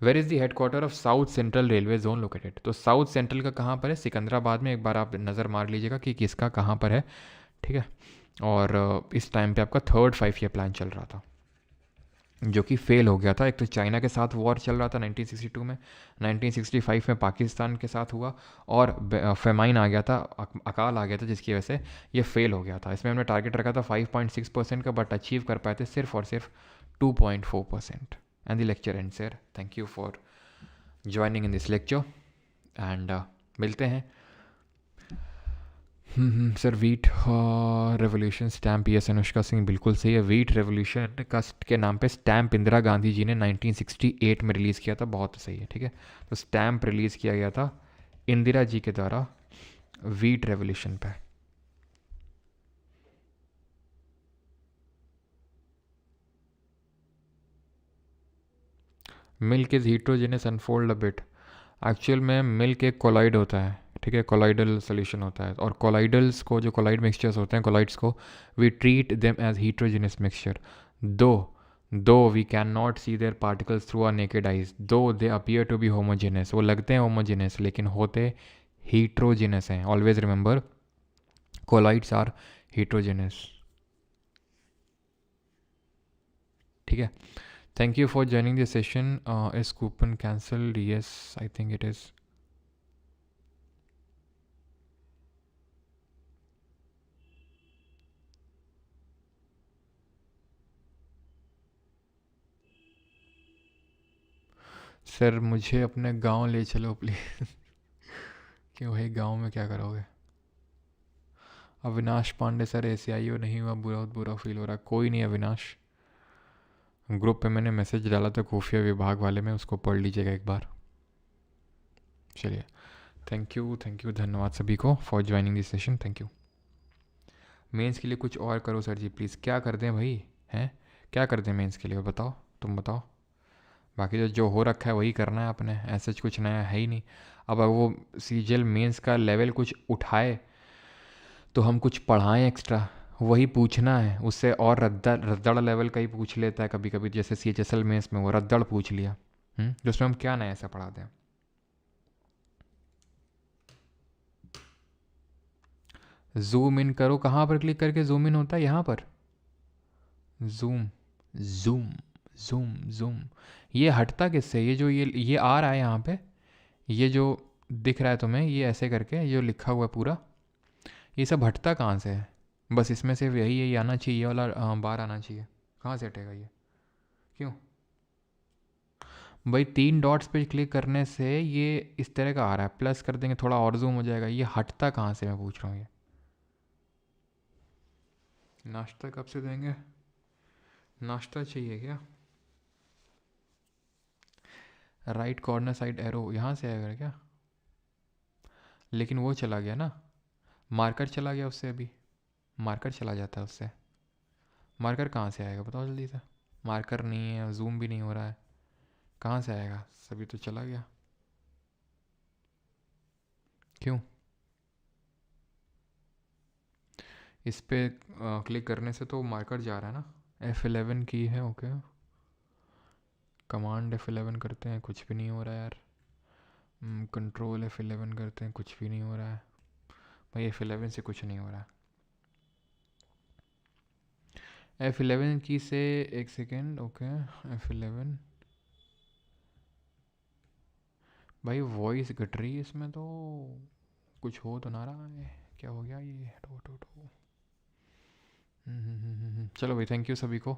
Where is the headquarter of South Central Railway zone located? तो साउथ सेंट्रल का कहाँ पर है? सिकंदराबाद में। एक बार आप नज़र मार लीजिएगा कि किसका कहाँ पर है, ठीक है। और इस टाइम पे आपका थर्ड 5 ईयर प्लान चल रहा था, जो कि फेल हो गया था। एक तो चाइना के साथ वॉर चल रहा था 1962 में, 1965 में पाकिस्तान के साथ हुआ, और फेमाइन आ गया था, अकाल आ गया था, जिसकी वजह से ये फेल हो गया था। इसमें हमने टारगेट रखा था 5.6% का, बट अचीव कर पाए थे सिर्फ और सिर्फ 2.4%। And the lecture and sir, thank you for joining in this lecture, and मिलते हैं। Sir wheat revolution stamp, yes Anushka Singh बिल्कुल सही है। वीट रेवोल्यूशन का के नाम पे स्टैम्प इंदिरा गांधी जी ने 1968 में रिलीज़ किया था, बहुत सही है, ठीक है। तो स्टैम्प रिलीज़ किया गया था इंदिरा जी के द्वारा वीट रेवोल्यूशन पे। Milk is heterogeneous unfold a bit. Actual में मिल्क एक कोलाइड होता है, ठीक है, कोलाइडल सोल्यूशन होता है, और कोलाइडल्स को, जो कोलाइड मिक्सचर्स होते हैं, कोलाइड्स को we treat them as heterogeneous mixture. Though though we can not see their particles through our naked eyes, though they appear to be homogeneous, वो लगते हैं होमोजेनस लेकिन होते हीट्रोजेनस हैं। Always remember, colloids are heterogeneous, ठीक है। Thank you for joining this session. Is coupon cancelled? Yes, I think it is. Sir मुझे अपने गांव ले चलो प्लीज़। क्यों भाई, गांव में क्या करोगे? अविनाश पांडे सर, ऐसे आई हो नहीं हुआ, बहुत बुरा फील हो रहा है। कोई नहीं अविनाश, ग्रुप पे मैंने मैसेज डाला था खुफिया विभाग वाले में, उसको पढ़ लीजिएगा एक बार। चलिए, थैंक यू, धन्यवाद सभी को for joining this session, thank you. Mains के लिए कुछ और करो सर जी प्लीज़। क्या कर दें भाई, हैं क्या कर दें मेंस के लिए, बताओ, तुम बताओ। बाकी जो हो रखा है वही करना है आपने, ऐसा कुछ नया है ही नहीं। अब अगर वो सीजीएल मेंस का लेवल कुछ उठाए तो हम कुछ पढ़ाएं एक्स्ट्रा, वही पूछना है उससे। और रद्दड़ रद्दड़ लेवल का ही पूछ लेता है कभी कभी, जैसे सीएचएसएल मेंस में वो रद्दड़ पूछ लिया, जिसमें हम क्या नया ऐसा पढ़ा दें। जूम इन करो, कहाँ पर क्लिक करके जूम इन होता है? यहाँ पर जूम, जूम, जूम, जूम। ये हटता किससे? ये जो ये आ रहा है यहाँ पे, ये जो दिख रहा है तुम्हें, ये ऐसे करके ये जो लिखा हुआ है पूरा, ये सब हटता कहाँ से है? बस इसमें सिर्फ यही यही आना चाहिए, ये वाला बार आना चाहिए। कहाँ से हटेगा ये? क्यों भाई? 3 डॉट्स पे क्लिक करने से ये इस तरह का आ रहा है, प्लस कर देंगे थोड़ा और जूम हो जाएगा। ये हटता कहाँ से, मैं पूछ रहा हूँ ये। नाश्ता कब से देंगे? नाश्ता चाहिए क्या? राइट कॉर्नर साइड एरो यहाँ से आएगा क्या? लेकिन वो चला गया ना, मार्कर चला गया उससे। अभी मार्कर चला जाता है उससे। मार्कर कहाँ से आएगा बताओ जल्दी से। मार्कर नहीं है, जूम भी नहीं हो रहा है, कहाँ से आएगा? सभी तो चला गया। क्यों? इस पे क्लिक करने से तो मार्कर जा रहा है ना। F11 की है, ओके। कमांड F11 करते हैं, कुछ भी नहीं हो रहा है यार। कंट्रोल F11 करते हैं, कुछ भी नहीं हो रहा है भाई। F11 से कुछ नहीं हो रहा है। F11 की से, एक सेकेंड, ओके। F11 भाई, वॉइस घट रही है इसमें तो, कुछ हो तो ना रहा है। क्या हो गया ये? टो टो टो। चलो भाई, थैंक यू सभी को,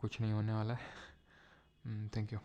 कुछ नहीं होने वाला है। Thank you.